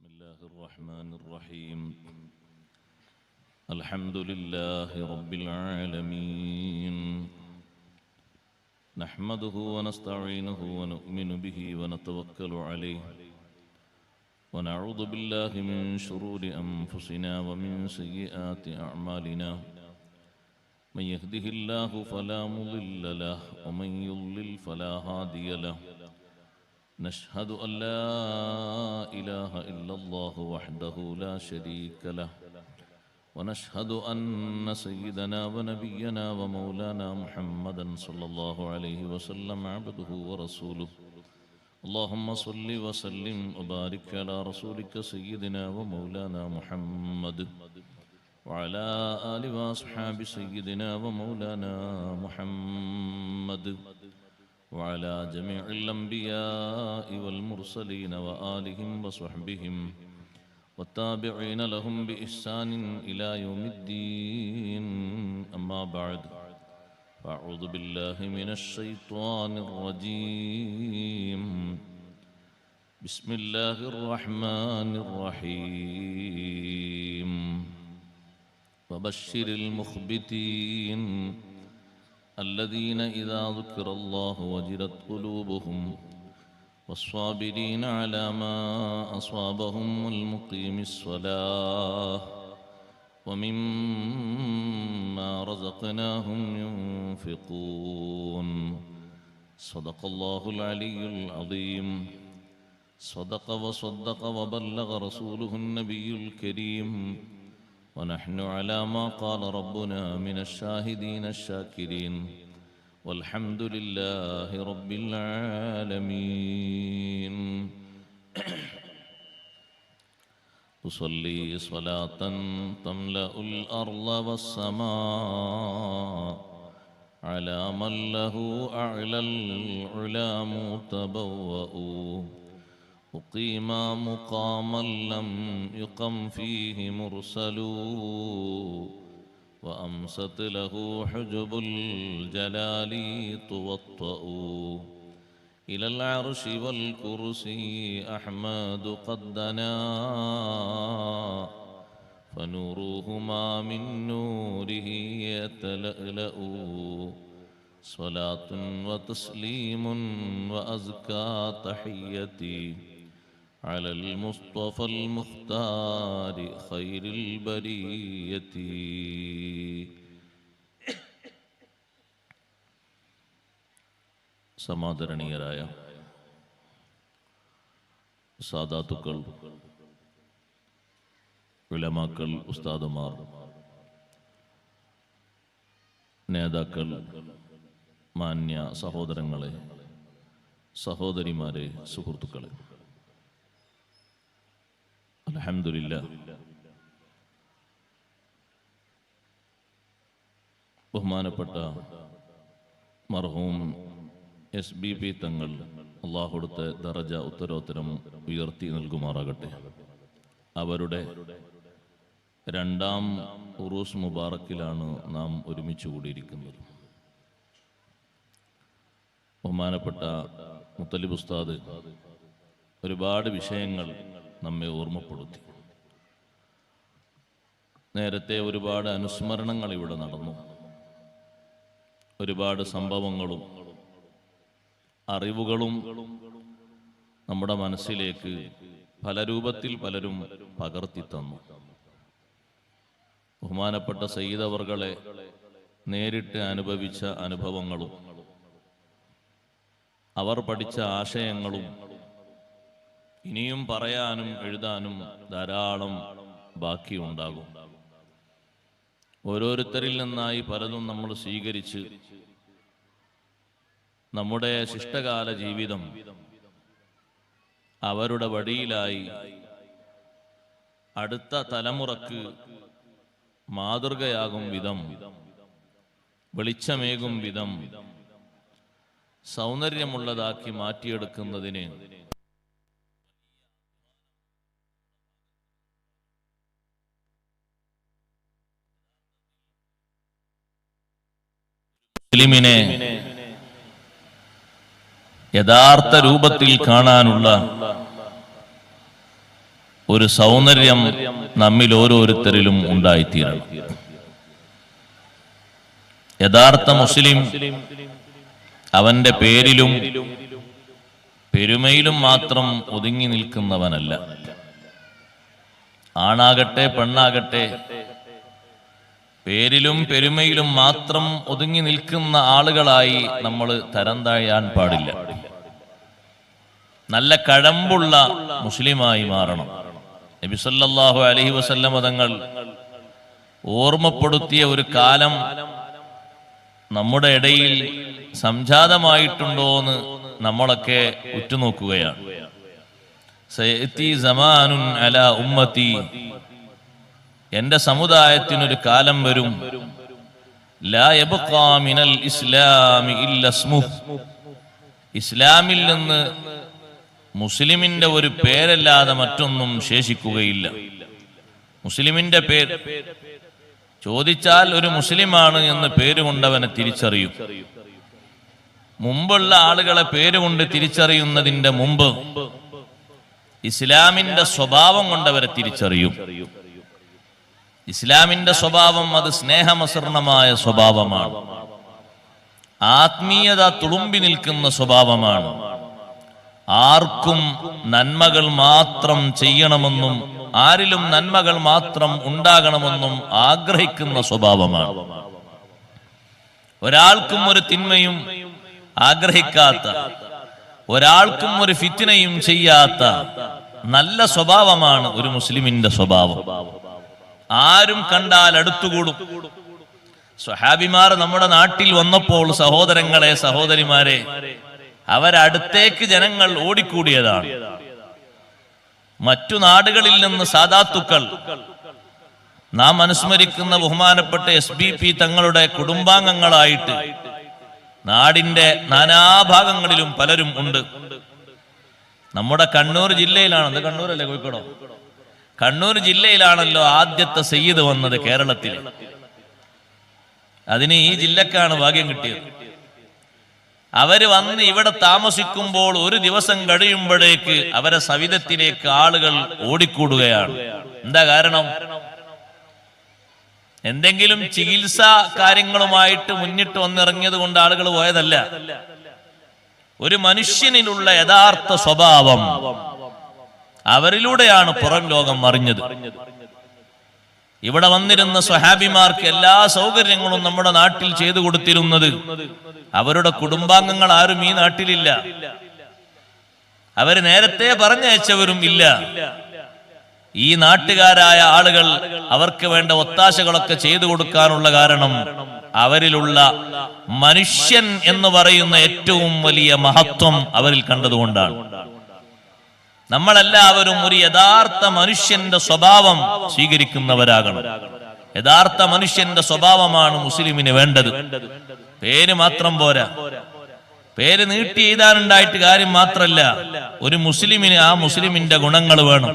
بسم الله الرحمن الرحيم الحمد لله رب العالمين نحمده ونستعينه ونؤمن به ونتوكل عليه ونعوذ بالله من شرور أنفسنا ومن سيئات أعمالنا من يهده الله فلا مضل له ومن يضلل فلا هادي له نشهد أن لا إله إلا الله وحده لا شريك له ونشهد أن سيدنا ونبينا ومولانا محمدا صلى الله عليه وسلم عبده ورسوله اللهم صل وسلم وبارك على رسولك سيدنا ومولانا محمد وعلى آل وأصحاب سيدنا ومولانا محمد وعلى جميع الأنبياء والمرسلين وآلهم وصحبهم والتابعين لهم بإحسان إلى يوم الدين أما بعد فأعوذ بالله من الشيطان الرجيم بسم الله الرحمن الرحيم وبشر المخبتين الذين إذا ذكر الله وجلت قلوبهم والصابرين على ما أصابهم والمقيم الصلاة ومما رزقناهم ينفقون صدق الله العلي العظيم صدق وصدق وبلغ رسوله النبي الكريم ونحن على ما قال ربنا من الشاهدين الشاكرين والحمد لله رب العالمين أصلي صلاة تملأ الأرض والسماء على من له أعلى العلا متبوأ أقيم مقاما لم يقم فيه مرسل وأمست له حجب الجلال توطأ إلى العرش والكرسي أحمد قد دنا فنورهما من نوره يتلألأ صلاة وتسليم وأزكى تحيتي على المصطفى المختار خير البرية സമാദരണീയരായ സാദാത്തുക്കൾ, ഉലമാക്കൾ, ഉസ്താദുമാർ, നേതാക്കൾ, മാന്യ സഹോദരങ്ങളെ, സഹോദരിമാരെ, സുഹൃത്തുക്കളെ, അൽഹംദുലില്ലാഹ് ബഹുമാനപ്പെട്ട മർഹൂം SBP തങ്ങൾ അല്ലാഹുവിന്റെ ദറജ ഉത്തരോത്തരം ഉയർത്തി നൽകുമാറാകട്ടെ. അവരുടെ രണ്ടാം ഉറൂസ് മുബാറക്കിലാണ് നാം ഒരുമിച്ച് കൂടിയിരിക്കുന്നത്. ബഹുമാനപ്പെട്ട മുത്തലിബ് ഉസ്താദ് ഒരുപാട് വിഷയങ്ങൾ നമ്മെ ഓർമ്മപ്പെടുത്തി. നേരത്തെ ഒരുപാട് അനുസ്മരണങ്ങൾ ഇവിടെ നടന്നു. ഒരുപാട് സംഭവങ്ങളും അറിവുകളും നമ്മുടെ മനസ്സിലേക്ക് പല രൂപത്തിൽ പലരും പകർത്തി തന്നു. ബഹുമാനപ്പെട്ട സയ്യിദ് അവർകളെ നേരിട്ട് അനുഭവിച്ച അനുഭവങ്ങളും അവർ പഠിച്ച ആശയങ്ങളും ഇനിയും പറയാനും എഴുതാനും ധാരാളം ബാക്കിയുണ്ടാകും. ഓരോരുത്തരിൽ നിന്നായി പലതും നമ്മൾ സ്വീകരിച്ച് നമ്മുടെ ശിഷ്ടകാല ജീവിതം അവരുടെ വഴിയിലായി അടുത്ത തലമുറക്ക് മാതൃകയാകും വിധം, വെളിച്ചമേകും വിധം, സൗന്ദര്യമുള്ളതാക്കി മാറ്റിയെടുക്കുന്നതിന് മുസ്ലിമിനെ യഥാർത്ഥ രൂപത്തിൽ കാണാനുള്ള ഒരു സൗന്ദര്യം നമ്മിൽ ഓരോരുത്തരിലും ഉണ്ടായിത്തീരണം. യഥാർത്ഥ മുസ്ലിം അവന്റെ പേരിലും പെരുമയിലും മാത്രം ഒതുങ്ങി നിൽക്കുന്നവനല്ല. ആണാകട്ടെ പെണ്ണാകട്ടെ, പേരിലും പെരുമയിലും മാത്രം ഒതുങ്ങി നിൽക്കുന്ന ആളുകളായി നമ്മൾ തരം താഴാൻ പാടില്ല. നല്ല കഴമ്പുള്ള മുസ്ലിമായി മാറണം. നബി സല്ലല്ലാഹു അലൈഹി വസല്ലം തങ്ങൾ ഓർമ്മപ്പെടുത്തിയ ഒരു കാലം നമ്മുടെ ഇടയിൽ സംജാതമായിട്ടുണ്ടോ എന്ന് നമ്മളൊക്കെ ഉറ്റുനോക്കുകയാണ്. സയഅതി സമാനുൻ അലാ ഉമ്മത്തി, എന്റെ സമുദായത്തിനൊരു കാലം വരും, ലാ യബ്ഖാ മിനൽ ഇസ്ലാമി ഇല്ല ഇസ്മുഹ്, ഇസ്ലാമിൽ നിന്ന് മുസ്ലിമിന്റെ ഒരു പേരല്ലാതെ മറ്റൊന്നും ശേഷിക്കുകയില്ല. മുസ്ലിമിന്റെ പേര് ചോദിച്ചാൽ ഒരു മുസ്ലിമാണ് എന്ന് പേരുകൊണ്ടവനെ തിരിച്ചറിയും. മുമ്പുള്ള ആളുകളെ പേരുകൊണ്ട് തിരിച്ചറിയുന്നതിന്റെ മുമ്പ് ഇസ്ലാമിന്റെ സ്വഭാവം കൊണ്ടവരെ തിരിച്ചറിയും. ഇസ്ലാമിന്റെ സ്വഭാവം അത് സ്നേഹമസൃണമായ സ്വഭാവമാണ്, ആത്മീയത തുളുമ്പി നിൽക്കുന്ന സ്വഭാവമാണ്, ആർക്കും നന്മകൾ മാത്രം ചെയ്യണമെന്നും ആരിലും നന്മകൾ മാത്രം ഉണ്ടാകണമെന്നും ആഗ്രഹിക്കുന്ന സ്വഭാവമാണ്. ഒരാൾക്കും ഒരു തിന്മയും ആഗ്രഹിക്കാത്ത, ഒരാൾക്കും ഒരു ഫിത്നയും ചെയ്യാത്ത നല്ല സ്വഭാവമാണ് ഒരു മുസ്ലിമിന്റെ സ്വഭാവം. ആരും കണ്ടാൽ അടുത്തുകൂടും. സ്വഹാബിമാർ നമ്മുടെ നാട്ടിൽ വന്നപ്പോൾ സഹോദരങ്ങളെ, സഹോദരിമാരെ, അവരടുത്തേക്ക് ജനങ്ങൾ ഓടിക്കൂടിയതാണ്. മറ്റു നാടുകളിൽ നിന്ന് സാദാത്തുക്കൾ, നാം അനുസ്മരിക്കുന്ന ബഹുമാനപ്പെട്ട SBP തങ്ങളുടെ കുടുംബാംഗങ്ങളായിട്ട് നാടിന്റെ നാനാഭാഗങ്ങളിലും പലരും ഉണ്ട്. നമ്മുടെ കണ്ണൂർ ജില്ലയിലാണ്, അത് കണ്ണൂരല്ലേ, കോഴിക്കോടോ? കണ്ണൂർ ജില്ലയിലാണല്ലോ ആദ്യത്തെ സയ്യിദ് വന്നത് കേരളത്തിൽ. അതിന് ഈ ജില്ലക്കാണ് ഭാഗ്യം കിട്ടിയത്. അവര് വന്ന് ഇവിടെ താമസിക്കുമ്പോൾ ഒരു ദിവസം കഴിയുമ്പോഴേക്ക് അവരെ സവിധത്തിലേക്ക് ആളുകൾ ഓടിക്കൂടുകയാണ്. എന്താ കാരണം? എന്തെങ്കിലും ചികിത്സാ കാര്യങ്ങളുമായിട്ട് മുന്നിട്ട് വന്നിറങ്ങിയത് കൊണ്ട് ആളുകൾ പോയതല്ല. ഒരു മനുഷ്യനിലുള്ള യഥാർത്ഥ സ്വഭാവം അവരിലൂടെയാണ് പുറം ലോകം അറിഞ്ഞത്. ഇവിടെ വന്നിരുന്ന സ്വഹാബിമാർക്ക് എല്ലാ സൗകര്യങ്ങളും നമ്മുടെ നാട്ടിൽ ചെയ്തു കൊടുത്തിരുന്നത് അവരുടെ കുടുംബാംഗങ്ങൾ ആരും ഈ നാട്ടിലില്ല. അവര് നേരത്തെ പറഞ്ഞയച്ചവരും ഇല്ല. ഈ നാട്ടുകാരായ ആളുകൾ അവർക്ക് വേണ്ട ഒത്താശകളൊക്കെ ചെയ്തു കൊടുക്കാനുള്ള കാരണം അവരിലുള്ള മനുഷ്യൻ എന്ന് പറയുന്ന ഏറ്റവും വലിയ മഹത്വം അവരിൽ കണ്ടതുകൊണ്ടാണ്. നമ്മളെല്ലാവരും ഒരു യഥാർത്ഥ മനുഷ്യന്റെ സ്വഭാവം സ്വീകരിക്കുന്നവരാകണം. യഥാർത്ഥ മനുഷ്യന്റെ സ്വഭാവമാണ് മുസ്ലിമിന് വേണ്ടത്. പേര് മാത്രം പോരാ, പേര് നീട്ടി എഴുതാനുണ്ടായിട്ട് കാര്യം മാത്രല്ല, ഒരു മുസ്ലിമിന് ആ മുസ്ലിമിന്റെ ഗുണങ്ങൾ വേണം.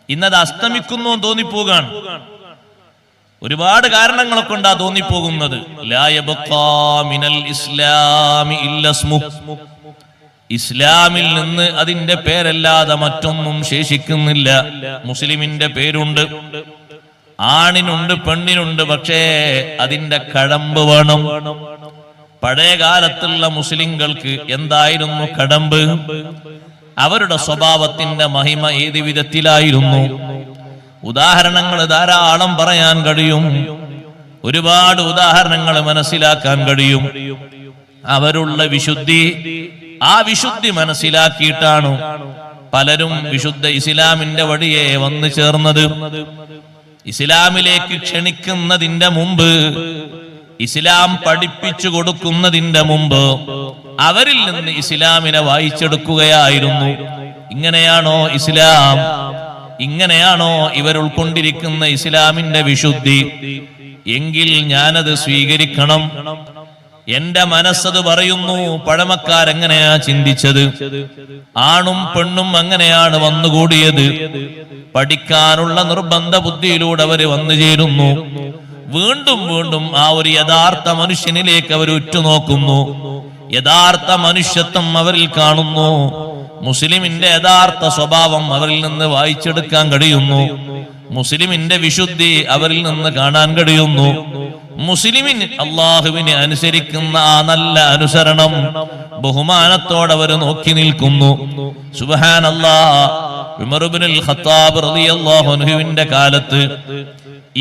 ഇന്നത് അസ്തമിക്കുന്നു തോന്നിപ്പോകാണ്. ഒരുപാട് കാരണങ്ങളൊക്കെ ഉണ്ടാ തോന്നിപ്പോകുന്നത്. ലാ യബ്ഖാ മിനൽ ഇസ്ലാമി ഇല്ല ഇസ്മുഹ്, ഇസ്ലാമിൽ നിന്ന് അതിന്റെ പേരല്ലാതെ മറ്റൊന്നും ശേഷിക്കുന്നില്ല. മുസ്ലിമിന്റെ പേരുണ്ട്, ആണിനുണ്ട്, പെണ്ണിനുണ്ട്, പക്ഷേ അതിന്റെ കഴമ്പ് വേണം. പഴയ കാലത്തുള്ള മുസ്ലിങ്ങൾക്ക് എന്തായിരുന്നു കടമ്പ്? അവരുടെ സ്വഭാവത്തിന്റെ മഹിമ ഏത് വിധത്തിലായിരുന്നു? ഉദാഹരണങ്ങൾ ധാരാളം പറയാൻ കഴിയും. ഒരുപാട് ഉദാഹരണങ്ങൾ മനസ്സിലാക്കാൻ കഴിയും. അവരുള്ള വിശുദ്ധി, ആ വിശുദ്ധി മനസ്സിലാക്കിയിട്ടാണ് പലരും വിശുദ്ധ ഇസ്ലാമിന്റെ വഴിയെ വന്നു ചേർന്നത്. ഇസ്ലാമിലേക്ക് ക്ഷണിക്കുന്നതിന്റെ മുമ്പ്, ഇസ്ലാം പഠിപ്പിച്ചു കൊടുക്കുന്നതിന്റെ മുമ്പ് അവരിൽ നിന്ന് ഇസ്ലാമിനെ വായിച്ചെടുക്കുകയായിരുന്നു. ഇങ്ങനെയാണോ ഇസ്ലാം? ഇങ്ങനെയാണോ ഇവർ ഉൾക്കൊണ്ടിരിക്കുന്ന ഇസ്ലാമിന്റെ വിശുദ്ധി? എങ്കിൽ ഞാനത് സ്വീകരിക്കണം. എന്റെ മനസ്സത് പറയുന്നു. പഴമക്കാരെങ്ങനെയാ ചിന്തിച്ചത്? ആണും പെണ്ണും അങ്ങനെയാണ് വന്നുകൂടിയത്. പഠിക്കാനുള്ള നിർബന്ധ ബുദ്ധിയിലൂടെ അവര് വന്നു ചേരുന്നു. വീണ്ടും വീണ്ടും ആ ഒരു യഥാർത്ഥ മനുഷ്യനിലേക്ക് അവർ ഉറ്റുനോക്കുന്നു. യഥാർത്ഥ മനുഷ്യത്വം അവരിൽ കാണുന്നു. മുസ്ലിമിന്റെ യഥാർത്ഥ സ്വഭാവം അവരിൽ നിന്ന് വായിച്ചെടുക്കാൻ കഴിയുന്നു. മുസ്ലിമിന്റെ വിശുദ്ധി അവരിൽ നിന്ന് കാണാൻ കഴിയുന്നു. മുസ്ലിമിന് അള്ളാഹുവിനെ അനുസരിക്കുന്ന ആ നല്ല അനുസരണം ബഹുമാനത്തോടെ അവർ നോക്കി നിൽക്കുന്നു. സുബ്ഹാനല്ലാഹ്. ഉമർ ഇബ്നുൽ ഖത്താബ് റളിയല്ലാഹു അൻഹുവിന്റെ കാലത്ത്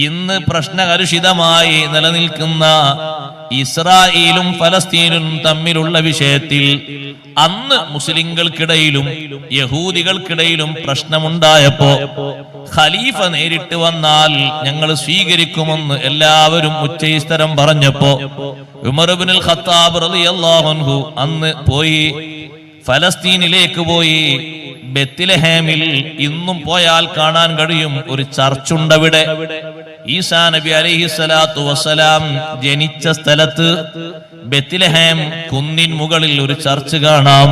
ഇന്ന് പ്രശ്നകലുഷിതമായി നിലനിൽക്കുന്ന ഇസ്രായേലും ഫലസ്തീനും തമ്മിലുള്ള വിഷയത്തിൽ അന്ന് മുസ്ലിങ്ങൾക്കിടയിലും യഹൂദികൾക്കിടയിലും പ്രശ്നമുണ്ടായപ്പോ ഖലീഫ നേരിട്ട് വന്നാൽ ഞങ്ങൾ സ്വീകരിക്കുമെന്ന് എല്ലാവരും ഉച്ചയിസ്തരം പറഞ്ഞപ്പോ ഉമർ ഇബ്നുൽ ഖത്താബ് റളിയല്ലാഹു അൻഹു അന്ന് പോയി ഫലസ്തീനിലേക്ക് പോയി. ബെത്ലഹേമിൽ ഇന്നും പോയാൽ കാണാൻ കഴിയും ഒരു ചർച്ചുണ്ടവിടെ. ഈസാ നബി അലൈഹിസ്സലാത്തു വസ്സലാം ജനിച്ച സ്ഥലത്ത് ബെത്ലഹേം കുന്നിൻ മുകളിൽ ഒരു ചർച്ച് കാണാം.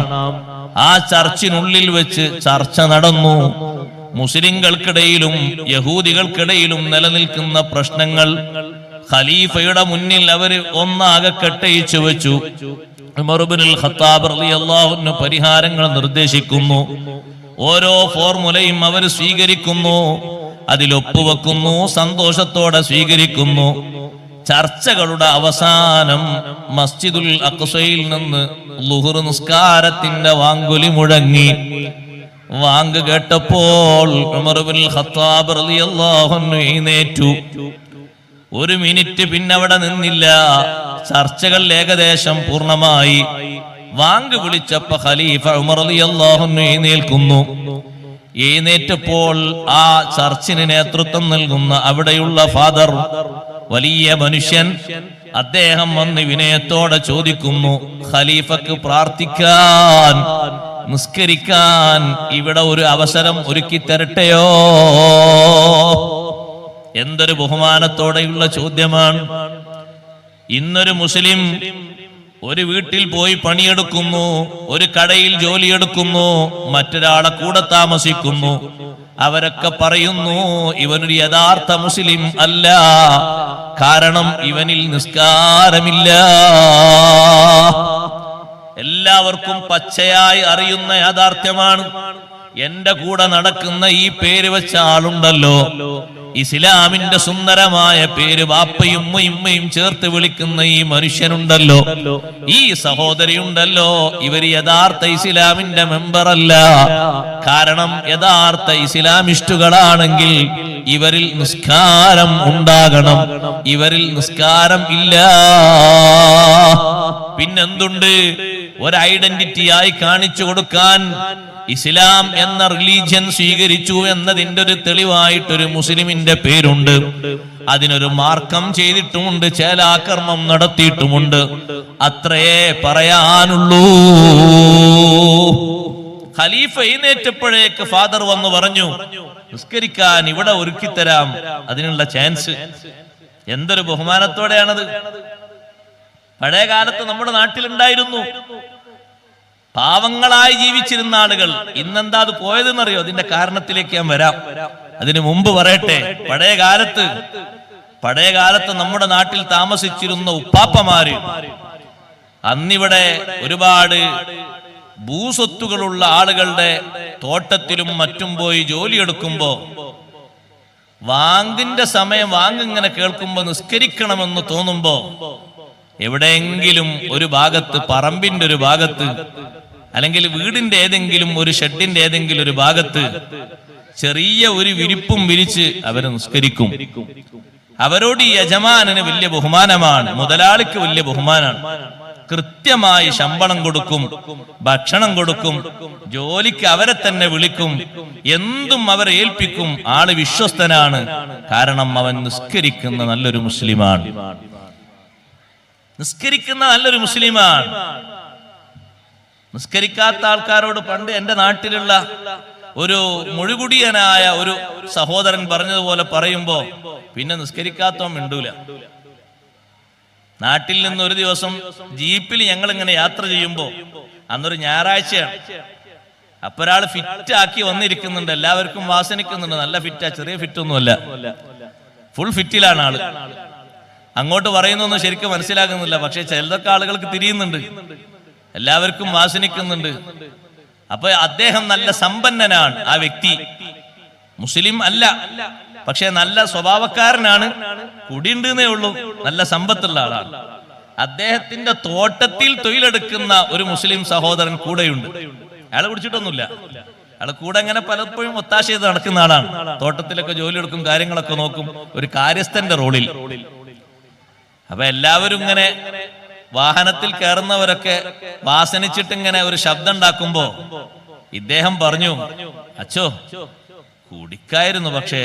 ആ ചർച്ചിനുള്ളിൽ വെച്ച് ചർച്ച നടന്നു. മുസ്ലിങ്ങൾക്കിടയിലും യഹൂദികൾക്കിടയിലും നിലനിൽക്കുന്ന പ്രശ്നങ്ങൾ ഖലീഫയുടെ മുന്നിൽ അവര് ഒന്നാകെ കെട്ടയിച്ചു വെച്ചു. ഉമർ ഇബ്നുൽ ഖത്താബ് റളിയല്ലാഹു അൻഹു പരിഹാരങ്ങൾ നിർദ്ദേശിക്കുന്നു. ഓരോ ഫോർമുലയും അവർ സ്വീകരിക്കുന്നു, അതിലൊപ്പുവെക്കുന്നു, സന്തോഷത്തോടെ സ്വീകരിക്കുന്നു. ചർച്ചകളുടെ അവസാനം മസ്ജിദുൽ അഖ്സയിൽ നിന്ന് ളുഹ്ർ നിസ്കാരത്തിന്റെ വാങ്കുലി മുഴങ്ങി. വാങ്ക് കേട്ടപ്പോൾ ഉമർ ഇബ്നുൽ ഖത്താബ് റളിയല്ലാഹു അൻഹു എഴുന്നേറ്റു. ഒരു മിനിറ്റ് പിന്നവിടെ നിന്നില്ല. ചർച്ചകൾ ഏകദേശം പൂർണ്ണമായി. വാങ്ക് വിളിച്ചപ്പോ ഖലീഫ ഉമർ റളിയല്ലാഹു അൻഹു എഴുന്നേൽക്കുന്നു. എഴുന്നേറ്റപ്പോൾ ആ ചർച്ചിന് നേതൃത്വം നൽകുന്ന അവിടെയുള്ള ഫാദർ, വലിയ മനുഷ്യൻ, അദ്ദേഹം വന്ന് വിനയത്തോടെ ചോദിക്കുന്നു, ഖലീഫക്ക് പ്രാർത്ഥിക്കാൻ, നിസ്കരിക്കാൻ ഇവിടെ ഒരു അവസരം ഒരുക്കി തരട്ടെയോ? എന്തൊരു ബഹുമാനത്തോടെയുള്ള ചോദ്യമാണ്. ഇന്നൊരു മുസ്ലിം ഒരു വീട്ടിൽ പോയി പണിയെടുക്കുന്നു, ഒരു കടയിൽ ജോലിയെടുക്കുന്നു, മറ്റൊരാളെ കൂടെ താമസിക്കുന്നു. അവരൊക്കെ പറയുന്നു ഇവനൊരു യഥാർത്ഥ മുസ്ലിം അല്ല, കാരണം ഇവനിൽ നിസ്കാരമില്ല. എല്ലാവർക്കും പച്ചയായി അറിയുന്ന യാഥാർത്ഥ്യമാണ്. എന്റെ കൂടെ നടക്കുന്ന ഈ പേര് വെച്ച ആളുണ്ടല്ലോ, ഇസ്ലാമിന്റെ സുന്ദരമായ പേര് ബാപ്പയും ഉമ്മയും ചേർത്ത് വിളിക്കുന്ന ഈ മനുഷ്യനുണ്ടല്ലോ, ഈ സഹോദരിയുണ്ടല്ലോ, ഇവർ യഥാർത്ഥ ഇസ്ലാമിന്റെ മെമ്പർ അല്ല. കാരണം യഥാർത്ഥ ഇസ്ലാമിസ്റ്റുകളാണെങ്കിൽ ഇവരിൽ നിസ്കാരം ഉണ്ടാകണം. ഇവരിൽ നിസ്കാരം ഇല്ല. പിന്നെന്തുണ്ട്? ഒരു ഐഡന്റിറ്റിയായി കാണിച്ചു കൊടുക്കാൻ ഇസ്ലാം എന്ന റിലീജിയൻ സ്വീകരിച്ചു എന്നതിന്റെ ഒരു തെളിവായിട്ടൊരു മുസ്ലിമിന്റെ പേരുണ്ട്. അതിനൊരു മാർക്കം ചെയ്തിട്ടുമുണ്ട്, ചേലാകർമ്മം നടത്തിയിട്ടുമുണ്ട്. അത്രയേ പറയാനുള്ളൂ. ഖലീഫ എഴുന്നേറ്റപ്പോഴേക്ക് ഫാദർ വന്നു പറഞ്ഞു, നിസ്കരിക്കാൻ ഇവിടെ ഒരുക്കിത്തരാം, അതിനുള്ള ചാൻസ്. എന്തൊരു ബഹുമാനത്തോടെയാണത്. പഴയ കാലത്ത് നമ്മുടെ നാട്ടിലുണ്ടായിരുന്നു പാവങ്ങളായി ജീവിച്ചിരുന്ന ആളുകൾ. ഇന്നെന്താ അത് പോയതെന്നറിയോ? അതിന്റെ കാരണത്തിലേക്ക് ഞാൻ വരാം. അതിനു മുമ്പ് പറയട്ടെ, പഴയ കാലത്ത് നമ്മുടെ നാട്ടിൽ താമസിച്ചിരുന്ന ഉപ്പാപ്പമാര് അന്നിവിടെ ഒരുപാട് ഭൂസ്വത്തുകളുള്ള ആളുകളുടെ തോട്ടത്തിലും മറ്റും പോയി ജോലിയെടുക്കുമ്പോ വാങ്കിന്റെ സമയം, വാങ്ക് ഇങ്ങനെ കേൾക്കുമ്പോ നിസ്കരിക്കണമെന്ന് തോന്നുമ്പോ എവിടെയെങ്കിലും ഒരു ഭാഗത്ത്, പറമ്പിന്റെ ഒരു ഭാഗത്ത്, അല്ലെങ്കിൽ വീടിന്റെ ഏതെങ്കിലും ഒരു ഷെഡിന്റെ ഏതെങ്കിലും ഒരു ഭാഗത്ത് ചെറിയ ഒരു വിരിപ്പും വിരിച്ച് അവര് നിസ്കരിക്കും. അവരോട് ഈ യജമാനന് വലിയ ബഹുമാനമാണ്, മുതലാളിക്ക് വലിയ ബഹുമാനാണ്. കൃത്യമായി ശമ്പളം കൊടുക്കും, ഭക്ഷണം കൊടുക്കും, ജോലിക്ക് അവരെ തന്നെ വിളിക്കും, എന്തും അവരെ ഏൽപ്പിക്കും. ആള് വിശ്വസ്തനാണ്, കാരണം അവൻ നിസ്കരിക്കുന്ന നല്ലൊരു മുസ്ലിമാണ്. നിസ്കരിക്കുന്ന നല്ലൊരു മുസ്ലിമാണ്. നിസ്കരിക്കാത്ത ആൾക്കാരോട് പണ്ട് എന്റെ നാട്ടിലുള്ള ഒരു മുഴുകുടിയനായ ഒരു സഹോദരൻ പറഞ്ഞതുപോലെ പറയുമ്പോ പിന്നെ നിസ്കരിക്കാത്തവൻ മിണ്ടൂല. നാട്ടിൽ നിന്ന് ഒരു ദിവസം ജീപ്പിൽ ഞങ്ങൾ ഇങ്ങനെ യാത്ര ചെയ്യുമ്പോ, അന്നൊരു ഞായറാഴ്ചയാണ്, അപ്പൊ ഒരാൾ ഫിറ്റ് ആക്കി വന്നിരിക്കുന്നുണ്ട്. എല്ലാവർക്കും വാസനിക്കുന്നുണ്ട്, നല്ല ഫിറ്റാ, ചെറിയ ഫിറ്റൊന്നുമല്ല, ഫുൾ ഫിറ്റിലാണ് ആള്. അങ്ങോട്ട് പറയുന്നൊന്നും ശരിക്കും മനസ്സിലാക്കുന്നില്ല, പക്ഷെ ചിലതൊക്കെ ആളുകൾക്ക് തിരിയുന്നുണ്ട്, എല്ലാവർക്കും വാസനിക്കുന്നുണ്ട്. അപ്പൊ അദ്ദേഹം നല്ല സമ്പന്നനാണ്. ആ വ്യക്തി മുസ്ലിം അല്ല, പക്ഷെ നല്ല സ്വഭാവക്കാരനാണ്. കുടിയുണ്ടെന്നേ ഉള്ളൂ, നല്ല സമ്പത്തുള്ള ആളാണ്. അദ്ദേഹത്തിന്റെ തോട്ടത്തിൽ തൊഴിലെടുക്കുന്ന ഒരു മുസ്ലിം സഹോദരൻ കൂടെയുണ്ട്. അയാളെ കുടിച്ചിട്ടൊന്നുമില്ല, അയാളെ കൂടെ അങ്ങനെ പലപ്പോഴും ഒത്താശ ചെയ്ത് നടക്കുന്ന ആളാണ്. തോട്ടത്തിലൊക്കെ ജോലി എടുക്കും, കാര്യങ്ങളൊക്കെ നോക്കും, ഒരു കാര്യസ്ഥന്റെ റോളിൽ. അപ്പൊ എല്ലാവരും ഇങ്ങനെ വാഹനത്തിൽ കയറുന്നവരൊക്കെ വാസനിച്ചിട്ട് ഇങ്ങനെ ഒരു ശബ്ദം ഉണ്ടാക്കുമ്പോ ഇദ്ദേഹം പറഞ്ഞു, അച്ചോ കുടിക്കായിരുന്നു, പക്ഷേ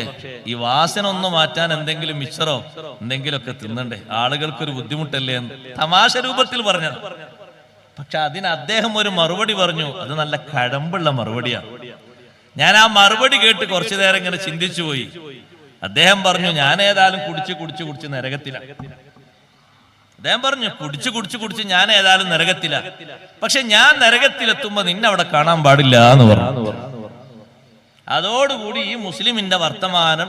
ഈ വാസന ഒന്ന് മാറ്റാൻ എന്തെങ്കിലും മിച്ചറോ എന്തെങ്കിലുമൊക്കെ തിന്നണ്ടേ, ആളുകൾക്കൊരു ബുദ്ധിമുട്ടല്ലേ എന്ന് തമാശ രൂപത്തിൽ പറഞ്ഞത്. പക്ഷെ അതിന് അദ്ദേഹം ഒരു മറുപടി പറഞ്ഞു. അത് നല്ല കഴമ്പുള്ള മറുപടിയാണ്. ഞാൻ ആ മറുപടി കേട്ട് കുറച്ചു നേരം ഇങ്ങനെ ചിന്തിച്ചു പോയി. അദ്ദേഹം പറഞ്ഞു, ഞാൻ ഏതായാലും കുടിച്ച് നരകത്തിലാണ്. അദ്ദേഹം പറഞ്ഞു, കുടിച്ച് ഞാൻ ഏതായാലും നരകത്തില, പക്ഷെ ഞാൻ നരകത്തിലെത്തുമ്പോ നിന്നെ അവിടെ കാണാൻ പാടില്ല എന്ന് പറഞ്ഞു. അതോടുകൂടി ഈ മുസ്ലിമിന്റെ വർത്തമാനം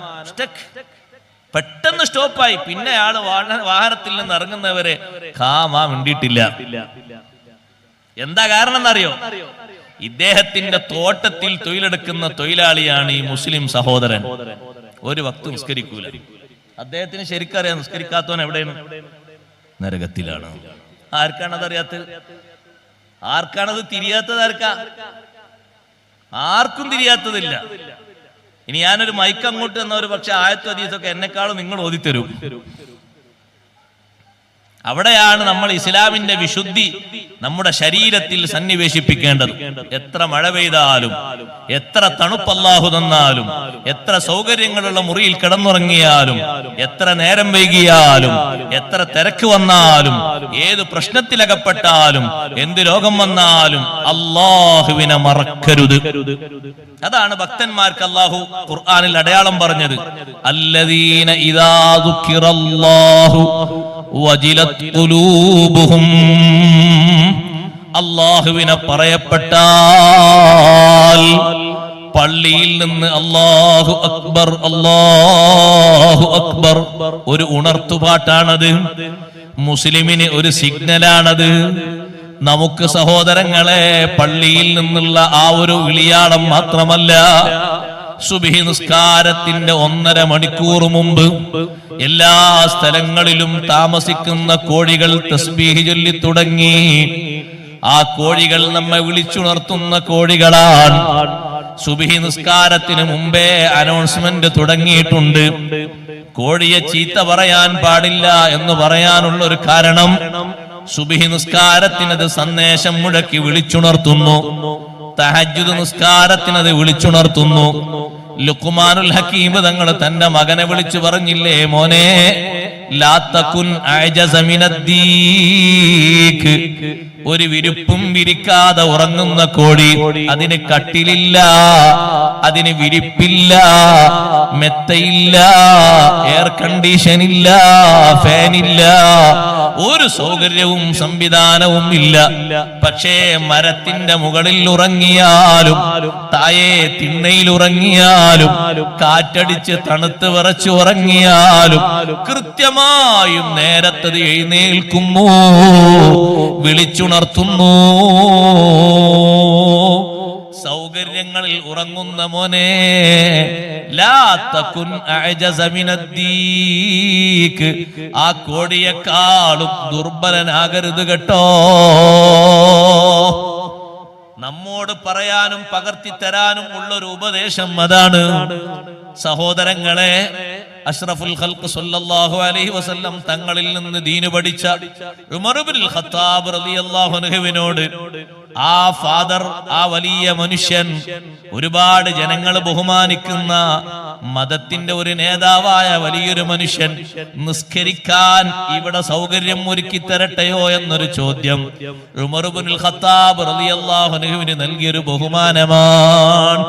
പെട്ടെന്ന് സ്റ്റോപ്പായി. പിന്നെ ആള് വാഹനത്തിൽ നിന്ന് ഇറങ്ങുന്നവരെ കാമാ മിണ്ടിയിട്ടില്ല. എന്താ കാരണം എന്നറിയോ? ഇദ്ദേഹത്തിന്റെ തോട്ടത്തിൽ തൊഴിലെടുക്കുന്ന തൊഴിലാളിയാണ് ഈ മുസ്ലിം സഹോദരൻ. ഒരു വക്ത് നിസ്കരിക്കൂല. അദ്ദേഹത്തിന് ശരിക്കറിയാം നിസ്കരിക്കാത്തവൻ എവിടെയാണ്? നരകത്തിലാണ്. ആർക്കാണത് അറിയാത്തത്? ആർക്കാണത് തിരിയാത്തത്? ആർക്കും തിരിയാത്തതില്ല. ഇനി ഞാനൊരു മൈക്ക് അങ്ങോട്ട് തന്ന ഒരു പക്ഷെ ആയത്തും ഹദീസൊക്കെ എന്നെക്കാളും നിങ്ങൾ ഓതിത്തരും. അവിടെയാണ് നമ്മൾ ഇസ്ലാമിന്റെ വിശുദ്ധി നമ്മുടെ ശരീരത്തിൽ സന്നിവേശിപ്പിക്കേണ്ടത്. എത്ര മഴ പെയ്താലും, എത്ര തണുപ്പ് അല്ലാഹു തന്നാലും, എത്ര സൗകര്യങ്ങളുള്ള മുറിയിൽ കിടന്നുറങ്ങിയാലും, എത്ര നേരം വൈകിയാലും, എത്ര തിരക്ക് വന്നാലും, ഏത് പ്രശ്നത്തിലകപ്പെട്ടാലും, എന്ത് രോഗം വന്നാലും അല്ലാഹുവിനെ മറക്കരുത്. അതാണ് ഭക്തന്മാർക്ക് അല്ലാഹു ഖുർആനിൽ അടയാളം പറഞ്ഞത്. അല്ലദീന ഇദാ ദുക്കിറല്ലാഹു വജിലത് ഖുലൂബുഹും. അല്ലാഹുവിനെ പറയപ്പെട്ടാൽ പള്ളിയിൽ നിന്ന് അല്ലാഹു അക്ബർ അല്ലാഹു അക്ബർ ഒരു ഉണർത്തുപാട്ടാണത്. മുസ്ലിമിന് ഒരു സിഗ്നലാണത്. നമുക്ക് സഹോദരങ്ങളെ പള്ളിയിൽ നിന്നുള്ള ആ ഒരു വിളിയാളം മാത്രമല്ല, സുബ്ഹി നിസ്കാരത്തിന്റെ 1.5 മണിക്കൂർ മുമ്പ് എല്ലാ സ്ഥലങ്ങളിലും താമസിക്കുന്ന കോഴികൾ തസ്ബീഹ് ചൊല്ലി തുടങ്ങി. ആ കോഴികൾ നമ്മെ വിളിച്ചുണർത്തുന്ന കോഴികളാണ്. സുബ്ഹി നിസ്കാരത്തിന് മുമ്പേ അനൗൺസ്മെന്റ് തുടങ്ങിയിട്ടുണ്ട്. കോഴിയെ ചീത്ത പറയാൻ പാടില്ല എന്ന് പറയാനുള്ള ഒരു കാരണം, സുബ്ഹി നിസ്കാരത്തിനത് സന്ദേശം മുഴക്കി വിളിച്ചുണർത്തുന്നു. തഹജ്ജുദ് നിസ്കാരത്തിനത് വിളിച്ചുണർത്തുന്നു. ലുഖ്മാനുൽ ഹക്കീം തങ്ങൾ തന്റെ മകനെ വിളിച്ചു പറഞ്ഞില്ലേ, മോനെ ലാ തകുൻ അഅജസ മിനദ്ദീക്. ഒരു വിരിപ്പും വിരിക്കാതെ ഉറങ്ങുന്ന കോഴി, അതിന് കട്ടിലില്ല, അതിന് വിരിപ്പില്ല, മെത്തയില്ല, എയർ കണ്ടീഷൻ ഇല്ല, ഫാനില്ല, ഒരു സൗകര്യവും സംവിധാനവും ഇല്ല. പക്ഷേ മരത്തിന്റെ മുകളിൽ ഉറങ്ങിയാലും, താഴെ തിണ്ണയിൽ ഉറങ്ങിയാലും, കാറ്റടിച്ച് തണുത്ത് വിറച്ച് ഉറങ്ങിയാലും കൃത്യമായും നേരത്തത് എഴുന്നേൽക്കുമോ, വിളിച്ചുണർത്തുന്നു. സൗകര്യങ്ങളിൽ ഉറങ്ങുന്ന മോനെ, ലാ തകുൻ അഅജസ മിനദ്ദീക്. ആ കോടിയെക്കാളും ദുർബലനാകരുത് കേട്ടോ. നമ്മോട് പറയാനും പകർത്തി തരാനും ഉള്ളൊരു ഉപദേശം അതാണ്. സഹോദരങ്ങളെ, അഷ്റഫുൽ ഖൽഖ് സല്ലല്ലാഹു അലൈഹി വസല്ലം തങ്ങളിൽ നിന്ന് ദീന് പഠിച്ച ഉമർ ഇബ്നുൽ ഖത്താബ് റളിയല്ലാഹു അൻഹുവിനോട് ആ ഫാദർ, ആ വലിയ മനുഷ്യൻ, ഒരുപാട് ജനങ്ങൾ ബഹുമാനിക്കുന്ന മതത്തിന്റെ ഒരു നേതാവായ വലിയൊരു മനുഷ്യൻ, നിസ്കരിക്കാൻ ഇവിടെ സൗകര്യം ഒരുക്കി തരട്ടെയോ എന്നൊരു ചോദ്യം ഉമർ ഇബ്നുൽ ഖത്താബ് റളിയല്ലാഹു അൻഹുവിന് നൽകിയൊരു ബഹുമാനമാണ്.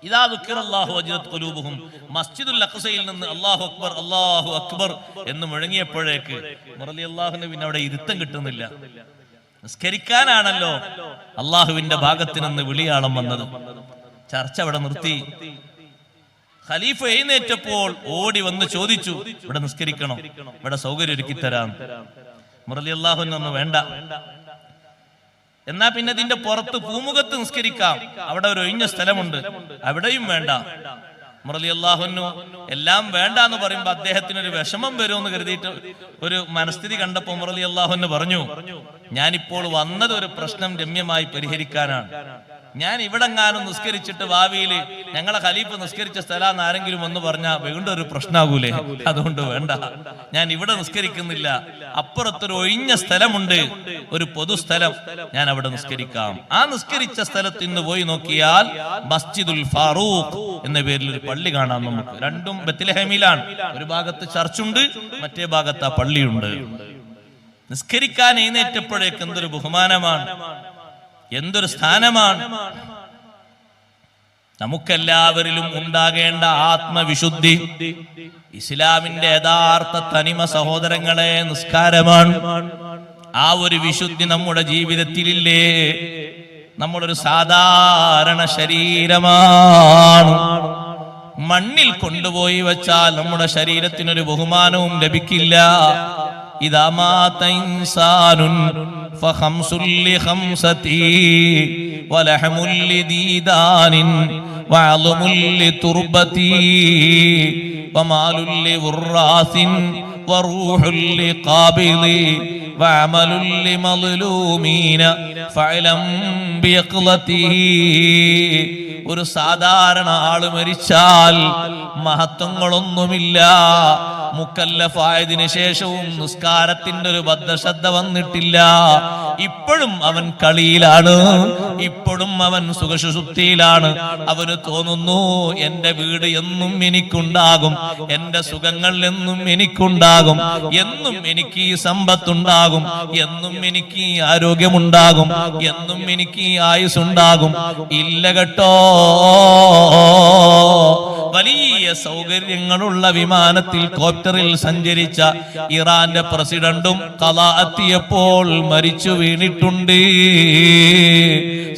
ഇദാ ദുക്കിറല്ലാഹു വജിലത് ഖുലൂബുഹും. മസ്ജിദുൽ അഖ്സയിൽ നിന്ന് അല്ലാഹു അക്ബർ അല്ലാഹു അക്ബർ എന്ന് മുഴങ്ങിയപ്പോഴേക്ക് ഉമർ റളിയല്ലാഹു അൻഹു പിന്നെ അവിടെ ഇരുത്തം കിട്ടുന്നില്ല. നിസ്കരിക്കാനാണല്ലോ അള്ളാഹുവിന്റെ ഭാഗത്ത് നിന്ന് വിളിയാളം വന്നത്. ചർച്ച അവിടെ നിർത്തി. ഖലീഫ എഴുന്നേറ്റപ്പോൾ ഓടി വന്ന് ചോദിച്ചു, ഇവിടെ നിസ്കരിക്കണം, ഇവിടെ സൗകര്യം ഒരുക്കി തരാം. ഉമർ റളിയല്ലാഹു അൻഹു വേണ്ട, എന്നാ പിന്നെ ഇതിന്റെ പുറത്ത് പൂമുഖത്ത് നിസ്കരിക്കാം, അവിടെ ഒരു ഒഴിഞ്ഞ സ്ഥലമുണ്ട്, അവിടെയും വേണ്ട. ഉമർ റളിയല്ലാഹു അൻഹു എല്ലാം വേണ്ട എന്ന് പറയുമ്പോ അദ്ദേഹത്തിന് ഒരു വിഷമം വരുമെന്ന് കരുതിയിട്ട് ഒരു മനസ്ഥിതി കണ്ടപ്പോൾ ഉമർ റളിയല്ലാഹു അൻഹു പറഞ്ഞു, ഞാനിപ്പോൾ വന്നത് ഒരു പ്രശ്നം രമ്യമായി പരിഹരിക്കാനാണ്. ഞാൻ ഇവിടെങ്ങാനും നിസ്കരിച്ചിട്ട് ഭാവിയിൽ ഞങ്ങളെ ഖലീഫ നിസ്കരിച്ച സ്ഥലം ആരെങ്കിലും ഒന്ന് പറഞ്ഞാൽ വീണ്ടും ഒരു പ്രശ്നമാകൂലേ, അതുകൊണ്ട് വേണ്ട, ഞാൻ ഇവിടെ നിസ്കരിക്കുന്നില്ല, അപ്പുറത്തൊരു ഒഴിഞ്ഞ സ്ഥലമുണ്ട്, ഒരു പൊതുസ്ഥലം, ഞാൻ അവിടെ നിസ്കരിക്കാം. ആ നിസ്കരിച്ച സ്ഥലത്ത് ഇന്ന് പോയി നോക്കിയാൽ മസ്ജിദുൽ ഫാറൂഖ് എന്ന പേരിൽ ഒരു പള്ളി കാണാം നമുക്ക്. രണ്ടും ബത്ലഹേമിലാണ്, ഒരു ഭാഗത്ത് ചർച്ചുണ്ട്, മറ്റേ ഭാഗത്ത് ആ പള്ളിയുണ്ട്. നിസ്കരിക്കാൻ എഴുന്നേറ്റപ്പോഴേക്ക് എന്തൊരു ബഹുമാനമാണ്, എന്തൊരു സ്ഥാനമാണ്. നമുക്കെല്ലാവരിലും ഉണ്ടാകേണ്ട ആത്മവിശുദ്ധി, ഇസ്ലാമിന്റെ യഥാർത്ഥ തനിമ സഹോദരങ്ങളെ നിസ്കാരമാണ്. ആ ഒരു വിശുദ്ധി നമ്മുടെ ജീവിതത്തിലില്ലേ? നമ്മളൊരു സാധാരണ ശരീരമാണ്. മണ്ണിൽ കൊണ്ടുപോയി വെച്ചാൽ നമ്മുടെ ശരീരത്തിനൊരു ബഹുമാനവും ലഭിക്കില്ല. ഇദാ മാത ഇൻസാനുൻ ഫഖംസുൽ ലിഖംസതി വലഹമുൽ ലിദീദാനിൻ വഅളുമുൽ ലിതുർബതി വമാലുൽ ലിവുറാസിൻ വറൂഹുൽ ലിഖാബിലി വഅമലുൽ ലിമദ്ലൂമീന ഫഅലം ബിയഖ്ലതി. ഒരു സാധാരണ ആള് മരിച്ചാൽ മഹത്വങ്ങളൊന്നുമില്ല. മുക്കല്ലഫായതിനു ശേഷവും നിസ്കാരത്തിന്റെ ഒരു ബദ്ധശ്രദ്ധ വന്നിട്ടില്ല. ഇപ്പോഴും അവൻ കളിയിലാണ്, ഇപ്പോഴും അവൻ സുഖസുഷുപ്തിയിലാണ്. അവന് തോന്നുന്നു എന്റെ വീട് എന്നും എനിക്കുണ്ടാകും, എന്റെ സുഖങ്ങൾ എന്നും എനിക്കുണ്ടാകും, എന്നും എനിക്ക് ഈ സമ്പത്തുണ്ടാകും, എന്നും എനിക്ക് ഈ ആരോഗ്യമുണ്ടാകും, എന്നും എനിക്ക് ഈ ആയുസ്സുണ്ടാകും. ഇല്ല കേട്ടോ. വലിയ സൗകര്യങ്ങളുള്ള വിമാനത്തിൽ കോപ്റ്ററിൽ സഞ്ചരിച്ച ഇറാന്റെ പ്രസിഡന്റും ഖളാ എത്തിയപ്പോൾ മരിച്ചു വീണിട്ടുണ്ട്.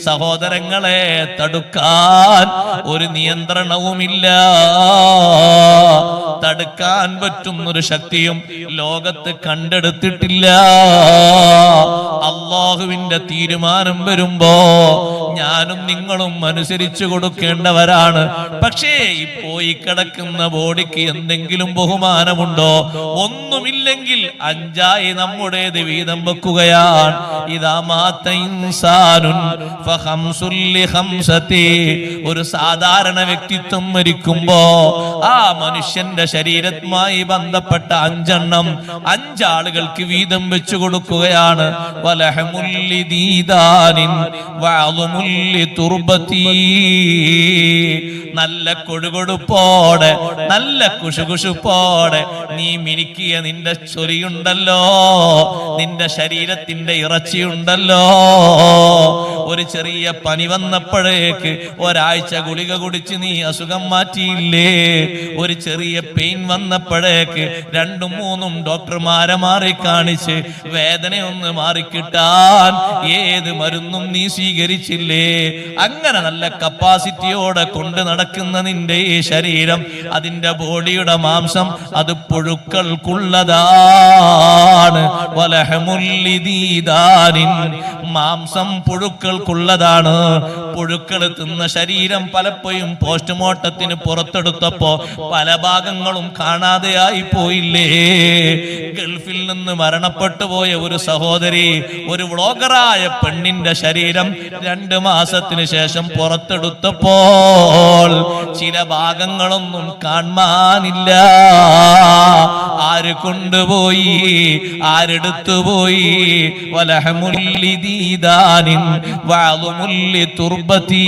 സഹോദരങ്ങളെ, തടുക്കാൻ ഒരു നിയന്ത്രണവുമില്ല. തടുക്കാൻ പറ്റുന്നൊരു ശക്തിയും ലോകത്ത് കണ്ടെടുത്തിട്ടില്ല. അള്ളാഹുവിന്റെ തീരുമാനം വരുമ്പോ ഞാനും നിങ്ങളും അനുസരിച്ചു കൊടുക്കേണ്ടവരാണ്. പക്ഷേ ഈ പോയി കിടക്കുന്ന ബോഡിക്ക് എന്തെങ്കിലും ബഹുമാനമുണ്ടോ? ഒന്നുമില്ലെങ്കിൽ അഞ്ചായി നമ്മുടേത് വീതം വെക്കുകയാണ്. ഇദാ മാത ഇൻസാനുൻ ഫഖംസുൽ ലിഖംസതി. ഒരു സാധാരണ വ്യക്തിത്വം മരിക്കുമ്പോ ആ മനുഷ്യന്റെ ശരീരവുമായി ബന്ധപ്പെട്ട 5 എണ്ണം 5 ആളുകൾക്ക് വീതം വെച്ചു കൊടുക്കുകയാണ്. വലഹമുൽ ലിദീദാനിൻ വഅളുമുൽ ലിതുർബതി. നല്ല കൊഴുകൊടുപ്പോടെ, നല്ല കുശുകുശുപ്പോടെ നീ മിനുക്കിയ നിന്റെ ചൊരിയുണ്ടല്ലോ, നിന്റെ ശരീരത്തിന്റെ ഇറച്ചിയുണ്ടല്ലോ. ഒരു ചെറിയ പനി വന്നപ്പോഴേക്ക് ഒരാഴ്ച ഗുളിക കുടിച്ച് നീ അസുഖം മാറ്റിയില്ലേ? ഒരു ചെറിയ പെയിൻ വന്നപ്പോഴേക്ക് 2ഉം 3ഉം ഡോക്ടർമാരെ മാറി കാണിച്ച് വേദനയൊന്ന് മാറിക്കിട്ടാൻ ഏത് മരുന്നും നീ സ്വീകരിച്ചില്ലേ? അങ്ങനെ നല്ല കപ്പാസിറ്റിയോടെ കൊണ്ട് നടക്കുന്ന നിന്റെ ഈ ശരീരം, അതിന്റെ ബോഡിയുടെ മാംസം, അത് പുഴുക്കൾക്കുള്ളതാണ്. വലഹമുൽ ലിദീദാനിൻ. മാംസം പുഴുക്കൾക്കുള്ളതാണ്. പുഴുക്കൾ തിന്ന ശരീരം പലപ്പോഴും പോസ്റ്റ്മോർട്ടത്തിന് പുറത്തെടുത്തപ്പോ പല ഭാഗങ്ങളും കാണാതെയായി പോയില്ലേ? ഗൾഫിൽ നിന്ന് മരണപ്പെട്ടു പോയ ഒരു സഹോദരി, ഒരു വ്ളോഗറായ പെണ്ണിന്റെ ശരീരം 2 മാസത്തിന് ശേഷം പുറത്തെടുത്തപ്പോൾ ചില ഭാഗങ്ങളൊന്നും കാണാനില്ല. ആര് കൊണ്ടുപോയി? ആരെടുത്തുപോയി? വലഹമുൽ ലിദീദാനിൻ വഅളുമുൽ ലിതുർബതി.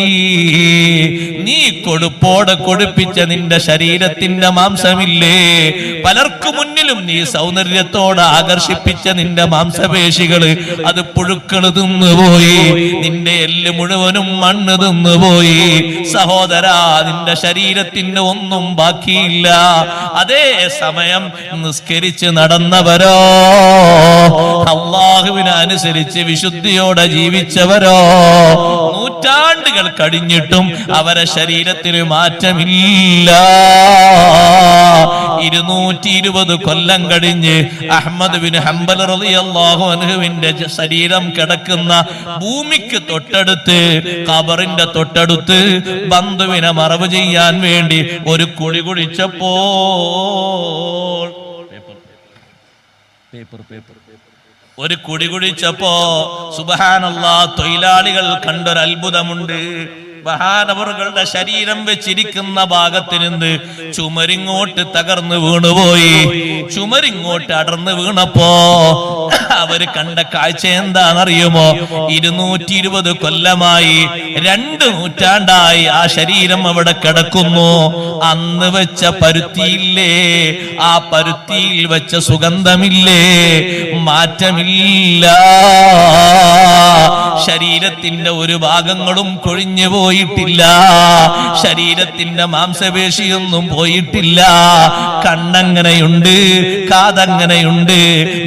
നീ കൊടുപ്പോടെ കൊടുപ്പിച്ച നിന്റെ ശരീരത്തിന്റെ മാംസമില്ലേ? പലർക്കു മുന്നിലും നീ സൗന്ദര്യത്തോടെ ആകർഷിപ്പിച്ച നിന്റെ മാംസപേശികള്, അത് പുഴുക്കൾ തിന്നുപോയി. നിന്റെ എല്ല് മുഴുവനും മണ്ണ് തിന്നുപോയി. സഹോദരാ, നിന്റെ ശരീരത്തിന് ഒന്നും ബാക്കിയില്ല. അതേ സമയം നിസ്കരിച്ച് നടന്നവരോ, അള്ളാഹുവിനെ അനുസരിച്ച് വിശുദ്ധിയോടെ ജീവിച്ചവരോ, നൂറ്റാണ്ടുകൾ കഴിഞ്ഞിട്ടും അവരെ ശരീരത്തിന് മാറ്റമില്ല. 220 കൊല്ലം കഴിഞ്ഞ് അഹ്മദ് ബിൻ ഹംബൽ റളിയല്ലാഹു അൻഹുവിന്റെ ശരീരം കിടക്കുന്ന ഭൂമിക്ക് തൊട്ടടുത്ത്, ഖബറിന്റെ തൊട്ടടുത്ത് ബന്ധുവിനെ മറവ് ചെയ്യാൻ വേണ്ടി ഒരു കുഴി കുഴിച്ചപ്പോൾ ഒരു കുഴി കുഴിച്ചപ്പോ സുബ്ഹാനല്ലാഹ്, തൊഴിലാളികൾ കണ്ടൊരു അത്ഭുതമുണ്ട്. മഹാനവറുകളുടെ ശരീരം വെച്ചിരിക്കുന്ന ഭാഗത്ത് നിന്ന് ചുമരിങ്ങോട്ട് തകർന്നു വീണുപോയി. ചുമരിങ്ങോട്ട് അടർന്നു വീണപ്പോ അവര് കണ്ട കാഴ്ച എന്താണെന്നറിയുമോ? 220 കൊല്ലമായി, 2 നൂറ്റാണ്ടായി ആ ശരീരം അവിടെ കിടക്കുന്നു. അന്ന് വെച്ച പരുത്തിയില്ലേ, ആ പരുത്തിയിൽ വെച്ച സുഗന്ധമില്ലേ, മാറ്റമില്ല. ശരീരത്തിന്റെ ഒരു ഭാഗങ്ങളും കൊഴിഞ്ഞു പോയിട്ടില്ല, ശരീരത്തിന്റെ മാംസപേശിയൊന്നും പോയിട്ടില്ല. കണ്ണങ്ങനെയുണ്ട്, കാതങ്ങനെയുണ്ട്,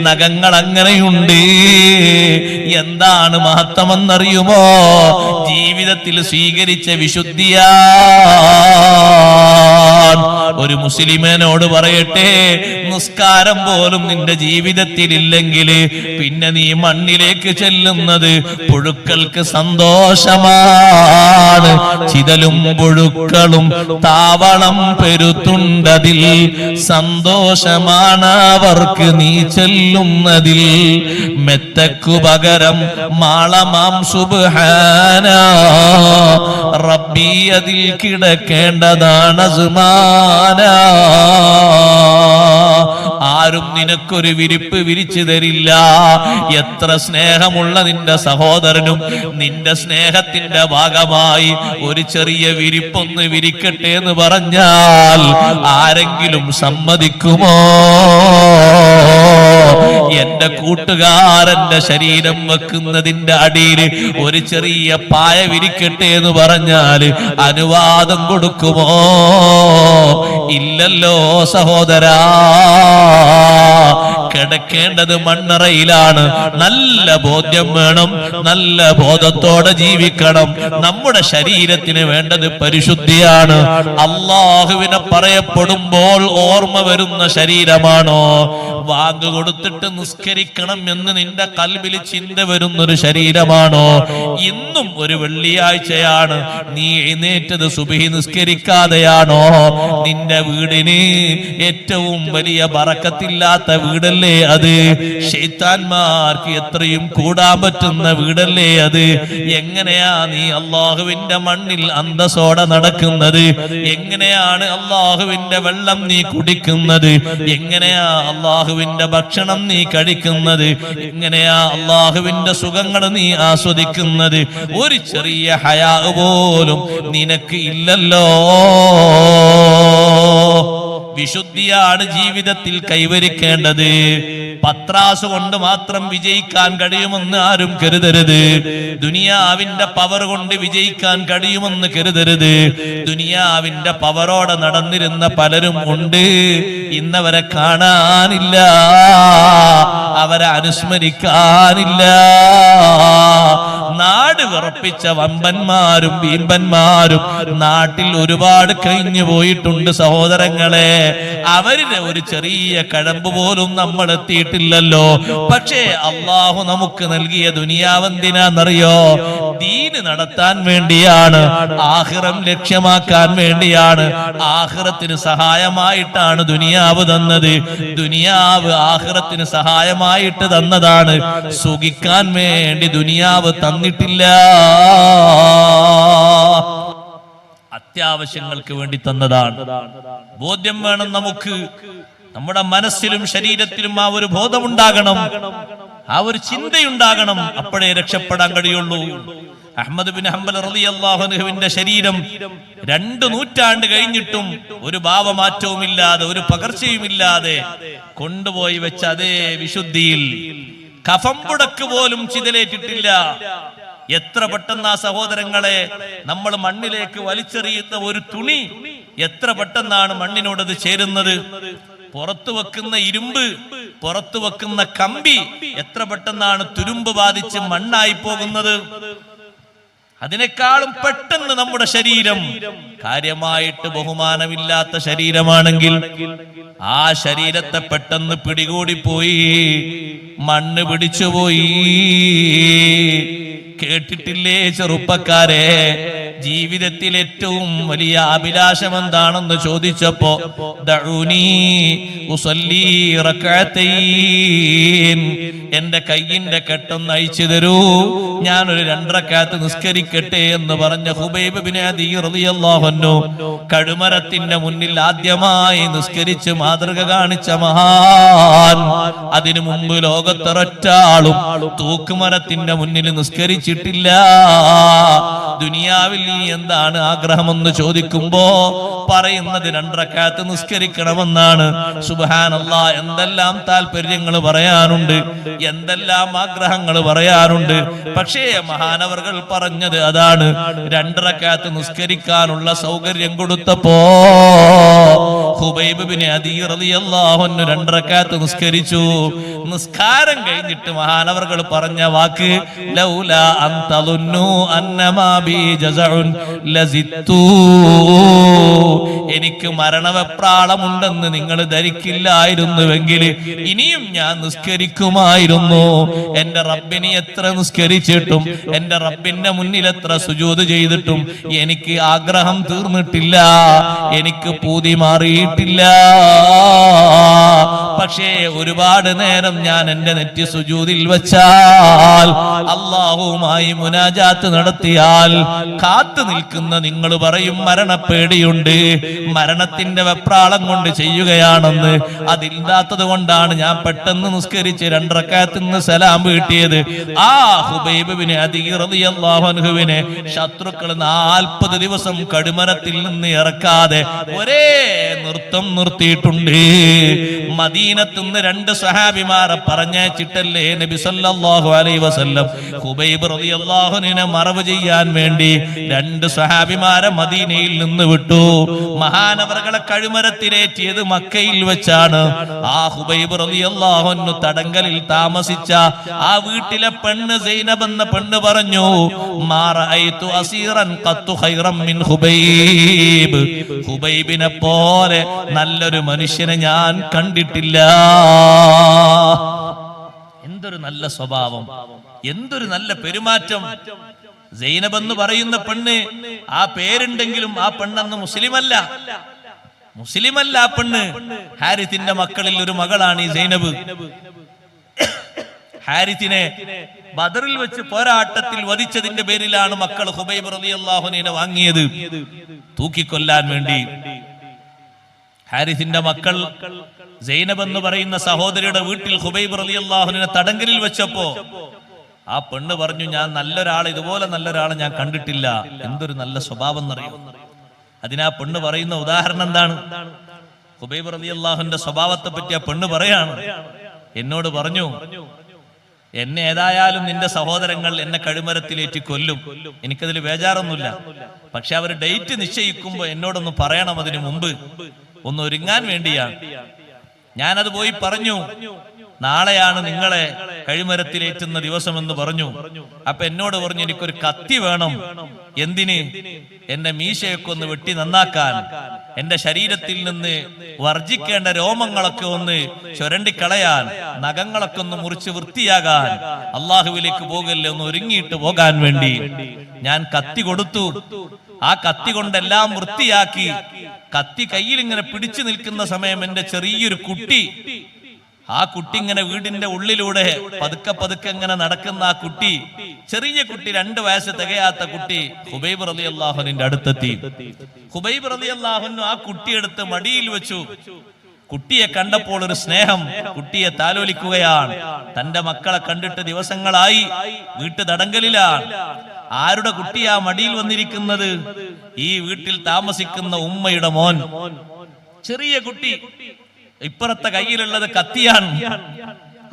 നഖങ്ങൾ അങ്ങനെയുണ്ട്. എന്താണ് മഹത്വമെന്നറിയുമോ? ജീവിതത്തിൽ സ്വീകരിച്ച വിശുദ്ധിയാ. ഒരു മുസ്ലിമേനോട് പറയട്ടെ, നിസ്കാരം പോലും നിന്റെ ജീവിതത്തിൽ ഇല്ലെങ്കിൽ പിന്നെ നീ മണ്ണിലേക്ക് ചെല്ലുന്നത് പുഴുക്കൾക്ക് സന്തോഷമാണ്. ചിതലും പുഴുക്കളും താവളം പെരുത്തുണ്ടതിൽ, സന്തോഷമാണ് അവർക്ക് നീ ചെല്ലുന്നതിൽ. മെത്തക്കു പകരം മാളമാം സുബ്ഹാന റബ്ബി അതിൽ കിടക്കേണ്ടതാണ് അസ്മാന. ആരും നിനക്കൊരു വിരിപ്പ് വിരിച്ചു തരില്ല. എത്ര സ്നേഹമുള്ള നിന്റെ സഹോദരനും നിന്റെ സ്നേഹത്തിന്റെ ഭാഗമായി ഒരു ചെറിയ വിരിപ്പൊന്ന് വിരിക്കട്ടെ എന്ന് പറഞ്ഞാൽ ആരെങ്കിലും സമ്മതിക്കുമോ? എന്റെ കൂട്ടുകാരന്റെ ശരീരം വെക്കുന്നതിന്റെ അടിയിൽ ഒരു ചെറിയ പായ വിരിക്കട്ടെ എന്ന് പറഞ്ഞാൽ അനുവാദം കൊടുക്കുമോ? ഇല്ലല്ലോ സഹോദരാ. കിടക്കേണ്ടത് മണ്ണറയിലാണ്. നല്ല ബോധ്യം വേണം, നല്ല ബോധത്തോടെ ജീവിക്കണം. നമ്മുടെ ശരീരത്തിന് വേണ്ടത് പരിശുദ്ധിയാണ്. അള്ളാഹുവിനെ പറയപ്പെടുമ്പോൾ ഓർമ്മ വരുന്ന ശരീരമാണോ? വാങ്ങ് കൊടുത്തിട്ട് നിസ്കരിക്കണം എന്ന് നിന്റെ കൽബിൽ ചിന്ത വരുന്നൊരു ശരീരമാണോ? ഇന്നും ഒരു വെള്ളിയാഴ്ചയാണ്, നീ എഴുന്നേറ്റത് സുബ്ഹി നിസ്കരിക്കാതെയാണോ? നിന്റെ വീടിന് ഏറ്റവും വലിയ ബറക്കത്തില്ലാത്ത വീടല്ലേ അത്? ശൈത്താന്മാർക്ക് എത്രയും കൂടാൻ പറ്റുന്ന വീടല്ലേ അത്? എങ്ങനെയാ നീ അള്ളാഹുവിന്റെ മണ്ണിൽ അന്തസ്സോടെ നടക്കുന്നത്? എങ്ങനെയാണ് അള്ളാഹുവിന്റെ വെള്ളം നീ കുടിക്കുന്നത്? എങ്ങനെയാ അള്ളാഹുവിന്റെ ഭക്ഷണം നീ കഴിക്കുന്നത്? എങ്ങനെയാ അള്ളാഹുവിന്റെ സുഖങ്ങൾ നീ ആസ്വദിക്കുന്നത്? ഒരു ചെറിയ ഹയാ പോലും നിനക്ക് ഇല്ലല്ലോ. വിശുദ്ധിയാണ് ജീവിതത്തിൽ കൈവരിക്കേണ്ടത്. പത്രാസ് കൊണ്ട് മാത്രം വിജയിക്കാൻ കഴിയുമെന്ന് ആരും കരുതരുത്. ദുനിയാവിന്റെ പവർ കൊണ്ട് വിജയിക്കാൻ കഴിയുമെന്ന് കരുതരുത്. ദുനിയാവിന്റെ പവറോടെ നടന്നിരുന്ന പലരും ഉണ്ട്, ഇന്നവരെ കാണാനില്ല, അവരെ അനുസ്മരിക്കാനില്ല. നാട് വിറപ്പിച്ച വമ്പന്മാരും വീമ്പന്മാരും നാട്ടിൽ ഒരുപാട് കഴിഞ്ഞു പോയിട്ടുണ്ട് സഹോദരങ്ങളെ. അവരുടെ ഒരു ചെറിയ കഴമ്പ് പോലും നമ്മൾ എത്തിയിട്ടില്ലല്ലോ. പക്ഷേ അള്ളാഹു നമുക്ക് നൽകിയ ദുനിയാവെന്തിനാന്നറിയോ? ദീന് നടത്താൻ വേണ്ടിയാണ്, ആഖിറം ലക്ഷ്യമാക്കാൻ വേണ്ടിയാണ്. ആഖിറത്തിന് സഹായമായിട്ടാണ് ദുനിയാവ് തന്നത്. ദുനിയാവ് ആഖിറത്തിന് സഹായമായിട്ട് തന്നതാണ്. സുഖിക്കാൻ വേണ്ടി ദുനിയാവ് തന്നിട്ടില്ല. അത്യാവശ്യങ്ങൾക്ക് വേണ്ടി തന്നതാണ്. ബോധ്യം വേണം നമുക്ക്. നമ്മുടെ മനസ്സിലും ശരീരത്തിലും ആ ഒരു ബോധമുണ്ടാകണം, ആ ഒരു ചിന്തയുണ്ടാകണം. അപ്പോഴേ രക്ഷപ്പെടാൻ കഴിയുള്ളൂ. അഹ്മദ് ബിൻ ഹംബൽ റളിയല്ലാഹു അൻഹുവിന്റെ ശരീരം 2 നൂറ്റാണ്ട് കഴിഞ്ഞിട്ടും ഒരു ഭാവമാറ്റവുമില്ലാതെ ഒരു പകർച്ചയുമില്ലാതെ കൊണ്ടുപോയി വെച്ച അതേ വിശുദ്ധിയിൽ കഫംപുടക്ക് പോലും ചിതലേറ്റിട്ടില്ല. എത്ര പെട്ടെന്ന് ആ സഹോദരങ്ങളെ നമ്മൾ മണ്ണിലേക്ക് വലിച്ചെറിയുന്ന ഒരു തുണി എത്ര പെട്ടെന്നാണ് മണ്ണിനോടത് ചേരുന്നത്. പുറത്തു വെക്കുന്ന ഇരുമ്പ്, പുറത്തു വെക്കുന്ന കമ്പി എത്ര പെട്ടെന്നാണ് തുരുമ്പ് ബാധിച്ച് മണ്ണായി പോകുന്നത്. അതിനേക്കാളും പെട്ടെന്ന് നമ്മുടെ ശരീരം കാര്യമായിട്ട് ബഹുമാനമില്ലാത്ത ശരീരമാണെങ്കിൽ ആ ശരീരത്തെ പെട്ടെന്ന് പിടികൂടിപ്പോയി, മണ്ണ് പിടിച്ചുപോയി. കേട്ടിട്ടില്ലേ ചെറുപ്പക്കാരെ, ജീവിതത്തിൽ ഏറ്റവും വലിയ അഭിലാഷം എന്താണെന്ന് ചോദിച്ചപ്പോ ദഊനി ഉസല്ലി റകഅതൈൻ, എന്റെ കയ്യിന്റെ കെട്ടൊന്ന് അഴിച്ചു തരൂ, ഞാനൊരു 2 റക്അത്ത് നിസ്കരിക്കട്ടെ എന്ന് പറഞ്ഞ ഹുബൈബ് ബിൻ അദി റളിയല്ലാഹു അൻഹു കഴുമരത്തിന്റെ മുന്നിൽ ആദ്യമായി നിസ്കരിച്ച് മാതൃക കാണിച്ച മഹാൻ. അതിനു മുമ്പ് ലോകത്തൊരൊറ്റാളും തൂക്കുമരത്തിന്റെ മുന്നിൽ നിസ്കരിച്ചിട്ടില്ല. ദുനിയാവിൽ നീ എന്താണ് ആഗ്രഹമെന്ന് ചോദിക്കുമ്പോ പറയുന്നത് 2 റക്അത്ത് നിസ്കരിക്കണമെന്നാണ്. സുബ്ഹാനല്ലാഹ്, എന്തെല്ലാം താല്പര്യങ്ങൾ പറയാനുണ്ട്, എന്തെല്ലാം ആഗ്രഹങ്ങൾ പറയാനുണ്ട്. പക്ഷേ മഹാനവർകൾ പറഞ്ഞത് അതാണ്. 2 റക്അത്ത് നിസ്കരിക്കാനുള്ള സൗകര്യം കൊടുത്തപ്പോ ഹുബൈബ് ബിൻ അദി റളിയല്ലാഹു അൻഹു 2 റക്അത്ത് നിസ്കരിച്ചു. നിസ്കാരം കഴിഞ്ഞിട്ട് മഹാനവർകൾ പറഞ്ഞ വാക്ക് ലൗലാ അൻ തളുന്നു അന്നമാ ബി ജസഉൻ ലസിത്തു, എനിക്ക് മരണവെപ്രാളമുണ്ടെന്ന് നിങ്ങൾ ധരിക്കില്ലായിരുന്നുവെങ്കിൽ ഇനിയും ഞാൻ നിസ്കരിക്കുമായിരുന്നു. എന്റെ റബ്ബിനെ എത്ര നിസ്കരിച്ചിട്ടും എന്റെ റബ്ബിന്റെ മുന്നിൽ എത്ര സുജൂദ് ചെയ്തിട്ടും എനിക്ക് ആഗ്രഹം തീർന്നിട്ടില്ല, എനിക്ക് പൂതി മാറിയിട്ടില്ല. പക്ഷേ ഒരുപാട് നേരം ഞാൻ എന്റെ നെറ്റി സുജൂദിൽ വെച്ചാൽ, അല്ലാഹുവുമായി മുനാജാത്ത് നടത്തിയാൽ കാത്തു നിൽക്കുന്ന നിങ്ങൾ പറയും മരണപ്പേടിയുണ്ട്, മരണത്തിന്റെ വെപ്രാളം കൊണ്ട് ചെയ്യുകയാണെന്ന്. അതില്ലാത്തത് കൊണ്ടാണ് ഞാൻ പെട്ടെന്ന് നിസ്കരിച്ച് 2 റക്അത്തിൽ നിന്ന് സലാം വീട്ടിയത്. ആ ഹുബൈബ് ബിൻ അദി റളിയല്ലാഹു അൻഹുവിനെ ശത്രുക്കൾ 40 ദിവസം കടുമരത്തിൽ നിന്ന് ഇറക്കാതെ ഒരേ നൃത്തം നിർത്തിയിട്ടുണ്ട്. മദീനത്ത് നിന്ന് 2 സ്വഹാബിമാരെ പറഞ്ഞയച്ചിട്ടല്ലേ നബി സല്ലല്ലാഹു അലൈഹി വസല്ലം ഹുബൈബ് റളിയല്ലാഹു അൻഹുവിനെ മറവ് ചെയ്യാൻ വേണ്ടി 2 സ്വഹാബിമാരെ മദീനയിൽ നിന്ന് വിട്ടു. മഹാനവറുകളെ കഴുമരത്തിലേറ്റിയത് മക്കയിൽ വെച്ചാണ്. ആ ഹുബൈബ് റളിയല്ലാഹു അൻഹു തടങ്കലിൽ താമസിച്ച ആ വീട്ടിലെ പെണ്ണ് സൈനബ് എന്ന പെണ്ണ് പറഞ്ഞു, മാ റഅയ്തു അസീറൻ ഖത്തു ഖൈറൻ മിൻ ഹുബൈബ്, ഹുബൈബിനെ പോലെ നല്ലൊരു മനുഷ്യനെ ഞാൻ കണ്ടിട്ടില്ല. എന്തൊരു നല്ല സ്വഭാവം, എന്തൊരു നല്ല പെരുമാറ്റം. സൈനബ് എന്ന് പറയുന്ന പെണ്ണ്, ആ പേരുണ്ടെങ്കിലും ആ പെണ്ണെന്ന് മുസ്ലിമല്ല. ആ പെണ്ണ് ഹാരിത്തിന്റെ മക്കളിൽ ഒരു മകളാണ് ഈ സൈനബ്. ഹാരിത്തിനെ ബദറിൽ വെച്ച് പോരാട്ടത്തിൽ വധിച്ചതിന്റെ പേരിലാണ് മക്കൾ ഹുബൈബ് റളിയല്ലാഹു അൻഹുവിനെ വാങ്ങിയത് തൂക്കിക്കൊല്ലാൻ വേണ്ടി. ഹാരിത്തിന്റെ മക്കൾ സൈനബ് എന്ന് പറയുന്ന സഹോദരിയുടെ വീട്ടിൽ ഹുബൈബ് റളിയല്ലാഹു അൻഹുവിനെ തടങ്കലിൽ വെച്ചപ്പോ ആ പെണ്ണ് പറഞ്ഞു, ഞാൻ നല്ലൊരാളെ, ഇതുപോലെ നല്ലൊരാളെ ഞാൻ കണ്ടിട്ടില്ല. എന്തൊരു നല്ല സ്വഭാവം എന്നറിയോ. അതിനാ പെണ്ണ് പറയുന്ന ഉദാഹരണം എന്താണ്? ഹുബൈബ് റളിയല്ലാഹുവിന്റെ സ്വഭാവത്തെ പറ്റി ആ പെണ്ണ് പറയാണ്, എന്നോട് പറഞ്ഞു, എന്നെ ഏതായാലും നിന്റെ സഹോദരങ്ങൾ എന്നെ കഴുമരത്തിലേറ്റി കൊല്ലും, എനിക്കതിൽ ബേജാറൊന്നുമില്ല. പക്ഷെ അവർ ഡേറ്റ് നിശ്ചയിക്കുമ്പോ എന്നോടൊന്ന് പറയണം, അതിനു മുമ്പ് ഒന്ന് ഒരുങ്ങാൻ വേണ്ടിയാണ്. ഞാനത് പോയി പറഞ്ഞു, നാളെയാണ് നിങ്ങളെ കഴുമരത്തിലേറ്റുന്ന ദിവസമെന്ന് പറഞ്ഞു. അപ്പൊ എന്നോട് പറഞ്ഞു, എനിക്കൊരു കത്തി വേണം. എന്തിന്? എന്റെ മീശയൊക്കെ ഒന്ന് വെട്ടി നന്നാക്കാൻ, എന്റെ ശരീരത്തിൽ നിന്ന് വർജിക്കേണ്ട രോമങ്ങളൊക്കെ ഒന്ന് ചുരണ്ടിക്കളയാൻ, നഖങ്ങളൊക്കെ ഒന്ന് മുറിച്ച് വൃത്തിയാകാൻ, അള്ളാഹുവിലേക്ക് പോകല്ലേ, ഒന്ന് ഒരുങ്ങിയിട്ട് പോകാൻ വേണ്ടി ഞാൻ കത്തി കൊടുത്തു. ആ കത്തി കൊണ്ടെല്ലാം വൃത്തിയാക്കി. കത്തി കയ്യിൽ ഇങ്ങനെ പിടിച്ചു നിൽക്കുന്ന സമയം എന്റെ ചെറിയൊരു കുട്ടി, ആ കുട്ടി ഇങ്ങനെ വീടിന്റെ ഉള്ളിലൂടെ പതുക്കെ പതുക്കെ ഇങ്ങനെ നടക്കുന്ന ആ കുട്ടി, ചെറിയ കുട്ടി, 2 വയസ്സ് തികയാത്ത കുട്ടി ഹുബൈബ് റളിയല്ലാഹു അൻഹുവിന്റെ അടുത്തെത്തി. ഹുബൈബ് റളിയല്ലാഹു അൻഹു ആ കുട്ടിയെടുത്ത് മടിയിൽ വെച്ചു. കുട്ടിയെ കണ്ടപ്പോൾ ഒരു സ്നേഹം, കുട്ടിയെ താലോലിക്കുകയാണ്. തന്റെ മക്കളെ കണ്ടിട്ട് ദിവസങ്ങളായി, വീട്ടു തടങ്കലിലാണ്. ആരുടെ കുട്ടിയാ മടിയിൽ വന്നിരിക്കുന്നത്? ഈ വീട്ടിൽ താമസിക്കുന്ന ഉമ്മയുടെ മോൻ, ചെറിയ കുട്ടി. ഇപ്പുറത്തെ കയ്യിലുള്ളത് കത്തിയാണ്.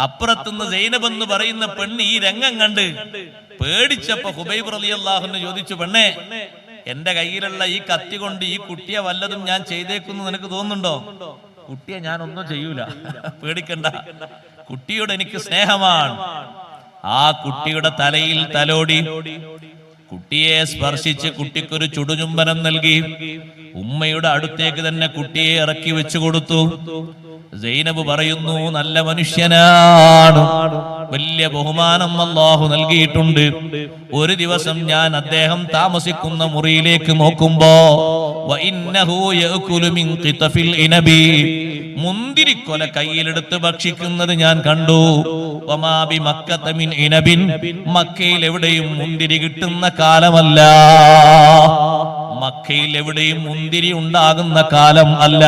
അപ്പുറത്തുനിന്ന് സൈനബ് എന്ന് പറയുന്ന പെണ്ണ് ഈ രംഗം കണ്ട് പേടിച്ചപ്പോ ഹുബൈബ് റളിയല്ലാഹു അൻഹു ചോദിച്ചു, പെണ്ണേ, എന്റെ കയ്യിലുള്ള ഈ കത്തി കൊണ്ട് ഈ കുട്ടിയെ വല്ലതും ഞാൻ ചെയ്തേക്കുന്നു നിനക്ക് തോന്നുന്നുണ്ടോ? കുട്ടിയെ ഞാൻ ഒന്നും ചെയ്യൂല, പേടിക്കണ്ട, കുട്ടിയോട് എനിക്ക് സ്നേഹമാണ്. ആ കുട്ടിയുടെ തലയിൽ തലോടി കുട്ടിയെ സ്പർശിച്ച് കുട്ടിക്കൊരു ചുടുചുംബനം നൽകി. ഉമ്മയുടെ അടുത്തേക്ക് തന്നെ കുട്ടിയെ ഇറക്കി വെച്ചു കൊടുത്തു. സൈനബ് പറയുന്നു, നല്ല മനുഷ്യനാണ്, വലിയ ബഹുമാനം അല്ലാഹു നൽകിയിട്ടുണ്ട്. ഒരു ദിവസം ഞാൻ അദ്ദേഹം താമസിക്കുന്ന മുറിയിലേക്ക് നോക്കുമ്പോ മുന്തിരിക്കൊല കയ്യിലെടുത്ത് ഭക്ഷിക്കുന്നത് ഞാൻ കണ്ടു. മക്കയിൽ എവിടെയും മുന്തിരി കിട്ടുന്ന കാലമല്ല, മക്കയിൽ എവിടെയും മുന്തിരി ഉണ്ടാകുന്ന കാലം അല്ല,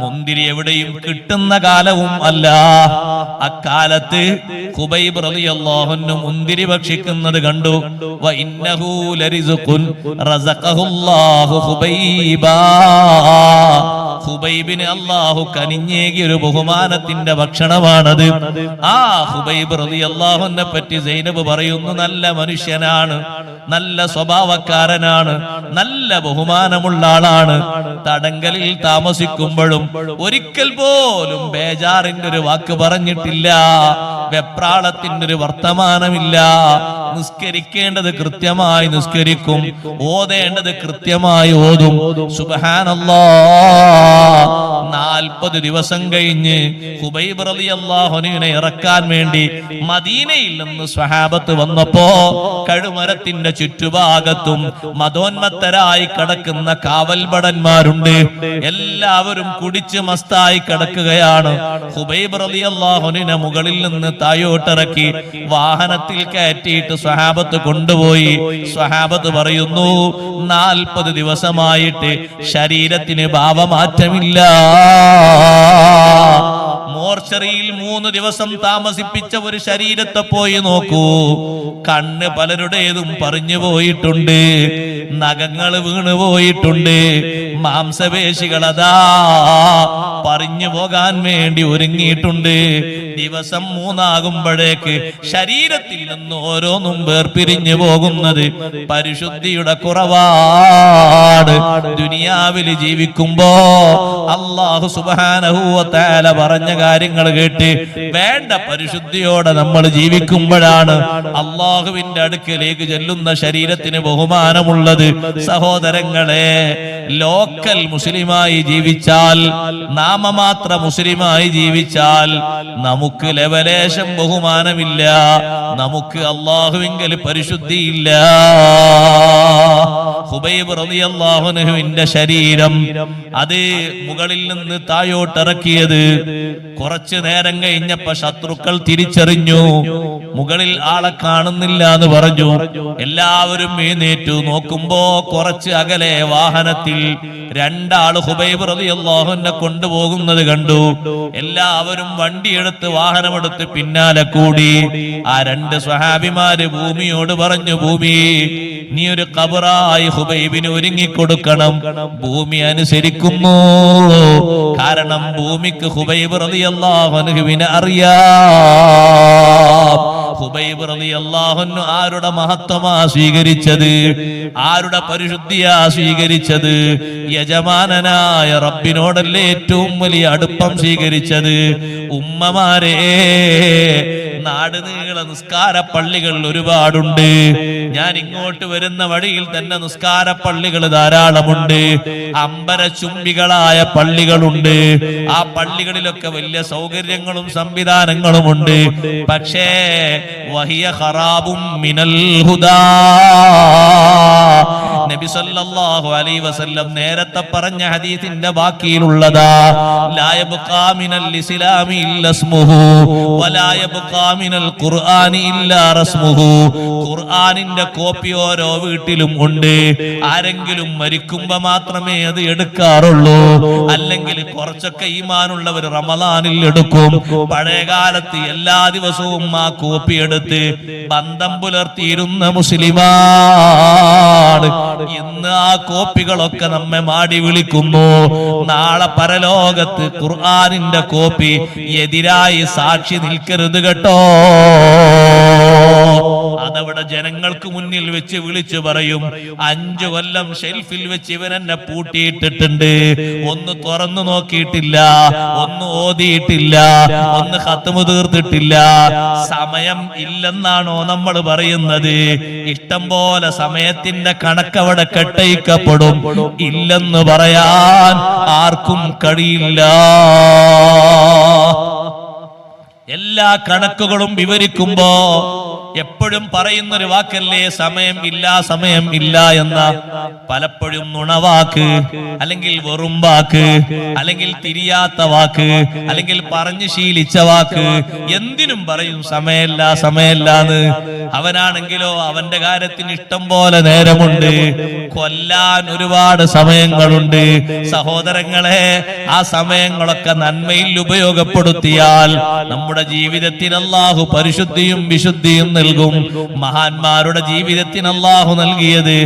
മുന്തിരി എവിടെയും കിട്ടുന്ന കാലവും അല്ല. അക്കാലത്ത് ഖുബൈബ് റളിയല്ലാഹു അൻഹു മുന്തിരി ഭക്ഷിക്കുന്നത് കണ്ടു. വ ഇന്നഹു ലരിസ്ഖുൻ റസഖഹുല്ലാഹു ഖുബൈബാ, ഖുബൈബിന് അല്ലാഹു കനിഞ്ഞേകിയ ഒരു ബഹുമാനത്തിന്റെ ഭക്ഷണമാണത്. ആ ഖുബൈബ് റളിയല്ലാഹു അൻഹുവിനെ പറ്റി സൈനബ് പറയുന്നു, നല്ല മനുഷ്യനാണ്, നല്ല സ്വഭാവക്കാരനാണ്, നല്ല ബഹുമാനമുള്ള ആളാണ്. തടങ്കലിൽ താമസിക്കുമ്പോഴും ഒരിക്കൽ പോലും ബേജാറിന്റെ ഒരു വാക്ക് പറഞ്ഞിട്ടില്ല, വെപ്രാളത്തിന്റെ ഒരു വർത്തമാനമില്ല. നിസ്കരിക്കേണ്ടത് കൃത്യമായി നിസ്കരിക്കും, ഓതേണ്ടത് കൃത്യമായി ഓതും. സുബ്ഹാനല്ലാഹ്, 40 ദിവസം കഴിഞ്ഞ് ഖുബൈബ് റളിയല്ലാഹു അൻഹുവിനെ ഇറക്കാൻ വേണ്ടി മദീനയിൽ നിന്ന് സ്വഹാബത്ത് വന്നപ്പോ കഴുമരത്തിന്റെ ചുറ്റുഭാഗത്തും മതോന്മത്തരായി കിടക്കുന്ന കാവൽഭടന്മാരുണ്ട്. എല്ലാവരും കുടിച്ച് മസ്തായി കിടക്കുകയാണ്. ഖുബൈബ് റളിയല്ലാഹു അൻഹുവിനെ മുകളിൽ നിന്ന് താഴോട്ടിറക്കി വാഹനത്തിൽ കയറ്റിയിട്ട് സ്വഹാബത്ത് കൊണ്ടുപോയി. സ്വഹാബത്ത് പറയുന്നു, 40 ദിവസമായിട്ട് ശരീരത്തിന് ഭാവമാറ്റമില്ല. മോർച്ചറിയിൽ 3 ദിവസം താമസിപ്പിച്ച ഒരു ശരീരത്തെ പോയി നോക്കൂ, കണ്ണ് പലരുടേതും പറഞ്ഞു പോയിട്ടുണ്ട്, നഖങ്ങൾ വീണു പോയിട്ടുണ്ട്, മാംസപേശികളതാ പറഞ്ഞു പോകാൻ വേണ്ടി ഒരുങ്ങിയിട്ടുണ്ട്. ദിവസം 3 ആകുമ്പോഴേക്ക് ശരീരത്തിൽ നിന്ന് ഓരോന്നും വേർപിരിഞ്ഞു പോകുന്നത് പരിശുദ്ധിയുടെ കുറവാണ്. ദുനിയാവിൽ ജീവിക്കുമ്പോ അല്ലാഹു സുബ്ഹാനഹു വ തആല പറഞ്ഞ കാര്യങ്ങൾ കേട്ട് വേണ്ട പരിശുദ്ധിയോടെ നമ്മൾ ജീവിക്കുമ്പോഴാണ് അല്ലാഹുവിന്റെ അടുക്കലേക്ക് ചെല്ലുന്ന ശരീരത്തിന് ബഹുമാനമുള്ളത്. സഹോദരങ്ങളെ, ലോക്കൽ മുസ്ലിമായി ജീവിച്ചാൽ, നാമമാത്ര മുസ്ലിമായി ജീവിച്ചാൽ നമുക്ക് ലവലേശം ബഹുമാനമില്ല, നമുക്ക് അല്ലാഹുവിങ്കൽ പരിശുദ്ധിയില്ല. ഖുബൈബ് റളിയല്ലാഹു അൻഹുവിന്റെ ശരീരം അത് മുകളിൽ നിന്ന് താഴോട്ടിറക്കിയത് കുറച്ചു നേരം കഴിഞ്ഞപ്പോ ശത്രുക്കൾ തിരിച്ചറിഞ്ഞു, മുകളിൽ ആളെ കാണുന്നില്ല എന്ന് പറഞ്ഞു. എല്ലാവരും എഴുന്നേറ്റു. നോക്കുമ്പോ കുറച്ച് അകലെ വാഹനത്തിൽ 2 ആള് ഖുബൈബ് റളിയല്ലാഹു അൻഹു കൊണ്ടുപോകുന്നത് കണ്ടു. എല്ലാവരും വണ്ടിയെടുത്ത് വാഹനമെടുത്ത് പിന്നാലെ കൂടി. ആ 2 സ്വഹാബിമാര് ഭൂമിയോട് പറഞ്ഞു, ഭൂമി, നീ ഒരു ഖബറായി ഖുബൈബിന് ഒരുങ്ങിക്കൊടുക്കണം. ഭൂമി അനുസരിക്കുന്നു, കാരണം ഭൂമിക്ക് ഖുബൈബ് റളിയല്ലാഹു അൻഹുവിനെ അറിയാം. ഖുബൈബ് റളിയല്ലാഹു അൻഹു ആരുടെ മഹത്വമാ സ്വീകരിച്ചത്, ആരുടെ പരിശുദ്ധിയാ സ്വീകരിച്ചത്? യജമാനനായ റബ്ബിനോടല്ലേ ഏറ്റവും വലിയ അടുപ്പം സ്വീകരിച്ചത്. ഉമ്മമാരെ, നാട് നീള നിസ്കാര പള്ളികൾ ഒരുപാടുണ്ട്. ഞാൻ ഇങ്ങോട്ട് വരുന്ന വഴിയിൽ തന്നെ നിസ്കാര പള്ളികൾ ധാരാളമുണ്ട്. അമ്പരചുംബികളായ പള്ളികളുണ്ട്. ആ പള്ളികളിലൊക്കെ വലിയ സൗകര്യങ്ങളും സംവിധാനങ്ങളുമുണ്ട്. പക്ഷേ വഹിയ ഖറാബും മിനൽ ഹുദാ, നബി സല്ലല്ലാഹു അലൈഹി വസല്ലം നേരത്തെ പറഞ്ഞ ഹദീസിന്റെ ബാക്കിയിലുള്ളതാ, ലാ യബ്ഖാ മിനൽ ഇസ്ലാമി ഇല്ലാ ഇസ്മുഹു വലാ യബ്ഖാ മിനൽ ഖുർആനി ഇല്ലാ റസ്മുഹു. ഖുർആനിന്റെ കോപ്പി ഓരോ വീട്ടിലും ഉണ്ട്. ആരെങ്കിലും മരിക്കുമ്പോ മാത്രമേ അത് എടുക്കാറുള്ളൂ. അല്ലെങ്കിൽ കുറച്ചൊക്കെ ഈമാനുള്ളവർ റമദാനിൽ എടുക്കും. പഴയകാലത്ത് എല്ലാ ദിവസവും ആ കോപ്പി എടുത്ത് ബന്ധം പുലർത്തിയിരുന്ന മുസ്ലിമാണ്. ഇന്ന് ആ കോപ്പികളൊക്കെ നമ്മെ മാടി വിളിക്കുന്നു. നാളെ പരലോകത്ത് ഖുർആനിന്റെ കോപ്പി എതിരായി സാക്ഷി നിൽക്കരുത് കേട്ടോ. അതവിടെ ജനങ്ങൾക്ക് മുന്നിൽ വെച്ച് വിളിച്ചു പറയും, 5 കൊല്ലം ഷെൽഫിൽ വെച്ച് ഇവൻ എന്നെ പൂട്ടിയിട്ടിട്ടുണ്ട്, ഒന്ന് തുറന്നു നോക്കിയിട്ടില്ല, ഒന്ന് ഓതിയിട്ടില്ല, ഒന്ന് ഖത്മ് തീർത്തിട്ടില്ല. സമയം ഇല്ലെന്നാണോ നമ്മൾ പറയുന്നത്? ഇഷ്ടം പോലെ സമയത്തിന്റെ കണക്കവിടെ കെട്ടയിക്കപ്പെടും. ഇല്ലെന്ന് പറയാൻ ആർക്കും കഴിയില്ല. എല്ലാ കണക്കുകളും വിവരിക്കുമ്പോ എപ്പോഴും പറയുന്നൊരു വാക്കല്ലേ സമയം ഇല്ല, സമയം ഇല്ല എന്ന. പലപ്പോഴും നുണവാക്ക്, അല്ലെങ്കിൽ വെറും വാക്ക്, അല്ലെങ്കിൽ തിരിയാത്ത വാക്ക്, അല്ലെങ്കിൽ പറഞ്ഞു ശീലിച്ച വാക്ക്, എന്തിനും പറയും സമയമില്ല, സമയമില്ലാന്ന്. അവനാണെങ്കിലോ അവന്റെ കാര്യത്തിന് ഇഷ്ടം പോലെ നേരമുണ്ട്, കൊല്ലാൻ ഒരുപാട് സമയങ്ങളുണ്ട്. സഹോദരങ്ങളെ, ആ സമയങ്ങളൊക്കെ നന്മയിൽ ഉപയോഗപ്പെടുത്തിയാൽ നമ്മുടെ ജീവിതത്തിന് അല്ലാഹു പരിശുദ്ധിയും വിശുദ്ധിയും നൽകും. മഹാന്മാരുടെ ജീവിതത്തിന് അല്ലാഹു നൽകിയത്,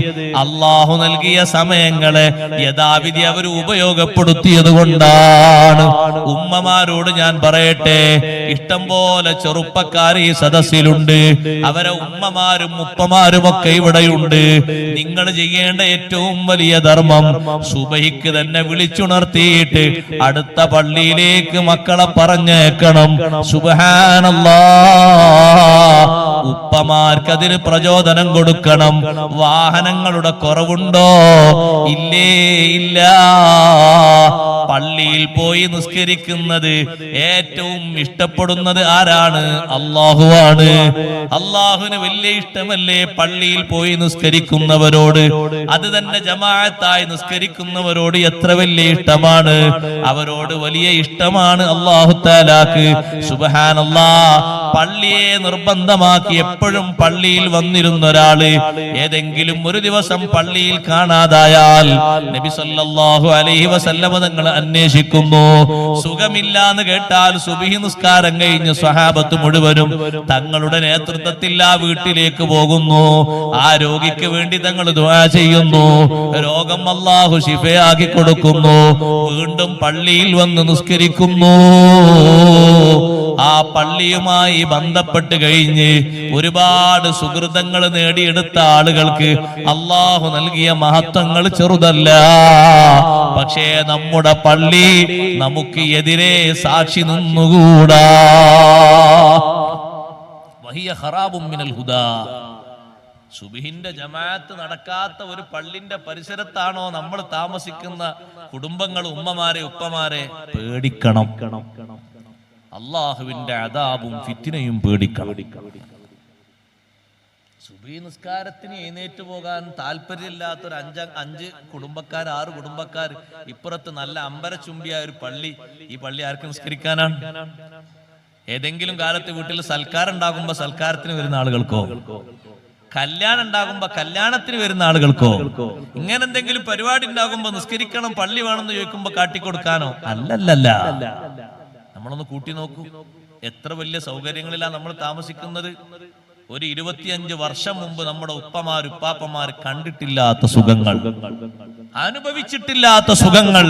അല്ലാഹു നൽകിയ സമയങ്ങളെ യഥാവിധി അവർ ഉപയോഗപ്പെടുത്തിയത് കൊണ്ടാണ്. ഉമ്മമാരോട് ഞാൻ പറയട്ടെ, ഇഷ്ടം പോലെ ചെറുപ്പക്കാർ ഈ സദസ്സിലുണ്ട്. അവരെ ഉമ്മമാരും ഉപ്പമാരും ഒക്കെ ഇവിടെയുണ്ട്. നിങ്ങൾ ചെയ്യേണ്ട ഏറ്റവും വലിയ ധർമ്മം സുബഹിക്ക് തന്നെ വിളിച്ചുണർത്തിയിട്ട് അടുത്ത പള്ളിയിലേക്ക് മക്കളെ പറഞ്ഞേക്കണം. സുബ്ഹാനല്ലാഹ്. ഉപ്പമാർക്ക് അതിന് പ്രചോദനം കൊടുക്കണം. വാഹനങ്ങളുടെ കുറവുണ്ടോ? ഇല്ലേ, ഇല്ല. പള്ളിയിൽ പോയി നിസ്കരിക്കുന്നത് ഏറ്റവും ഇഷ്ടപ്പെടുന്നത് ആരാണ്? അല്ലാഹുവാണ്. അല്ലാഹുവിന് വലിയ ഇഷ്ടമല്ലേ പള്ളിയിൽ പോയി നിസ്കരിക്കുന്നവരോട്? അത് തന്നെ ജമാഅത്തായി നിസ്കരിക്കുന്നവരോട് എത്ര വലിയ ഇഷ്ടമാണ്. അവരോട് വലിയ ഇഷ്ടമാണ് അല്ലാഹു തആലാക്ക്. സുബ്ഹാനല്ലാഹ്. പള്ളിയെ നിർബന്ധമാക്കി എപ്പോഴും പള്ളിയിൽ വന്നിരുന്ന ഒരാള് ഏതെങ്കിലും ഒരു ദിവസം പള്ളിയിൽ കാണാതായാൽ നബി സല്ലല്ലാഹു അലൈഹി വസല്ലം തങ്ങൾ അന്വേഷിക്കുന്നു. സുഖമില്ലാന്ന് കേട്ടാൽ സുബ്ഹി നിസ്കാരം കഴിഞ്ഞ് സ്വഹാബത്ത് മുഴുവനും തങ്ങളുടെ നേതൃത്വത്തിൽ ആ വീട്ടിലേക്ക് പോകുന്നു. ആ രോഗിക്ക് വേണ്ടി തങ്ങൾ ദുആ ചെയ്യുന്നു. രോഗം അല്ലാഹു ശിഫയാക്കി കൊടുക്കുന്നു. വീണ്ടും പള്ളിയിൽ വന്ന് നിസ്കരിക്കുന്നു. ആ പള്ളിയുമായി ബന്ധപ്പെട്ട് കഴിഞ്ഞ് ഒരുപാട് സുഹൃതങ്ങൾ നേടിയെടുത്ത ആളുകൾക്ക് അല്ലാഹു നൽകിയ മഹത്വങ്ങൾ ചെറുതല്ല. പക്ഷേ നമ്മുടെ പള്ളി നമുക്ക് എതിരെ സാക്ഷി നിന്നുകൂടാ. വഹിയ ഖറാബും മിനൽ ഹുദാ. സുബ്ഹിന്റെ ജമാഅത്ത് നടക്കാത്ത ഒരു പള്ളിന്റെ പരിസരത്താണോ നമ്മൾ താമസിക്കുന്ന കുടുംബങ്ങൾ, ഉമ്മമാരെ ഉപ്പമാരെ പേടിക്കണം. അള്ളാഹുവിന്റെ അദാബും ഫിത്നയും പേടിക്കണം. സുബ്ഹി നിസ്കാരത്തിന് എഴുന്നേറ്റ് പോകാൻ താല്പര്യമില്ലാത്തൊരു 5 കുടുംബക്കാർ, 6 കുടുംബക്കാർ ഇപ്പുറത്ത് നല്ല അമ്പരച്ചുംബിയായ ഒരു പള്ളി. ഈ പള്ളി ആർക്ക് നിസ്കരിക്കാനാണ്? ഏതെങ്കിലും കാലത്ത് വീട്ടിൽ സൽക്കാരം ഉണ്ടാകുമ്പോ സൽക്കാരത്തിന് വരുന്ന ആളുകൾക്കോ, കല്യാണം ഉണ്ടാകുമ്പോ കല്യാണത്തിന് വരുന്ന ആളുകൾക്കോ, ഇങ്ങനെ എന്തെങ്കിലും പരിപാടി ഉണ്ടാകുമ്പോ നിസ്കരിക്കണം പള്ളി വേണമെന്ന് ചോദിക്കുമ്പോ കാട്ടിക്കൊടുക്കാനോ? അല്ലല്ല. നമ്മളൊന്ന് കൂട്ടി നോക്കൂ, എത്ര വലിയ സൗകര്യങ്ങളിലാണ് നമ്മൾ താമസിക്കുന്നത്. ഒരു 25 വർഷം മുമ്പ് നമ്മുടെ ഉപ്പമാർ ഉപ്പാപ്പമാർ കണ്ടിട്ടില്ലാത്ത സുഖങ്ങൾ, അനുഭവിച്ചിട്ടില്ലാത്ത സുഖങ്ങൾ,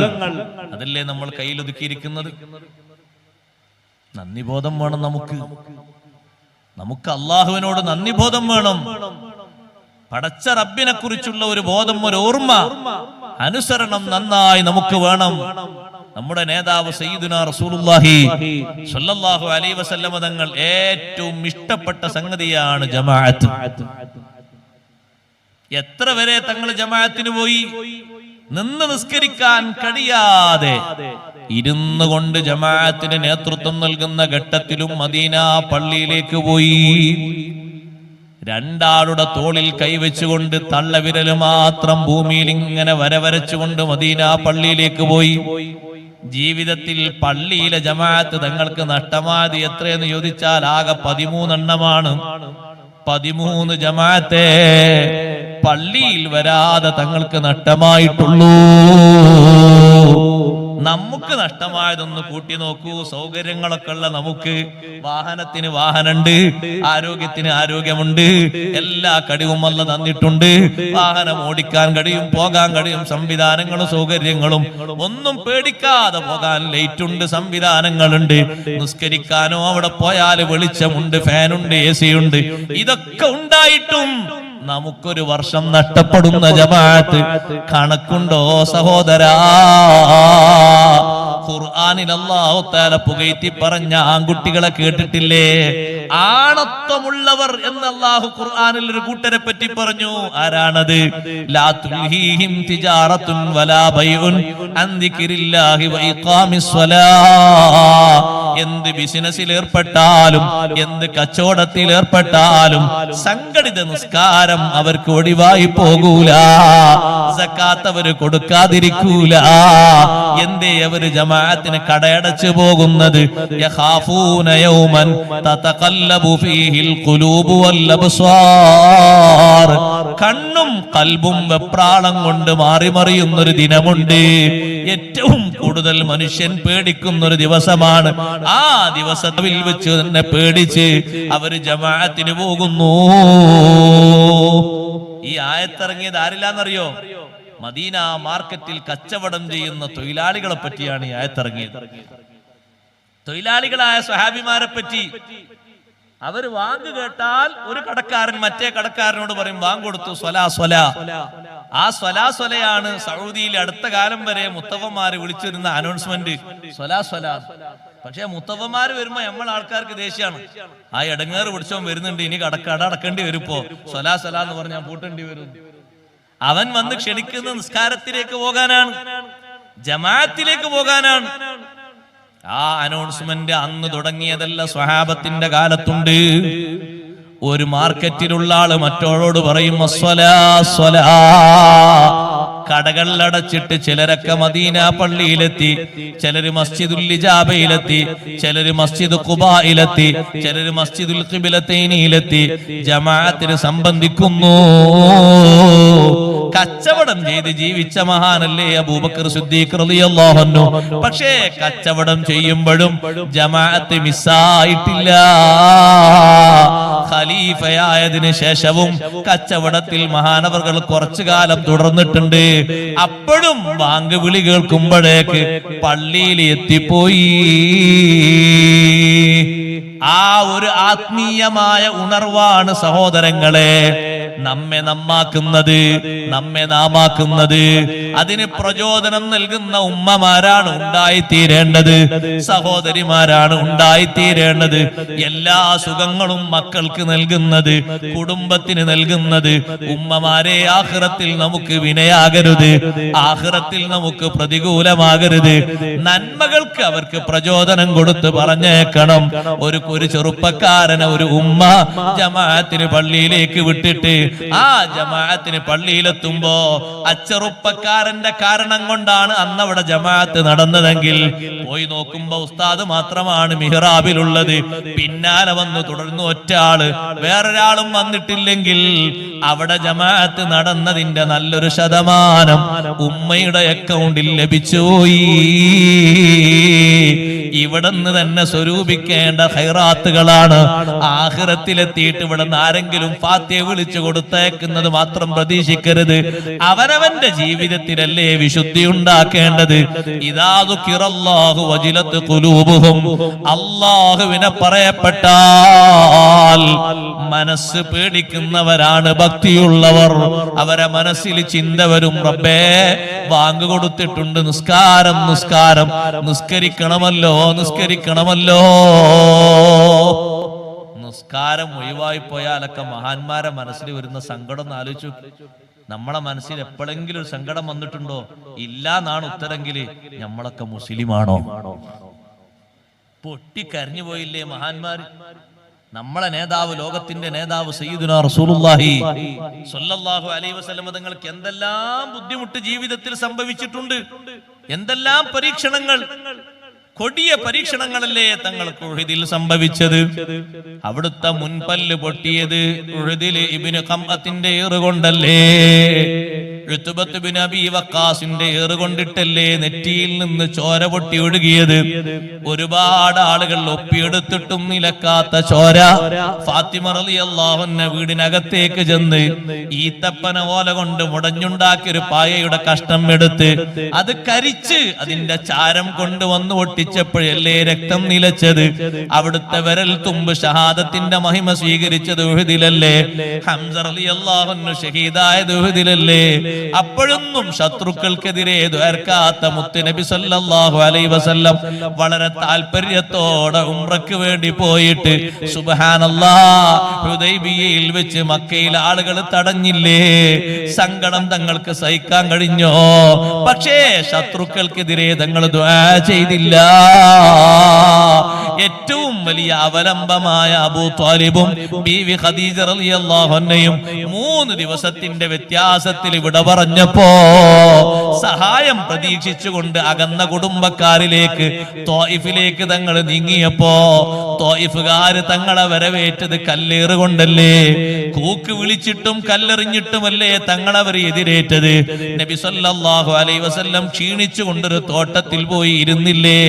അതല്ലേ നമ്മൾ കയ്യിലൊതുക്കിയിരിക്കുന്നത്. നന്ദിബോധം വേണം നമുക്ക് അള്ളാഹുവിനോട് നന്ദിബോധം വേണം. പടച്ച റബ്ബിനെ കുറിച്ചുള്ള ഒരു ബോധം, ഒരു ഓർമ്മ, അനുസരണം നന്നായി നമുക്ക് വേണം. നമ്മുടെ നേതാവ് സയ്യിദുനാ റസൂലുള്ളാഹി സ്വല്ലല്ലാഹു അലൈഹി വസല്ലം തങ്ങൾ ഏറ്റവും ഇഷ്ടപ്പെട്ട സംഗതിയാണ് ജമാഅത്ത്. എത്ര വരെ തങ്ങൾ ജമാഅത്തിന് പോയി? നിന്ന് നിസ്കരിക്കാൻ കഴിയാതെ ഇരുന്നു കൊണ്ട് ജമാഅത്തിന് നേതൃത്വം നൽകുന്ന ഘട്ടത്തിലും മദീന പള്ളിയിലേക്ക് പോയി. 2 ആളുടെ തോളിൽ കൈവച്ചുകൊണ്ട് തള്ളവിരല് മാത്രം ഭൂമിയിൽ ഇങ്ങനെ വരവരച്ചുകൊണ്ട് മദീന പള്ളിയിലേക്ക് പോയി. ജീവിതത്തിൽ പള്ളിയിലെ ജമാഅത്ത് തങ്ങൾക്ക് നഷ്ടമായത് എത്രയെന്ന് ചോദിച്ചാൽ ആകെ 13 എണ്ണമാണ്. 13 ജമാഅത്തെ പള്ളിയിൽ വരാതെ തങ്ങൾക്ക് നഷ്ടമായിട്ടുള്ളൂ. നമുക്ക് നഷ്ടമായതൊന്ന് കൂട്ടി നോക്കൂ. സൗകര്യങ്ങളൊക്കെ ഉള്ള നമുക്ക്, വാഹനത്തിന് വാഹനമുണ്ട്, ആരോഗ്യത്തിന് ആരോഗ്യമുണ്ട്, എല്ലാ കഴിവും അല്ല തന്നിട്ടുണ്ട്. വാഹനം ഓടിക്കാൻ കഴിയും, പോകാൻ കഴിയും, സംവിധാനങ്ങളും സൗകര്യങ്ങളും, ഒന്നും പേടിക്കാതെ പോകാൻ ലൈറ്റ് ഉണ്ട്, സംവിധാനങ്ങളുണ്ട്. നിസ്കരിക്കാനോ അവിടെ പോയാൽ വെളിച്ചമുണ്ട്, ഫാനുണ്ട്, AC ഉണ്ട്. ഇതൊക്കെ ഉണ്ടായിട്ടും നമുക്കൊരു വർഷം നഷ്ടപ്പെടുന്ന ജമാഅത്ത് കണക്കുണ്ടോ സഹോദരാ? ഖുർആനിൽ അല്ലാഹു തആല പുകഴ്ത്തി പറഞ്ഞ ആൺകുട്ടികളെ കേട്ടിട്ടില്ലേ? ആണത്വമുള്ളവർ എന്ന് അല്ലാഹു ഖുർആനിൽ ഒരു കൂട്ടരെ പറ്റി പറഞ്ഞു. ആരാണത്? ലാ തുൽഹീഹിം തിജാറത്തുൻ വലാ ബൈഉൻ അൻ ദിക്രില്ലാഹി വ ഇഖാമിസ് സ്വലാ. എന്ത് ബിസിനസ്സിൽ ഏർപ്പെട്ടാലും, എന്ത് കച്ചവടത്തിൽ ഏർപ്പെട്ടാലും സംഘടിത നിസ്കാരം അവർക്ക് ഒഴിവായി പോകൂല. സക്കാത്ത് അവര് കൊടുക്കാതിരിക്കൂല. എന്തേ അവര് ജമാഅത്തിന് കടയടച്ചു പോകുന്നത്? യഖാഫൂന യൗമൻ തതഖല്ലബു ഫീഹിൽ ഖുലൂബു വൽ അബ്സാർ. കണ്ണും കൽബും വെപ്രാളം കൊണ്ട് മാറിമറിയുന്ന ഒരു ദിനമുണ്ട്. ഏറ്റവും കൂടുതൽ മനുഷ്യൻ പേടിക്കുന്ന ഒരു ദിവസമാണ്. ആ ദിവസത്തിൽ വെച്ച് തന്നെ പേടിച്ച് അവര് ജമാഅത്തിന് പോകുന്നു. ഈ ആയത്തിറങ്ങിയത് ആരില്ലാന്നറിയോ? മദീന മാർക്കറ്റിൽ കച്ചവടം ചെയ്യുന്ന തൊഴിലാളികളെ പറ്റിയാണ് ഈ ആയത്തിറങ്ങിയത്. തൊഴിലാളികളായ സ്വഹാബിമാരെ പറ്റി. അവർ വാങ്ക് കേട്ടാൽ ഒരു കടക്കാരൻ മറ്റേ കടക്കാരനോട് പറയും, വാങ്ക് കൊടുത്തു, സ്വലാ സ്വലാ. ആ സ്വലാ സ്വലയാണ് സൗദിയിൽ അടുത്ത കാലം വരെ മുത്തവന്മാര് വിളിച്ചിരുന്ന അനൗൺസ്മെന്റ്, സ്വലാ സ്വലാ. പക്ഷെ മുത്തവന്മാര് വരുമ്പോ നമ്മൾ ആൾക്കാർക്ക് ദേഷ്യമാണ്. ആ ഇടങ്ങേറ് പിടിച്ചോൻ വരുന്നുണ്ട്, ഇനി കട അടക്കേണ്ടി വരുമ്പോ സ്വലാ സ്വലാ എന്ന് പറഞ്ഞാൽ പൂട്ടേണ്ടി വരും. അവൻ വന്ന് ക്ഷണിക്കുന്ന നിസ്കാരത്തിലേക്ക് പോകാനാണ്, ജമാഅത്തിലേക്ക് പോകാനാണ്. ആ അനൗൺസ്മെന്റ് അന്ന് തുടങ്ങിയതല്ല, സ്വഹാബത്തിന്റെ കാലത്തുണ്ട്. ഒരു മാർക്കറ്റിലുള്ള ആള് മറ്റോളോട് പറയും, അസ്വലാ സ്വലാ. കടകളിലടച്ചിട്ട് ചിലരൊക്കെ മദീന പള്ളിയിലെത്തി, ചിലര് മസ്ജിദുൽ ഇജാബയിലെത്തി, ചിലര് മസ്ജിദ് ഖുബായിലെത്തി, ചിലര് മസ്ജിദുൽ ഖിബ്ലതൈനിയിലെത്തി ജമാഅത്തിന് സംബന്ധിക്കുന്നു. കച്ചവടം ചെയ്ത് ജീവിച്ച മഹാനല്ലേ അബൂബക്കർ സിദ്ദീഖ് റളിയല്ലാഹു അൻഹു. പക്ഷേ കച്ചവടം ചെയ്യുമ്പോഴും ജമാഅത്ത് മിസ്സായിട്ടില്ല. ഖലീഫയായതിനു ശേഷവും കച്ചവടത്തിൽ മഹാനവർകൾ കുറച്ചു കാലം തുടർന്നിട്ടുണ്ട്. അപ്പോഴും ബാങ്ക് വിളി കേൾക്കുമ്പോഴേക്ക് പള്ളിയിൽ എത്തിപ്പോയി. ആ ഒരു ആത്മീയമായ ഉണർവാണ് സഹോദരങ്ങളെ നമ്മെ നന്നാക്കുന്നത്, നമ്മെ നാമാക്കുന്നത്. അതിന് പ്രചോദനം നൽകുന്ന ഉമ്മമാരാണ് ഉണ്ടായിത്തീരേണ്ടത്, സഹോദരിമാരാണ് ഉണ്ടായിത്തീരേണ്ടത്. എല്ലാ സുഖങ്ങളും മക്കൾക്ക് നൽകുന്നത്, കുടുംബത്തിന് നൽകുന്നത് ഉമ്മമാരെ. ആഖിറത്തിൽ നമുക്ക് വിനയാകരുത്, ആഖിറത്തിൽ നമുക്ക് പ്രതികൂലമാകരുത്. നന്മകൾക്ക് അവർക്ക് പ്രചോദനം കൊടുത്ത് പറഞ്ഞേക്കണം. ഒരു ചെറുപ്പക്കാരനെ ഒരു ഉമ്മ ജമാഅത്തിന് പള്ളിയിലേക്ക് വിട്ടിട്ട് ആ ജമാഅത്തിന് പള്ളിയിലെത്തുമ്പോ ചെറുപ്പക്കാരന്റെ കാരണം കൊണ്ടാണ് അന്നവിടെ ജമാഅത്ത് നടന്നതെങ്കിൽ പോയി നോക്കുമ്പോ ഉസ്താദ് മാത്രമാണ് മിഹ്റാബിലുള്ളത്. പിന്നാലെ വന്ന് തുടർന്ന് ഒറ്റയാള്, വേറൊരാളും വന്നിട്ടില്ലെങ്കിൽ അവിടെ ജമാഅത്ത് നടന്നതിന്റെ നല്ലൊരു ശതമാനം ഉമ്മയുടെ അക്കൗണ്ടിൽ ലഭിച്ചുപോയി. ഇവിടുന്ന് തന്നെ സ്വരൂപിക്കേണ്ട ഖൈറാത്തുകളാണ്. ആഖിറത്തിലെത്തിയിട്ട് ഇവിടുന്ന് ആരെങ്കിലും ഫാത്തിഹ വിളിച്ചു കൊടുത്തേക്കുന്നത് മാത്രം പ്രതീക്ഷിക്കരുത്. അവനവന്റെ ജീവിതത്തിലല്ലേ വിശുദ്ധി ഉണ്ടാക്കേണ്ടത്. ഇദാ ദുകിറല്ലാഹു വജിലത്ത് ഖുലൂബുഹും. അല്ലാഹുവിനെ പറയപ്പെട്ടാൽ മനസ്സ് പേടിക്കുന്നവരാണ് ഭക്തിയുള്ളവർ. അവരെ മനസ്സിൽ ചിന്ത വരും, റബ്ബേ ബാങ്ക് കൊടുത്തിട്ടുണ്ട്, നിസ്കാരം നിസ്കാരം നിസ്കരിക്കണമല്ലോ നിസ്കരിക്കണമല്ലോ. നിസ്കാരം ഒഴിവായി പോയാലൊക്കെ മഹാന്മാരെ മനസ്സിൽ വരുന്ന സങ്കടം ഒന്ന് ആലോചിച്ചു. നമ്മളെ മനസ്സിൽ എപ്പോഴെങ്കിലും ഒരു സങ്കടം വന്നിട്ടുണ്ടോ? ഇല്ല എന്നാണ് ഉത്തരെങ്കിൽ നമ്മളൊക്കെ മുസ്ലിമാണോ? പൊട്ടിക്കരഞ്ഞു പോയില്ലേ മഹാന്മാര്? നമ്മളെ നേതാവ്, ലോകത്തിന്റെ നേതാവ് സയ്യിദുനാ റസൂലുള്ളാഹി സ്വല്ലല്ലാഹു അലൈഹി വസല്ലം തങ്ങൾക്ക് എന്തെല്ലാം ബുദ്ധിമുട്ട് ജീവിതത്തിൽ സംഭവിച്ചിട്ടുണ്ട്, എന്തെല്ലാം പരീക്ഷണങ്ങൾ, കൊടിയ പരീക്ഷണങ്ങളല്ലേ തങ്ങൾക്ക് ഉഹദിൽ സംഭവിച്ചത്. അവിടുത്തെ മുൻപല്ല് പൊട്ടിയത് ഉഹദിൽ ഇബ്നു ഖംഅത്തിന്റെ ഏറ് കൊണ്ടല്ലേ. ഉത്ബത്ത് ബിൻ അബീ വഖാസിന്റെ ഏറുകൊണ്ടിട്ടല്ലേ നെറ്റിയിൽ നിന്ന് ചോര പൊട്ടി ഒഴുകിയത്. ഒരുപാട് ആളുകൾ ഒപ്പിയെടുത്തിട്ടും നിലക്കാത്ത ചോര. ഫാത്തിമ റളിയല്ലാഹു അൻഹ വീടിനകത്തേക്ക് ചെന്ന് ഈത്തപ്പന ഓല കൊണ്ട് മുടഞ്ഞുണ്ടാക്കിയ ഒരു പായയുടെ കഷ്ണം എടുത്ത് അത് കരിച്ച് അതിന്റെ ചാരം കൊണ്ടുവന്ന് ഒട്ടിച്ചപ്പോഴല്ലേ രക്തം നിലച്ചത്. അവിടുത്തെ വിരൽ തുമ്പ് ഷഹാദത്തിന്റെ മഹിമ സ്വീകരിച്ചത് ഉഹദിലല്ലേ. ഹംസ റളിയല്ലാഹു അൻഹു ഷഹീദായത് ഉഹദിലല്ലേ. അപ്പോഴൊന്നും ശത്രുക്കൾക്കെതിരെ ദ്വാരക്കാത്ത മുത്തുനബി സല്ലല്ലാഹു അലൈഹി വസല്ലം വളരെ താല്പര്യത്തോടെ ഉംറയ്ക്ക് വേണ്ടി പോയിട്ട് സുബ്ഹാനല്ലാഹ് ഹുദൈബിയയിൽ വെച്ച് മക്കയിലെ ആളുകൾ തടഞ്ഞില്ലേ. സങ്കടം തങ്ങൾക്ക് സഹിക്കാൻ കഴിഞ്ഞോ? പക്ഷേ ശത്രുക്കൾക്കെതിരെ തങ്ങൾ ദുആ ചെയ്തില്ല. ഏറ്റവും വലിയ അവലംബമായ അബൂ ത്വാലിബും ബീവി ഖദീജ റളിയല്ലാഹു അൻഹയും 3 ദിവസത്തിന്റെ വ്യത്യാസത്തിൽ ഇവിടെ പറഞ്ഞപ്പോ സഹായം പ്രതീക്ഷിച്ചുകൊണ്ട് അകന്ന കുടുംബക്കാരിലേക്ക് ത്വായിഫിലേക്ക് തങ്ങൾ നീങ്ങിയപ്പോ ത്വായിഫുകാര് തങ്ങളെ വരവേറ്റത് കല്ലേറ് കൊണ്ടല്ലേ. കൂക്ക് വിളിച്ചിട്ടും കല്ലെറിഞ്ഞിട്ടുമല്ലേ തങ്ങളവർ എതിരേറ്റത്. നബി സല്ലല്ലാഹു അലൈഹി വസല്ലം ക്ഷീണിച്ചുകൊണ്ടൊരു തോട്ടത്തിൽ പോയി ഇരുന്നില്ലേ.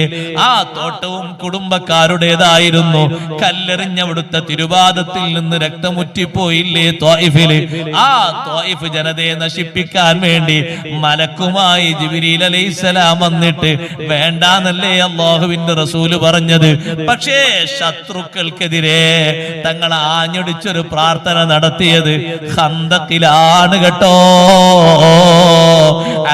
ആ തോട്ടവും കുടുംബക്കാരുടേതായിരുന്നു. കല്ലെറിഞ്ഞവിടുത്തെ തിരുവാദത്തിൽ നിന്ന് രക്തമുറ്റിപ്പോയില്ലേ ത്വായിഫില്. ആ ത്വായിഫ് ജനതയെ നശിപ്പിക്കാൻ വേണ്ടി മലക്കുമായി ജിബ്രീൽ അലൈഹിസ്സലാം വന്നിട്ട് വേണ്ടാന്നല്ലേ അല്ലാഹുവിന്റെ റസൂല് പറഞ്ഞത്. പക്ഷേ ശത്രുക്കൾക്കെതിരെ തങ്ങൾ ആഞ്ഞടിച്ചൊരു പ്രാർത്ഥന നടത്തിയത് ഖന്തഖിലാണ് കേട്ടോ.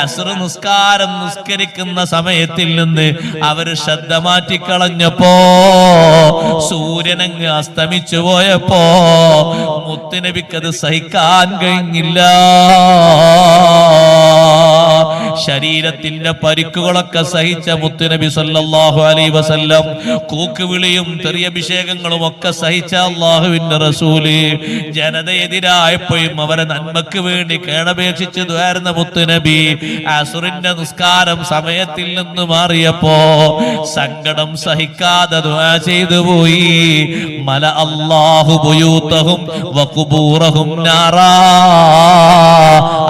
അസ്ർ നിസ്കാരം നിസ്കരിക്കുന്ന സമയത്തിൽ നിന്ന് അവര് ശ്രദ്ധ മാറ്റിക്കളഞ്ഞപ്പോ സൂര്യനങ്ങ് അസ്തമിച്ചു പോയപ്പോ മുത്തുനബിക്കത് സഹിക്കാൻ കഴിഞ്ഞില്ല. ശരീരത്തിന്റെ പരിക്കുകളൊക്കെ സഹിച്ച മുത്തുനബി സല്ലല്ലാഹു അലൈഹി വസല്ലം കൂക്കുവിളിയും തെറിയഭിഷേകങ്ങളും ഒക്കെ സഹിച്ച അല്ലാഹുവിന്റെ റസൂല് ജനതയെതിരായപ്പോഴും അവരെ നന്മക്ക് വേണ്ടി കേണപേക്ഷിച്ച് ദ്വാരുന്ന മുത്തുനബി അസുറിന്റെ നിസ്കാരം സമയത്തിൽ നിന്ന് മാറിയപ്പോ സങ്കടം സഹിക്കാതെ ദുആ ചെയ്തു പോയി. മല അല്ലാഹു ബുയൂതഹും വഖുബൂറഹും നാറാ.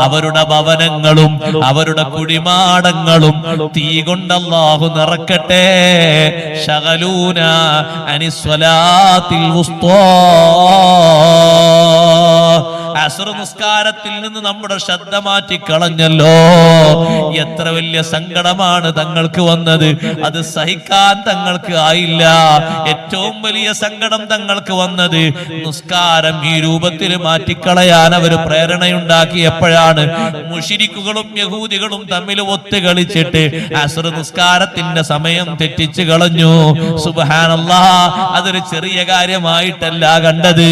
അവരുടെ ഭവനങ്ങളും അവരുടെ കുടിമാടങ്ങളും തീ കൊണ്ട് അല്ലാഹു നിറക്കട്ടെ. ശഗലൂന അനിസ്വലാത്തിൽ വുസ്താ. അസ്ർ നിസ്കാരത്തിൽ നിന്ന് നമ്മുടെ ശ്രദ്ധ മാറ്റി കളഞ്ഞല്ലോ. എത്ര വലിയ സങ്കടമാണ് തങ്ങൾക്ക് വന്നത്. അത് സഹിക്കാൻ തങ്ങൾക്ക് ആയില്ല. ഏറ്റവും വലിയ സങ്കടം തങ്ങൾക്ക് വന്നത് നിസ്കാരം ഈ രൂപത്തിൽ മാറ്റിക്കളയാൻ അവർ പ്രേരണയുണ്ടാക്കിയപ്പോഴാണ്. മുശ്രിക്കുകളും യഹൂദികളും തമ്മിൽ ഒത്തുകളിച്ചിട്ട് അസ്ർ നിസ്കാരത്തിന്റെ സമയം തെറ്റിച്ചു കളഞ്ഞു. സുബ്ഹാനല്ലാഹ്, അതൊരു ചെറിയ കാര്യമായിട്ടല്ല കണ്ടത്.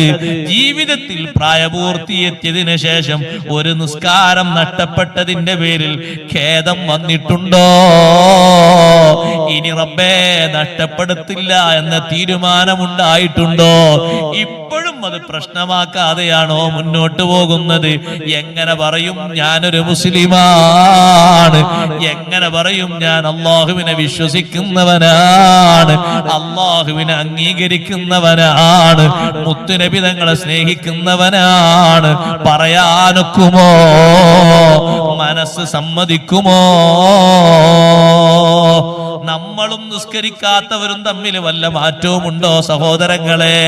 ജീവിതത്തിൽ പ്രായപൂർത്തിയെത്തിയതിനു ശേഷം ഒരു നിസ്കാരം നഷ്ടപ്പെട്ടതിന്റെ പേരിൽ ഖേദം വന്നിട്ടുണ്ടോ? ഇനി റബ്ബേ നഷ്ടപ്പെടുത്തില്ല എന്ന തീരുമാനമുണ്ടായിട്ടുണ്ടോ? ഇപ്പോഴും അത് പ്രശ്നമാക്കാതെയാണോ മുന്നോട്ട് പോകുന്നത്? എങ്ങനെ പറയും ഞാനൊരു മുസ്ലിമാണ്? എങ്ങനെ പറയും ഞാൻ അല്ലാഹുവിനെ വിശ്വസിക്കുന്നവനാണ്, അല്ലാഹുവിനെ അംഗീകരിക്കുന്നവനാണ്, മുത്തുനബി തങ്ങളെ സ്നേഹിക്കുന്നവനാണ്? പറയാനൊക്കുമോ? മനസ്സ് സമ്മതിക്കുമോ? നമ്മളും നിസ്കരിക്കാത്തവരും തമ്മിൽ വല്ല മാറ്റവും ഉണ്ടോ സഹോദരങ്ങളെ?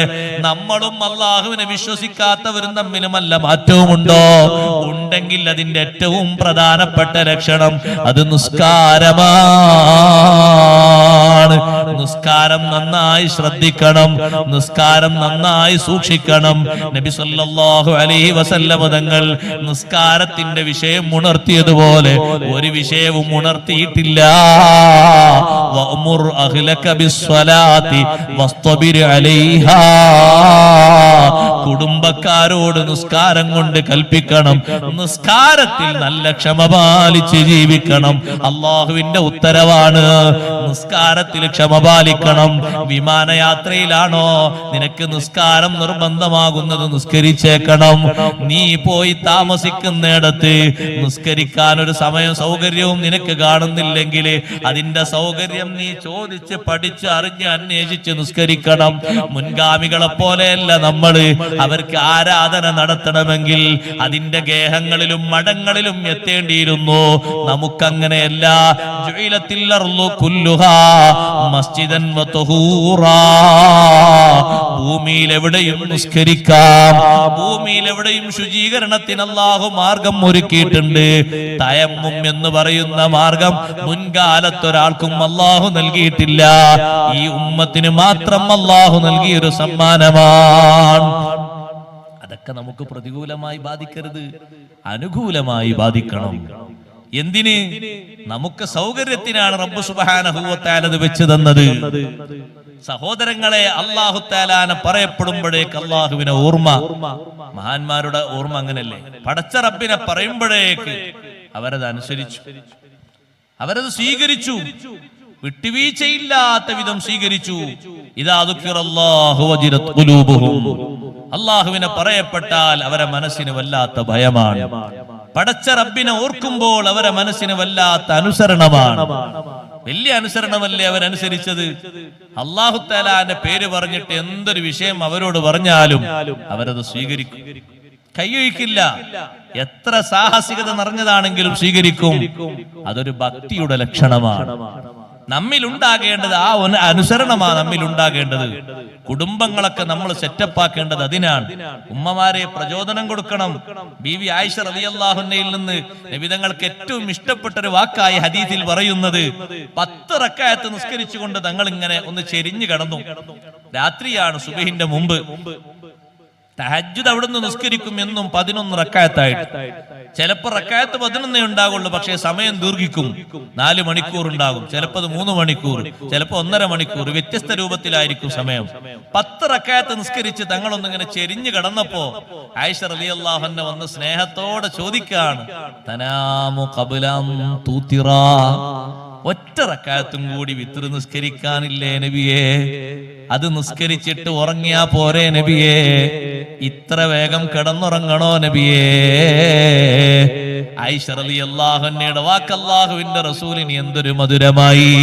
നമ്മളും അല്ലാഹുവിനെ വിശ്വസിക്കാത്തവരും തമ്മിൽ വല്ല മാറ്റവും ഉണ്ടോ? ഉണ്ടെങ്കിൽ അതിന്റെ ഏറ്റവും പ്രധാനപ്പെട്ട ലക്ഷണം അത് നിസ്കാരമാണ്. നിസ്കാരം നന്നായി ശ്രദ്ധിക്കണം, നിസ്കാരം നന്നായി സൂക്ഷിക്കണം. നബി സല്ലല്ലാഹു അലൈഹി വസല്ലം തങ്ങൾ നിസ്കാരത്തിന്റെ വിഷയം ഉണർത്തിയതുപോലെ ഒരു വിഷയവും ഉണർത്തിയിട്ടില്ല. വഅ്മുർ അഹ്ലക ബിസ്സലാത്തി വസ്തബിർ അലൈഹാ. കുടുംബക്കാരോട് നിസ്കാരം കൊണ്ട് കൽപ്പിക്കണം, നിസ്കാരത്തിൽ നല്ല ക്ഷമ പാലിച്ച് ജീവിക്കണം. അല്ലാഹുവിന്റെ ഉത്തരവാണ്. നിസ്കാരത്തിൽ ക്ഷമ പാലിക്കണം. വിമാനയാത്രയിലാണോ, നിനക്ക് നിസ്കാരം നിർബന്ധമാകുന്നത് നിസ്കരിച്ചേക്കണം. നീ പോയി താമസിക്കുന്നിടത്ത് നിസ്കരിക്കാൻ ഒരു സമയം സൗകര്യവും നിനക്ക് കാണുന്നില്ലെങ്കിൽ അതിന്റെ സൗകര്യം നീ ചോദിച്ച് പഠിച്ച് അറിഞ്ഞ് അന്വേഷിച്ച് നിസ്കരിക്കണം. മുൻഗാമികളെ പോലെയല്ല നമ്മള്. അവർക്ക് ആരാധന നടത്തണമെങ്കിൽ അതിന്റെ ഗേഹങ്ങളിലും മഠങ്ങളിലും എത്തേണ്ടിയിരുന്നു. നമുക്കങ്ങനെയല്ല. ജുഇലത്തിൽ അർളു കുല്ലുഹാ മസ്ജിദൻ വതഹൂറാ. ഭൂമിയിൽ എവിടെയും നിസ്കരിക്കാം. ഭൂമിയിൽ എവിടെയും ശുചീകരണത്തിന് അല്ലാഹു മാർഗം ഒരുക്കിയിട്ടുണ്ട്. തയമ്മും എന്ന് പറയുന്ന മാർഗം മുൻകാലത്തൊരാൾക്കും അല്ലാഹു നൽകിയിട്ടില്ല. ഈ ഉമ്മത്തിന് മാത്രം അല്ലാഹു നൽകിയൊരു സമ്മാനമാണ്. അതൊക്കെ നമുക്ക് പ്രതികൂലമായി ബാധിക്കരുത്, അനുകൂലമായി ബാധിക്കണം. എന്തിന്? നമുക്ക് സൗകര്യത്തിനാണ് റബ്ബ് സുബ്ഹാനഹു വ തആല അത് വെച്ച് തന്നത്. സഹോദരങ്ങളെ, അല്ലാഹു തആലാനെ പറയപ്പെടുമ്പോഴേക്ക് അല്ലാഹുവിനെ ഓർമ്മ, മഹാന്മാരുടെ ഓർമ്മ അങ്ങനല്ലേ. പടച്ച റബ്ബിനെ പറയുമ്പോഴേക്ക് അവരത് അനുസരിച്ചു, അവരത് സ്വീകരിച്ചു, വിട്ടുവീഴ്ചയില്ലാത്ത വിധം സ്വീകരിച്ചു. ഇദാ ദുക്കിറല്ലാഹു വജിലത് ഖുലൂബുഹും. അല്ലാഹുവിനെ പറയപ്പെട്ടാൽ അവരെ മനസ്സിന് വല്ലാത്ത ഭയമാണ്. പടച്ച റബ്ബിനെ ഓർക്കുമ്പോൾ അവരെ മനസ്സിന് വല്ലാത്ത അനുസരണമാണ്. വലിയ അനുസരണമല്ലേ അവരനുസരിച്ചത്. അല്ലാഹു തആലാന്റെ പേര് പറഞ്ഞിട്ട് എന്തൊരു വിഷയം അവരോട് പറഞ്ഞാലും അവരത് സ്വീകരിക്കും, കൈയൊഴിക്കില്ല. എത്ര സാഹസികത നിറഞ്ഞതാണെങ്കിലും സ്വീകരിക്കും. അതൊരു ഭക്തിയുടെ ലക്ഷണമാണ്. നമ്മിൽ ഉണ്ടാകേണ്ടത് ആ അനുസരണമാണ്. നമ്മിൽ ഉണ്ടാകേണ്ടത് കുടുംബങ്ങളൊക്കെ നമ്മൾ സെറ്റപ്പ് ആക്കേണ്ടത് അതിനാണ്. ഉമ്മമാരെ പ്രചോദനം കൊടുക്കണം. ബീവി ആയിഷ റളിയല്ലാഹു അൻഹയിൽ നിന്ന് നബിതങ്ങൾക്ക് ഏറ്റവും ഇഷ്ടപ്പെട്ട ഒരു വാക്കായി ഹദീസിൽ പറയുന്നത്, 10 റക്അത്ത് നിസ്കരിച്ചുകൊണ്ട് തങ്ങൾ ഇങ്ങനെ ഒന്ന് ചെരിഞ്ഞു കിടന്നു. രാത്രിയാണ്, സുബഹിന്റെ മുമ്പ്. തഹജ്ജുദ് അവിടുന്ന് നിസ്കരിക്കും എന്നും 11 റക്അത്തായിട്ട്. ചിലപ്പോൾ റക്അത്ത് 11 ഉണ്ടാകുള്ളൂ, പക്ഷേ സമയം ദീർഘിക്കും. 4 മണിക്കൂർ ഉണ്ടാകും, ചിലപ്പോൾ 3 മണിക്കൂർ, ചിലപ്പോൾ 1.5 മണിക്കൂർ, വ്യത്യസ്ത രൂപത്തിലായിരിക്കും സമയം. 10 റക്അത്ത് നിസ്കരിച്ച് തങ്ങളൊന്നിങ്ങനെ ചെരിഞ്ഞു കിടന്നപ്പോ ആയിഷ റളിയല്ലാഹു അൻഹ വന്ന് സ്നേഹത്തോടെ ചോദിക്കാണ്, തനാമു ഖബ്ലം തൂതിറാ, ഒറ്റ റക്അത്തും കൂടി വിത്ർ നിസ്കരിക്കാനില്ലേ നബിയേ? അത് നിസ്കരിച്ചിട്ട് ഉറങ്ങിയാ പോരെ നബിയേ? ഇത്ര വേഗം കിടന്നുറങ്ങണോ നബിയേ? ആയിഷ റളിയല്ലാഹു അൻഹയുടെ വാക്ക് അല്ലാഹുവിന്റെ റസൂലിന് എന്തൊരു മധുരമായി.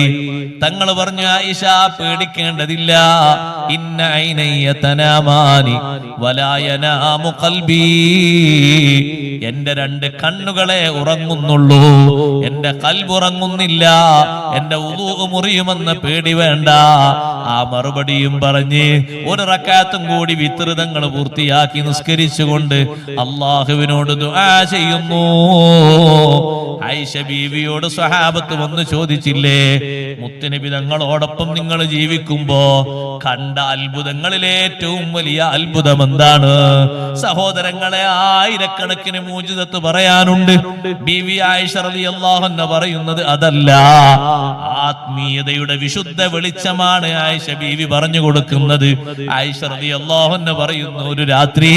തങ്ങൾ പറഞ്ഞു, ആയിഷ പേടിക്കേണ്ടതില്ല. ഇന്ന ഐനയ്യ തനാമാനി വലാ യനാമു ഖൽബി. എന്റെ 2 കണ്ണുകളെ ഉറങ്ങുന്നുള്ളൂ, എന്റെ ഖൽബ് ഉറങ്ങുന്നില്ല. എന്റെ വുളൂ മുറിയുമെന്ന പേടി വേണ്ട. ആ മറുപടിയും പറഞ്ഞ് 1 റക്അത്തും കൂടി വിത്ർ തങ്ങൾ പൂർത്തിയാക്കി നിസ്കരിച്ചുകൊണ്ട് അല്ലാഹുവിനോട് ദുആ ചെയ്യുന്നു. ആയിഷ ബീവിയോട് സ്വഹാബത്ത് വന്ന് ചോദിച്ചില്ലേ, മുത്തുനബി തങ്ങളോടൊപ്പം നിങ്ങൾ ജീവിക്കുമ്പോ കണ്ട അത്ഭുതങ്ങളിലെ ഏറ്റവും വലിയ അത്ഭുതം എന്താണ്? സഹോദരങ്ങളെ, ആയിരക്കണക്കിന് മൂജിസത്ത് പറയാനുണ്ട്. ബീവി ആയിഷ റളിയല്ലാഹു അൻഹ പറയുന്നത് അതല്ല, ആത്മീയതയുടെ വിശുദ്ധ വെളിച്ചമാണ് ആയിഷ ബീവി പറഞ്ഞു കൊടുക്കുന്നത്. ആയിഷ റളിയല്ലാഹു അൻഹ പറയുന്നു, ഒരു രാത്രി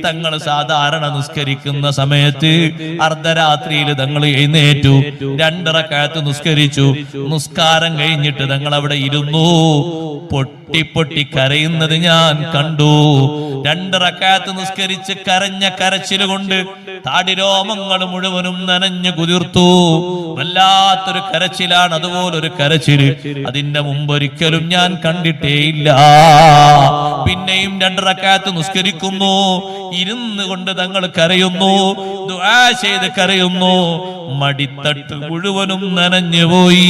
തങ്ങൾ സാധാരണ നിസ്കരിക്കുന്ന സമയത്ത് അർദ്ധരാത്രിയിൽ തങ്ങൾ എഴുന്നേറ്റു, 2 റക്അത്ത് നിസ്കരിച്ചു. നിസ്കാരം കഴിഞ്ഞിട്ട് തങ്ങൾ അവിടെ ഇരുന്നു. പൊട്ടി പൊട്ടി കരയുന്നത് ഞാൻ കണ്ടു. 2 റക്അത്ത് നിസ്കരിച്ച് കരഞ്ഞ കരച്ചിൽ കൊണ്ട് താടിരോമങ്ങൾ മുഴുവനും നനഞ്ഞു കുതിർത്തു. വല്ലാത്തൊരു കരച്ചിലാണ്. അതുപോലൊരു കരച്ചില് അതിന്റെ മുമ്പൊരിക്കലും ഞാൻ കണ്ടിട്ടേയില്ല. പിന്നെയും 2 റക്അത്ത് നിസ്കരിക്കുന്നു. ഇരുന്ന് കൊണ്ട് തങ്ങൾ കരയുന്നു, ദുആ ചെയ്ത് കരയുന്നു. മടിത്തട്ട് മുഴുവനും നനഞ്ഞുപോയി.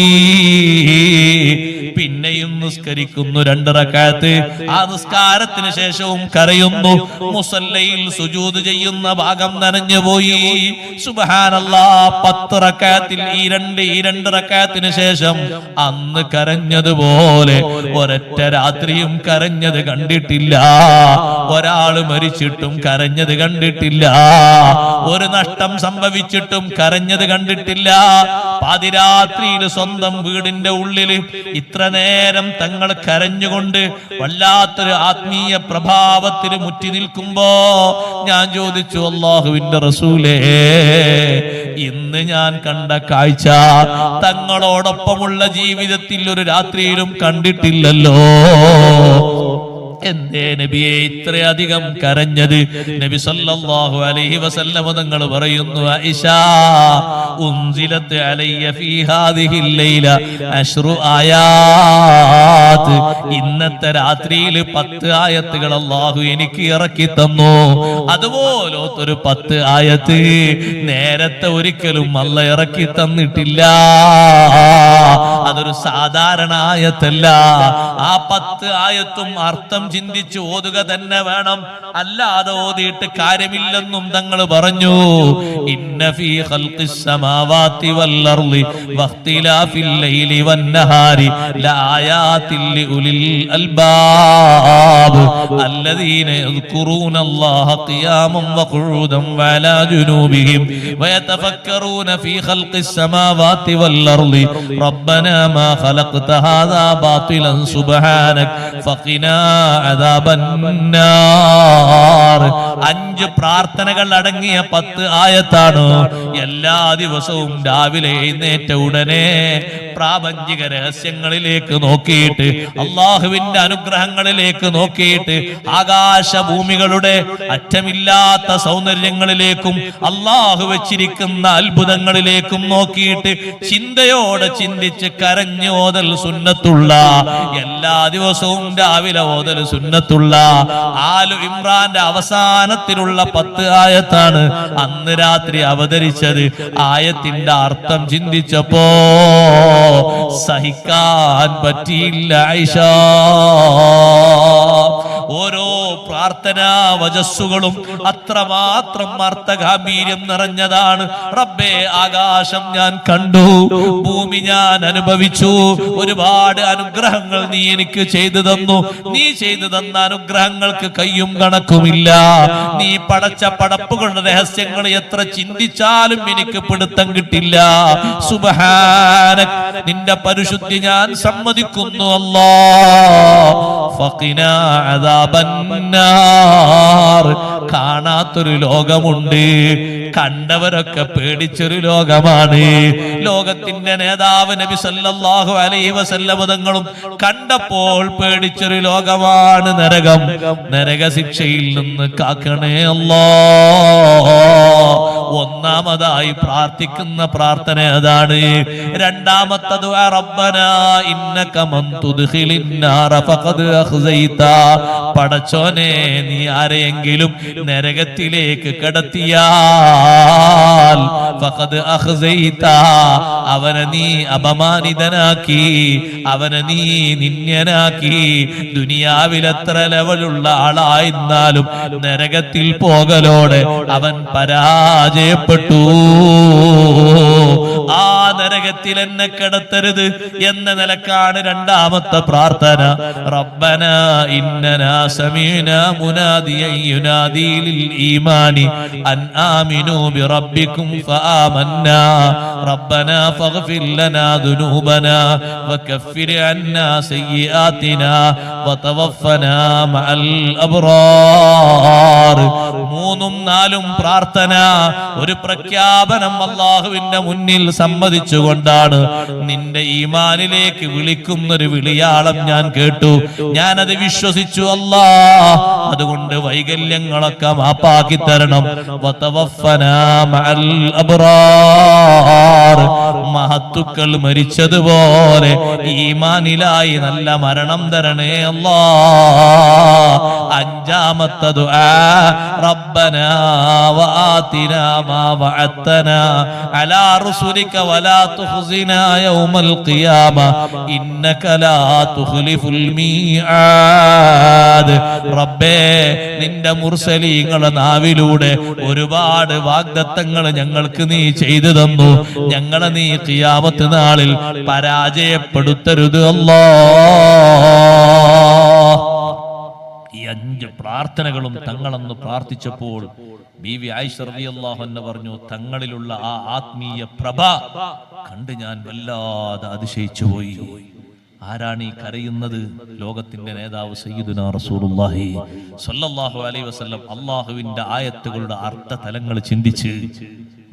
പിന്നെയും നിസ്കരിക്കുന്നു 2 റക്അത്ത്. ആ നിസ്കാരത്തിന് ശേഷവും കരയുന്നു. മുസല്ലയിൽ സുജൂദ് ചെയ്യുന്ന ഭാഗം നനഞ്ഞുപോയി. സുബ്ഹാനല്ലാഹ്, 10 റക്അത്തിൽ ഈ 2 റക്അത്തിന് ശേഷം അന്ന് കരഞ്ഞതുപോലെ ഒരൊറ്റ രാത്രിയും കരഞ്ഞത് കണ്ടിട്ടില്ല. ഒരാള് മരിച്ചിട്ടും കരഞ്ഞത് കണ്ടിട്ടില്ല. ഒരു നഷ്ടം സംഭവിച്ചിട്ടും കരഞ്ഞത് കണ്ടിട്ടില്ല. പാതിരാത്രിയിൽ സ്വന്തം വീടിന്റെ ഉള്ളിൽ ഇത്ര നേരം തങ്ങൾ കരഞ്ഞുകൊണ്ട് വല്ലാത്തൊരു ആത്മീയ പ്രഭാവത്തിൽ മുറ്റി നിൽക്കുമ്പോ ഞാൻ ചോദിച്ചു, അല്ലാഹുവിന്റെ റസൂലേ, ഇന്ന് ഞാൻ കണ്ട കാഴ്ച തങ്ങളോടൊപ്പമുള്ള ജീവിതത്തിൽ ഒരു രാത്രിയിലും കണ്ടിട്ടില്ലല്ലോ. എന്തേ നബിയെ ഇത്രയധികം കരഞ്ഞത്? നബി സല്ലല്ലാഹു അലൈഹി വസല്ലം തങ്ങൾ പറയുന്നു, ആയിഷ ഉൻസിലത് അലയ്യ ഫീ ഹാദിഹിൽ ലൈല അശ്റു ആയാത്. ഇന്നത്തെ രാത്രിയിൽ 10 ആയത്തുകൾ അല്ലാഹു എനിക്ക് ഇറക്കി തന്നു. അതുപോലൊരു 10 ആയത്ത് നേരത്തെ ഒരിക്കലും അല്ലാഹു ഇറക്കി തന്നിട്ടില്ല. അതൊരു സാധാരണ ആയത്തല്ല. ആ 10 ആയത്തും അർത്ഥം ചിന്തിച്ച് ഓതുക തന്നെ വേണം, അല്ലാതെ ഓതിയിട്ട് കാര്യമില്ലെന്നും തങ്ങൾ പറഞ്ഞു. ഇന്ന ഫീ ഖൽഖിസ് സമാവാതി വൽ അർളി വഖ്തിലാഫിൽ ലൈലി വൻ നഹാരി ലആയാതിൽ ലിഉലിൽ അൽബാബ് അല്ലദീന യദ്കുറൂനല്ലാഹ ഖിയാമൻ വഖുഊദൻ വഅലാ ജുനൂബിഹിം വയതഫക്കറൂന ഫീ ഖൽഖിസ് സമാവാതി വൽ അർളി റബ്ബനാ മാ ഖലഖ്ത ഹാദാ ബാതിലൻ സുബ്ഹാനക ഫഖിനാ അദാബന്നാർ. 5 പ്രാർത്ഥനകൾ അടങ്ങിയ 10 ആയത്താണ്. എല്ലാ ദിവസവും രാവിലെ എഴുന്നേറ്റ ഉടനെ പ്രാപഞ്ചിക രഹസ്യങ്ങളിലേക്ക് നോക്കിയിട്ട്, അള്ളാഹുവിന്റെ അനുഗ്രഹങ്ങളിലേക്ക് നോക്കിയിട്ട്, ആകാശഭൂമികളുടെ അറ്റമില്ലാത്ത സൗന്ദര്യങ്ങളിലേക്കും അള്ളാഹു വെച്ചിരിക്കുന്ന അത്ഭുതങ്ങളിലേക്കും നോക്കിയിട്ട് ചിന്തയോടെ ചിന്തിച്ച് കരഞ്ഞ് ഓതൽ സുന്നത്തുള്ള, എല്ലാ ദിവസവും രാവിലെ ഓതൽ സുന്നത്തുള്ള. ആലു ഇമ്രാന്റെ അവസാനത്തിലുള്ള 10 ആയത്താണ് അന്ന് രാത്രി അവതരിച്ചത്. ആയത്തിന്റെ അർത്ഥം ചിന്തിച്ചപ്പോ സഹിക്കാൻ പറ്റിയില്ല ആയിഷ. ഓരോ പ്രാർത്ഥനാ വജസ്സുകളും അത്രമാത്രം അർത്ഥഗാംഭീര്യം നിറഞ്ഞതാണ്. റബ്ബേ, ആകാശം ഞാൻ കണ്ടു, ഭൂമി ഞാൻ അനുഭവിച്ചു, ഒരുപാട് അനുഗ്രഹങ്ങൾ നീ എനിക്ക് ചെയ്തു തന്നു. നീ ചെയ്തു തന്ന അനുഗ്രഹങ്ങൾക്ക് കയ്യും കണക്കുമില്ല. നീ പടച്ച പടപ്പുകളുടെ രഹസ്യങ്ങൾ എത്ര ചിന്തിച്ചാലും എനിക്ക് പിടുത്തം കിട്ടില്ല. സുബ്ഹാനക, നിന്റെ പരിശുദ്ധി ഞാൻ സമ്മതിക്കുന്നു. അല്ലാഹ് ഫഖിനാ അദാബന്നാർ. കാണാത്തൊരു ലോകമുണ്ട്, കണ്ടവരൊക്കെ പേടിച്ചൊരു ലോകമാണ്. ലോകത്തിന്റെ നേതാവ് നബി സല്ലല്ലാഹു അലൈഹി വസല്ലം തങ്ങളും കണ്ടപ്പോൾ പേടിച്ചൊരു ലോകമാണ് നരകം. നരകശിക്ഷയിൽ നിന്ന് കാക്കണേ അല്ലാഹ്. ഒന്നാമതായി പ്രാർത്ഥിക്കുന്ന പ്രാർത്ഥന അതാണ്. രണ്ടാമത്തെ ദുആ, റബ്ബനാ ഇന്നക മൻ തുദ്ഖിലിൻ നാറ ഫഖദ് അഖ്സൈത. പടച്ചോനെ, നീ ആരെയെങ്കിലും നരകത്തിലേക്ക് കടത്തിയാൽ ഫഖദ് അഖ്സൈത, അവനെ നീ അപമാനിതനാക്കി, അവനെ നീ നിന്ദ്യനാക്കി. ദുനിയാവിൽ എത്ര ലെവലുള്ള ആളായിരുന്നാലും നരകത്തിൽ പോകലോടെ അവൻ പരാജയപ്പെട്ടു. ആ നരകത്തിൽ എന്നെ കിടത്തരുത് എന്ന നിലക്കാണ് രണ്ടാമത്തെ പ്രാർത്ഥന. റബ്ബനാ ഇന്നനാ സമീനാ മുനാദിയൻ യുനാദി ലിൽ ഈമാനി അൻ ആമിനൂ ബിറബ്ബികും ഫആമന്നാ റബ്ബനാ ഫഗ്ഫിർ ലനാ ദുനൂബനാ വകഫിർ അന്നാ സയ്യിആതിനാ വതവഫനാ മഅൽ അബ്റാർ. 3ഉം 4ഉം പ്രാർത്ഥന ഒരു പ്രഖ്യാപനം അല്ലാഹുവിന്റെ മുന്നിൽ സമ്മതിച്ചുകൊണ്ടാണ്. നിന്റെ ഈമാനിലേക്ക് വിളിക്കുന്നൊരു വിളിയാളം ഞാൻ കേട്ടു, ഞാനത് വിശ്വസിച്ചു അല്ലാഹ്. അതുകൊണ്ട് വൈകല്യങ്ങളൊക്കെ മാപ്പാക്കി തരണം. വതവഫനാ മഅൽ അബ്റാർ. മഹത്തുക്കൾ മരിച്ചതുപോലെ ഈമാനിലായി നല്ല മരണം തരണേ അല്ലാഹ്. 5ാമത്തെ ദുആ, റബ്ബനാ വആതിനാ മാ വഅദ്തനാ അലാ റസൂലിക വലാ തുഖ്സിനാ യൗമൽ ഖിയാമ ഇന്നക ലാ തുഖ്ലിഫുൽ മീആദ്. റബ്ബേ, നിന്റെ മുർസലീങ്ങളുടെ നാവിലൂടെ ഒരുപാട് വാഗ്ദത്തങ്ങൾ ഞങ്ങൾക്ക് നീ ചെയ്തു തന്നു. ഞങ്ങളെ നീ ഖിയാമത്ത് നാളിൽ പരാജയപ്പെടുത്തരുത് അല്ലാഹ്. ഈ 5 പ്രാർത്ഥനകളും തങ്ങളെന്ന് പ്രാർത്ഥിച്ചപ്പോൾ ബീവി ആയിഷ റളിയല്ലാഹു അൻഹ പറഞ്ഞു, തങ്ങളിലുള്ള ആ ആത്മീയ പ്രഭ കണ്ട് ഞാൻ വല്ലാതെ അതിശയിച്ചു പോയി. ആരാണ് ഈ കരയുന്നത്? ലോകത്തിന്റെ നേതാവ് സയ്യിദുനാ റസൂലുള്ളാഹി സ്വല്ലല്ലാഹു അലൈഹി വസല്ലം. അല്ലാഹുവിന്റെ ആയത്തുകളുടെ അർത്ഥതലങ്ങൾ ചിന്തിച്ച്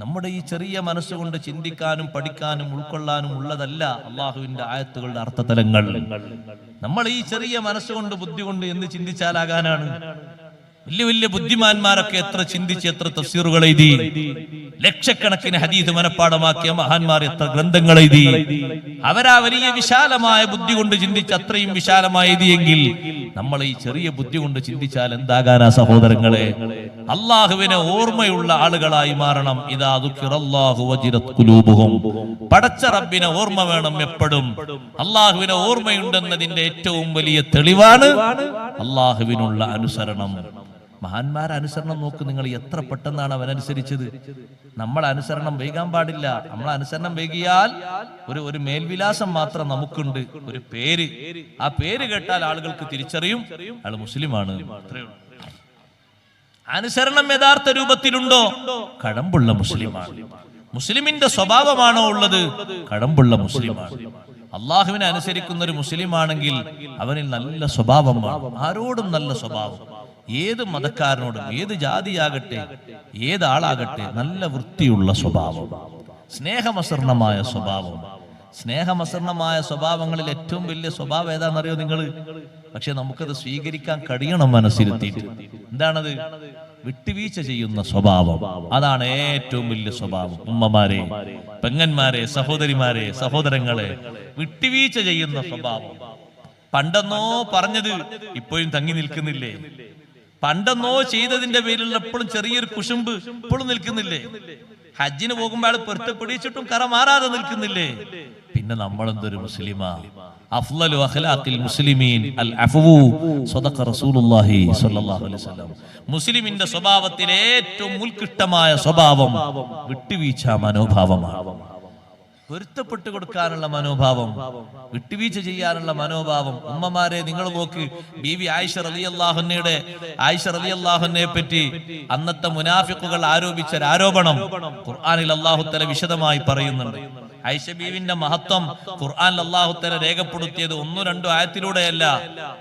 നമ്മുടെ ഈ ചെറിയ മനസ്സുകൊണ്ട് ചിന്തിക്കാനും പഠിക്കാനും ഉൾക്കൊള്ളാനും ഉള്ളതല്ല അള്ളാഹുവിന്റെ ആയത്തുകളുടെ അർത്ഥതലങ്ങൾ. നമ്മൾ ഈ ചെറിയ മനസ്സുകൊണ്ട് ബുദ്ധി കൊണ്ട് എന്ത് ചിന്തിച്ചാലാകാനാണ്? വലിയ വലിയ ബുദ്ധിമാന്മാരൊക്കെ എത്ര ചിന്തിച്ച് എത്ര തഫ്സീറുകൾ എഴുതി, ലക്ഷക്കണക്കിന് ഹദീസ് മനപ്പാടമാക്കിയ മഹാന്മാർ എത്ര ഗ്രന്ഥങ്ങൾ എഴുതി. അവരാ വലിയ വിശാലമായ ബുദ്ധി കൊണ്ട് ചിന്തിച്ച് അത്രയും വിശാലമായി എഴുതിയെങ്കിൽ നമ്മൾ ഈ ചെറിയ ബുദ്ധി കൊണ്ട് ചിന്തിച്ചാൽ എന്താകാനാ സഹോദരങ്ങളെ? അള്ളാഹുവിനെ ഓർമ്മയുള്ള ആളുകളായി മാറണം. ഇദാ ദുക്കിറല്ലാഹു വജിലത് ഖുലൂബുഹും. പടച്ച റബ്ബിനെ ഓർമ്മ വേണം എപ്പോഴും. അള്ളാഹുവിനെ ഓർമ്മയുണ്ടെന്നതിന്റെ ഏറ്റവും വലിയ തെളിവാണ് അള്ളാഹുവിനുള്ള അനുസരണം. മഹാന്മാരെ അനുസരണം നോക്ക് നിങ്ങൾ, എത്ര പെട്ടെന്നാണ് അവനനുസരിച്ചത്. നമ്മൾ അനുസരണം വൈകാൻ പാടില്ല. നമ്മൾ അനുസരണം വൈകിയാൽ ഒരു മേൽവിലാസം മാത്രം നമുക്കുണ്ട്, ഒരു പേര്. ആ പേര് കേട്ടാൽ ആളുകൾക്ക് തിരിച്ചറിയും അയാൾ മുസ്ലിമാണ്. അനുസരണം യഥാർത്ഥ രൂപത്തിലുണ്ടോ? കഴമ്പുള്ള മുസ്ലിമാണ്. മുസ്ലിമിന്റെ സ്വഭാവമാണോ ഉള്ളത്? കഴമ്പുള്ള മുസ്ലിമാണ്. അള്ളാഹുവിനെ അനുസരിക്കുന്ന ഒരു മുസ്ലിമാണെങ്കിൽ അവനിൽ നല്ല സ്വഭാവമാണ്, ആരോടും നല്ല സ്വഭാവം. ഏത് മതക്കാരനോടും, ഏത് ജാതിയാകട്ടെ, ഏതാളാകട്ടെ, നല്ല വൃത്തിയുള്ള സ്വഭാവം, സ്നേഹമസൃണമായ സ്വഭാവം. സ്നേഹമസൃണമായ സ്വഭാവങ്ങളിൽ ഏറ്റവും വലിയ സ്വഭാവം ഏതാണെന്നറിയോ നിങ്ങൾ? പക്ഷെ നമുക്കത് സ്വീകരിക്കാൻ കഴിയണം മനസ്സിരുത്തിയിട്ട്. എന്താണത്? വിട്ടുവീഴ്ച ചെയ്യുന്ന സ്വഭാവം. അതാണ് ഏറ്റവും വലിയ സ്വഭാവം. ഉമ്മമാരെ, പെങ്ങന്മാരെ, സഹോദരിമാരെ, സഹോദരങ്ങളെ, വിട്ടുവീഴ്ച ചെയ്യുന്ന സ്വഭാവം. പണ്ടെന്നോ പറഞ്ഞത് ഇപ്പോഴും തങ്ങി നിൽക്കുന്നില്ലേ? പണ്ടെന്നോ ചെയ്തതിന്റെ പേരിലുള്ള എപ്പോഴും ചെറിയൊരു കുശുമ്പ് ഇപ്പോഴും നിൽക്കുന്നില്ലേ? ഹജ്ജിന് പോകുമ്പോൾ ആൾ പൊരുത്തപ്പെടിച്ചിട്ടും കറ മാറാതെ നിൽക്കുന്നില്ലേ? പിന്നെ നമ്മളെന്തൊരു മുസ്ലിമാ? അഫ്ളലു അഖ്ലാഖിൽ മുസ്ലിമീൻ അൽ അഫ്വു സദഖ റസൂലുള്ളാഹി സ്വല്ലല്ലാഹു അലൈഹി വസല്ലം. മുസ്ലിമിന്റെ സ്വഭാവത്തിലെ ഏറ്റവും ഉത്കൃഷ്ടമായ സ്വഭാവം വിട്ടുവീഴ്ച മനോഭാവമാണ്. പൊരുത്തപ്പെട്ടു കൊടുക്കാനുള്ള മനോഭാവം, വിട്ടുവീഴ്ച ചെയ്യാനുള്ള മനോഭാവം. ഉമ്മമാരെ നിങ്ങൾ നോക്ക്, ബീവി ആയിഷ റളിയല്ലാഹുവിനെ പറ്റി അന്നത്തെ മുനാഫിഖുകൾ ആരോപിച്ച ആരോപണം ഖുർആനിൽ അല്ലാഹു തആല വിശദമായി പറയുന്നുണ്ട്. ആയിഷ ബീവിന്റെ മഹത്വം ഖുർആനിൽ അല്ലാഹു തആല രേഖപ്പെടുത്തിയത് 1-2 ആയത്തിലൂടെയല്ല,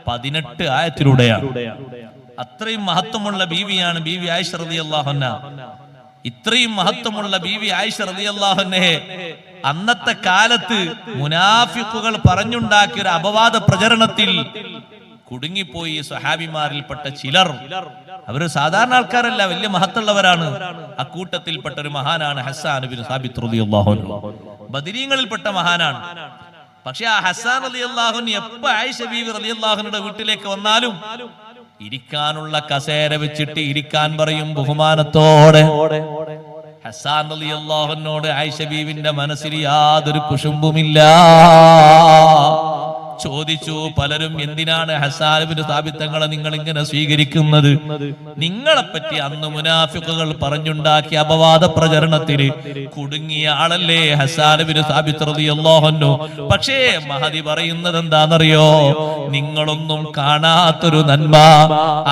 18 ആയത്തിലൂടെയാണ്. അത്രയും മഹത്വമുള്ള ബീവിയാണ് ബീവി ആയിഷ റളിയല്ലാഹു അൻഹ. ഇത്രയും മഹത്വമുള്ള ബീവി ആയിഷ റളിയല്ലാഹു അൻഹയെ അന്നത്തെ കാലത്ത് മുനാഫിഖുകൾ പറഞ്ഞുണ്ടാക്കിയ ഒരു അപവാദ പ്രചരണത്തിൽ കുടുങ്ങിപ്പോയി സ്വഹാബിമാരിൽപ്പെട്ട ചിലർ. അവര് സാധാരണ ആൾക്കാരല്ല, വലിയ മഹത്തുള്ളവരാണ്. അക്കൂട്ടത്തിൽപ്പെട്ട ഒരു മഹാനാണ് ഹസ്സാൻ ഇബ്നു സാബിത്ത് റളിയല്ലാഹു അൻഹു. ബദരീങ്ങളിൽപ്പെട്ട മഹാനാണ്. പക്ഷെ ആ ഹസ്സാൻ റളിയല്ലാഹു അൻഹു എപ്പോ ആയിഷ ബീവി റളിയല്ലാഹു അൻഹയുടെ വീട്ടിലേക്ക് വന്നാലും ഇരിക്കാനുള്ള കസേര വെച്ചിട്ട് ഇരിക്കാൻ പറയും ബഹുമാനത്തോടെ. ഹസ്സാൻ റളിയല്ലാഹു അൻഹുവിനോട് ആയിഷ ബീവിന്റെ മനസ്സിൽ യാതൊരു കുശുമ്പുമില്ല. ചോദിച്ചു പലരും, എന്തിനാണ് ഹസ്സാൻ ഇബ്നു സാബിത്ത് തങ്ങളെ നിങ്ങൾ ഇങ്ങനെ സ്വീകരിക്കുന്നത്? നിങ്ങളെപ്പറ്റി അന്ന് മുനാഫിഖുകൾ പറഞ്ഞുണ്ടാക്കിയ അപവാദ പ്രചരണത്തിന് കുടുങ്ങിയ ആളല്ലേ ഹസ്സാൻ ഇബ്നു സാബിത്ത് റളിയല്ലാഹു അൻഹു. പക്ഷേ മഹദി പറയുന്നത് എന്താണെന്നറിയോ? നിങ്ങളൊന്നും കാണാത്തൊരു നന്മ,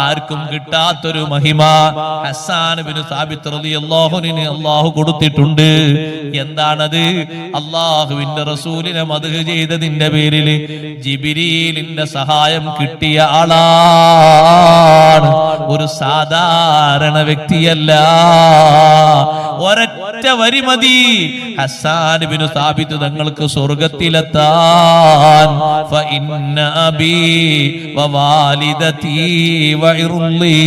ആർക്കും കിട്ടാത്തൊരു മഹിമ ഹസ്സാൻ ഇബ്നു സാബിത്ത് റളിയല്ലാഹു അൻഹുവിന് അല്ലാഹു കൊടുത്തിട്ടുണ്ട്. എന്താണത്? അല്ലാഹുവിന്റെ റസൂലിനെ മദ്ഹ് ചെയ്തതിന്റെ പേരിൽ ജിബ്രീലിന്റെ സഹായം കിട്ടിയ ആളാണ്. ഒരു സാധാരണ വ്യക്തിയല്ല. ഒരൊറ്റ വരി മതി ഹസ്സാൻ ഇബ്നു സാബിത്ത് തങ്ങൾക്ക് സ്വർഗ്ഗത്തിലെത്താൻ. ഫഇന്ന അബീ വവാലിദതീ വഇർളി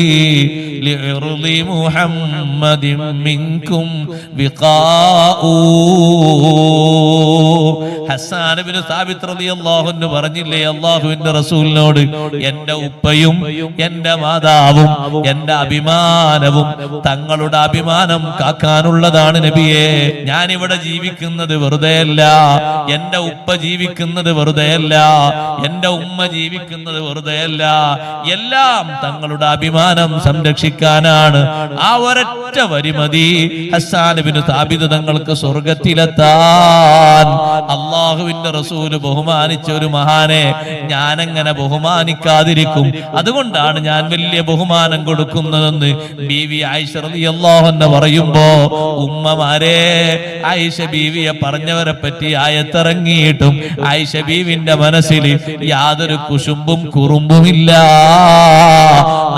ലിഇർളി മുഹമ്മദിൻ മിൻകും വിഖാഉ. ഹസ്സാൻ ഇബ്നു സാബിത്ത് റളിയല്ലാഹു അൻഹു പറഞ്ഞില്ലേ അല്ലാഹുവിന്റെ റസൂലിനോട്, എന്റെ ഉപ്പയും എന്റെ മാതാവും എന്റെ അഭിമാനവും തങ്ങളുടെ അഭിമാനം കാക്കാനുള്ളതാണ് നബിയെ. ഞാനിവിടെ ജീവിക്കുന്നത് വെറുതെയല്ല, എന്റെ ഉപ്പ ജീവിക്കുന്നത് വെറുതെയല്ല, എന്റെ ഉമ്മ ജീവിക്കുന്നത് വെറുതെയല്ല. എല്ലാം തങ്ങളുടെ അഭിമാനം സംരക്ഷിക്കാനാണ്. ആ ഒരൊറ്റ വരി മതി ഹസ്സാൻ ഇബ്നു സാബിത്ത് തങ്ങൾക്ക് സ്വർഗ്ഗത്തിലെത്താൻ. അള്ളാഹുവിന്റെ റസൂല് ബഹുമാനിച്ച ഒരു മഹാനെ ഞാനെങ്ങനെ ബഹുമാനിക്കാതിരിക്കും? അതുകൊണ്ടാണ് ഞാൻ വലിയ ബഹുമാനം കൊടുക്കുന്നതെന്ന് ബീവി ആയിഷ റളിയല്ലാഹു അൻഹ പറയുമ്പോ, ഉമ്മമാരെ, ആയിഷ ബീവിയെ പറഞ്ഞവരെ പറ്റി ആയത്തിറങ്ങിയിട്ടും ആയിഷ ബീവിന്റെ മനസ്സിൽ യാതൊരു കുശുമ്പും കുറുമ്പുമില്ല.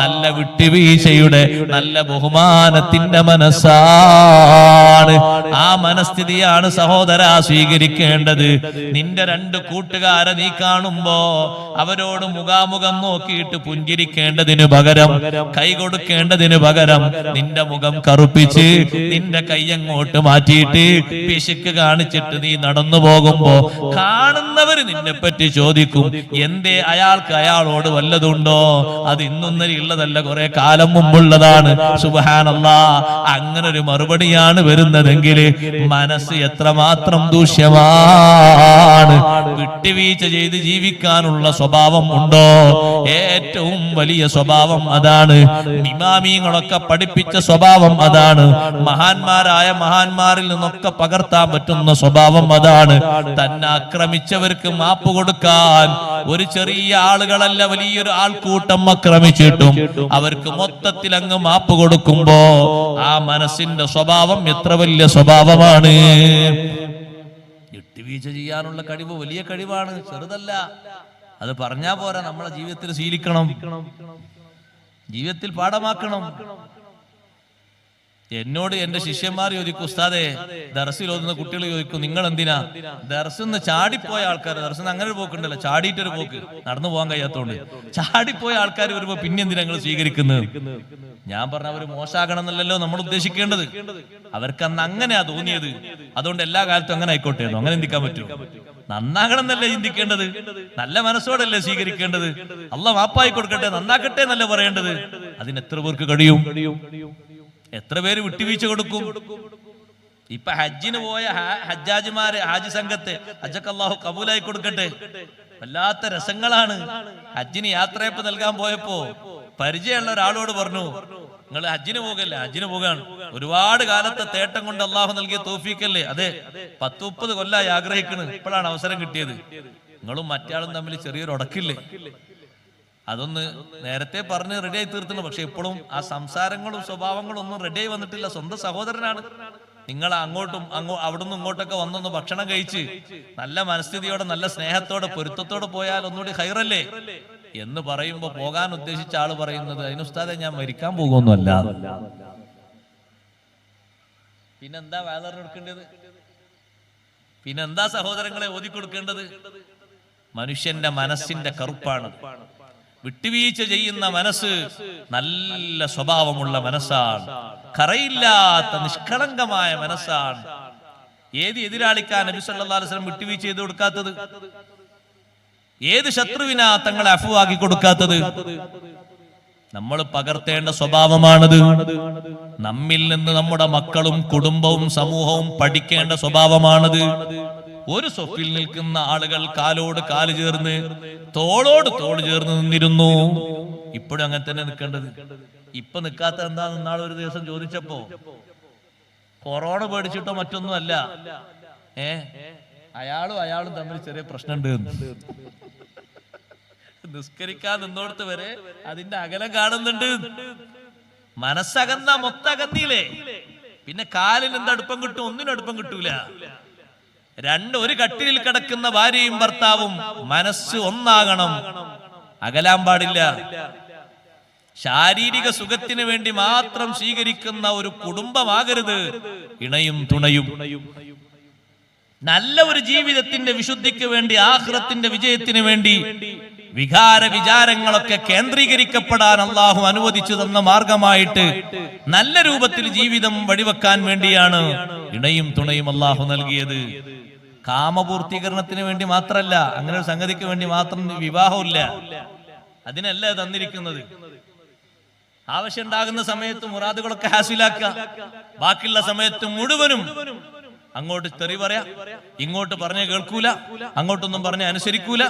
നല്ല വിട്ടുവീഴ്ചയുടെ, നല്ല ബഹുമാനത്തിന്റെ മനസ്സാണ്. ആ മനസ്ഥിതിയാണ് സഹോദരാ സ്വീകരിക്കേണ്ടത്. നിന്റെ രണ്ട് കൂട്ടുകാരെ നീ കാണുമ്പോ അവരോട് മുഖാമുഖം നോക്കിയിട്ട് പുഞ്ചിരിക്കേണ്ടതിന് പകരം, കൈ കൊടുക്കേണ്ടതിന് പകരം നിന്റെ മുഖം കറുപ്പിച്ച് നിന്റെ കൈ അങ്ങോട്ട് മാറ്റിയിട്ട് പിശുക്ക് കാണിച്ചിട്ട് നീ നടന്നു പോകുമ്പോ കാണുന്നവര് നിന്നെ പറ്റി ചോദിക്കും, എന്തേ അയാൾക്ക് അയാളോട് വല്ലതുണ്ടോ? അത് ഇന്നൊന്നര ഉള്ളതല്ല, കുറെ കാലം മുമ്പുള്ളതാണ്. സുബ്ഹാനല്ലാഹ്, അങ്ങനെ ഒരു മറുപടിയാണ് വരുന്നതെങ്കിൽ മനസ്സ് എത്രമാത്രം ദൂഷ്യമാണ്. വിട്ടുവീഴ്ച ചെയ്ത് ജീവിക്കാനുള്ള സ്വഭാവം ഉണ്ടോ? ഏറ്റവും വലിയ സ്വഭാവം അതാണ്. ഇമാമിങ്ങളൊക്കെ പഠിപ്പിച്ച സ്വഭാവം അതാണ്. മഹാന്മാരായ മഹാന്മാരിൽ നിന്നൊക്കെ പകർത്താൻ പറ്റുന്ന സ്വഭാവം അതാണ്. തന്നെ ആക്രമിച്ചവർക്ക് മാപ്പ് കൊടുക്കാൻ ഒരു ചെറിയ ആളുകളല്ല, വലിയൊരു ആൾക്കൂട്ടം ആക്രമിച്ചിട്ടും അവർക്ക് മൊത്തത്തിൽ അങ്ങ് മാപ്പ് കൊടുക്കുമ്പോ ആ മനസ്സിന്റെ സ്വഭാവം എത്ര വലിയ സ്വഭാവമാണ്. വിട്ടുവീഴ്ച ചെയ്യാനുള്ള കഴിവ് വലിയ കഴിവാണ്, ചെറുതല്ല. അത് പറഞ്ഞാ പോരാ, നമ്മളെ ജീവിതത്തിൽ ശീലിക്കണം, ജീവിതത്തിൽ പാഠമാക്കണം. എന്നോട് എന്റെ ശിഷ്യന്മാർ ചോദിക്കും, ഉസ്താദേ, ദർസിൽ ഓതുന്ന കുട്ടികൾ ചോദിക്കും, നിങ്ങൾ എന്തിനാ ദർസിന്ന് ചാടിപ്പോയ ആൾക്കാർ, ദർസിന്ന് അങ്ങനെ ഒരു പോക്കുണ്ടല്ലോ, ചാടിയിട്ടൊരു പോക്ക്, നടന്നു പോകാൻ കഴിയാത്തോണ്ട് ചാടിപ്പോയ ആൾക്കാർ വരുമ്പോ പിന്നെ എന്തിനാ നിങ്ങൾ സ്വീകരിക്കുന്നത്? ഞാൻ പറഞ്ഞ അവര് മോശമാകണം എന്നല്ലല്ലോ നമ്മൾ ഉദ്ദേശിക്കേണ്ടത്. അവർക്ക് അന്ന് അങ്ങനെയാ തോന്നിയത്, അതുകൊണ്ട് എല്ലാ കാലത്തും അങ്ങനെ ആയിക്കോട്ടെ, അങ്ങനെ ചിന്തിക്കാൻ പറ്റുമോ? നന്നാകണം എന്നല്ലേ ചിന്തിക്കേണ്ടത്, നല്ല മനസ്സോടല്ലേ സ്വീകരിക്കേണ്ടത്. അള്ളാഹ് മാപ്പായി കൊടുക്കട്ടെ, നന്നാക്കട്ടെ എന്നല്ലേ പറയേണ്ടത്. അതിന് എത്ര പേർക്ക് കഴിയും? എത്ര പേര് വിട്ടുവീഴ്ച കൊടുക്കും? ഇപ്പൊ ഹജ്ജിന് പോയ ഹജ്ജാജിമാര്, ഹാജി സംഘത്തെ ഹജ്ജൊക്കെ അല്ലാഹു കബൂലായി കൊടുക്കട്ടെ. വല്ലാത്ത രസങ്ങളാണ്. ഹജ്ജിന് യാത്രയപ്പ് നൽകാൻ പോയപ്പോ പരിചയമുള്ള ഒരാളോട് പറഞ്ഞു, നിങ്ങൾ ഹജ്ജിന് പോകല്ലേ? ഹജ്ജിന് പോകാണ്. ഒരുപാട് കാലത്തെ തേട്ടം കൊണ്ട് അള്ളാഹു നൽകിയ തൗഫീഖല്ലേ? അതെ, 10-30 കൊല്ലായി ആഗ്രഹിക്കണ്, ഇപ്പോഴാണ് അവസരം കിട്ടിയത്. നിങ്ങളും മറ്റാളും തമ്മിൽ ചെറിയൊരു ഉടക്കില്ലേ? അതൊന്ന് നേരത്തെ പറഞ്ഞ് റെഡിയായി തീർത്തുന്നു. പക്ഷെ ഇപ്പോഴും ആ സംസാരങ്ങളും സ്വഭാവങ്ങളും ഒന്നും റെഡിയായി വന്നിട്ടില്ല. സ്വന്തം സഹോദരനാണ്. നിങ്ങൾ അങ്ങോട്ടും അവിടുന്ന് ഇങ്ങോട്ടൊക്കെ വന്നൊന്ന് ഭക്ഷണം കഴിച്ച് നല്ല മനസ്ഥിതിയോടെ, നല്ല സ്നേഹത്തോടെ, പൊരുത്തത്തോടെ പോയാൽ ഒന്നുകൂടി ഹൈറല്ലേ എന്ന് പറയുമ്പോ പോകാൻ ഉദ്ദേശിച്ച ആള് പറയുന്നത്, അതിന് ഉസ്താദെ ഞാൻ മരിക്കാൻ പോകുമൊന്നുമല്ല. പിന്നെന്താ വേദനെടുക്കേണ്ടത്? പിന്നെന്താ സഹോദരങ്ങളെ ഓതിക്കൊടുക്കേണ്ടത്? മനുഷ്യന്റെ മനസ്സിന്റെ കറുപ്പാണ്. വിട്ടുവീഴ്ച ചെയ്യുന്ന മനസ്സ് നല്ല സ്വഭാവമുള്ള മനസ്സാണ്, കറയില്ലാത്ത നിഷ്കളങ്കമായ മനസ്സാണ്. ഏത് എതിരാളിക്കാ നബി സല്ലല്ലാഹു അലൈഹി വസല്ലം വിട്ടുവീഴ്ച ചെയ്ത് കൊടുക്കാത്തത്? ഏത് ശത്രുവിനാ തങ്ങളെ അഫുവാക്കി കൊടുക്കാത്തത്? നമ്മൾ പകർത്തേണ്ട സ്വഭാവമാണത്. നമ്മിൽ നിന്ന് നമ്മുടെ മക്കളും കുടുംബവും സമൂഹവും പഠിക്കേണ്ട സ്വഭാവമാണത്. ഒരു സ്വപ്പിൽ നിൽക്കുന്ന ആളുകൾ കാലോട് കാല് ചേർന്ന്, തോളോട് തോൾ ചേർന്ന് നിന്നിരുന്നു. ഇപ്പോഴും അങ്ങനെ തന്നെ നിൽക്കേണ്ടത്. ഇപ്പൊ നിൽക്കാത്ത എന്താന്ന് നാളെ ഒരു ദിവസം ചോദിച്ചപ്പോ, കൊറോണ പേടിച്ചിട്ടോ മറ്റൊന്നും അല്ല, അയാളും തമ്മിൽ ചെറിയ പ്രശ്നമുണ്ട്. നിസ്കരിക്കാൻ നിന്നോടത്ത് വരെ അതിന്റെ അകലം കാണുന്നുണ്ട്. മനസ്സകന്ന മൊത്തകന്നില്ലേ? പിന്നെ കാലിന് എന്ത് അടുപ്പം കിട്ടും? ഒന്നിനും അടുപ്പം കിട്ടൂല. ഒരു കട്ടിലിൽ കിടക്കുന്ന ഭാര്യയും ഭർത്താവും മനസ്സ് ഒന്നാകണം, അകലാൻ പാടില്ല. ശാരീരിക സുഖത്തിന് വേണ്ടി മാത്രം സ്വീകരിക്കുന്ന ഒരു കുടുംബമാകരുത് ഇണയും തുണയും. നല്ല ഒരു ജീവിതത്തിന്റെ വിശുദ്ധിക്ക് വേണ്ടി, ആഖിറത്തിന്റെ വിജയത്തിന് വേണ്ടി വിചാരങ്ങളൊക്കെ കേന്ദ്രീകരിക്കപ്പെടാൻ അള്ളാഹു അനുവദിച്ചു തന്ന മാർഗമായിട്ട് നല്ല രൂപത്തിൽ ജീവിതം വഴിവെക്കാൻ വേണ്ടിയാണ് ഇണയും തുണയും അള്ളാഹു നൽകിയത്. കാമപൂർത്തീകരണത്തിന് വേണ്ടി മാത്രല്ല, അങ്ങനെ ഒരു സംഗതിക്ക് വേണ്ടി മാത്രം വിവാഹമില്ല, അതിനല്ല തന്നിരിക്കുന്നത്. ആവശ്യമുണ്ടാകുന്ന സമയത്ത് മുറാദുകളൊക്കെ ഹാസിലാക്കുക, ബാക്കിയുള്ള സമയത്ത് മുഴുവനും അങ്ങോട്ട് തെറി പറയാ, ഇങ്ങോട്ട് പറഞ്ഞ കേൾക്കൂല, അങ്ങോട്ടൊന്നും പറഞ്ഞ അനുസരിക്കൂല,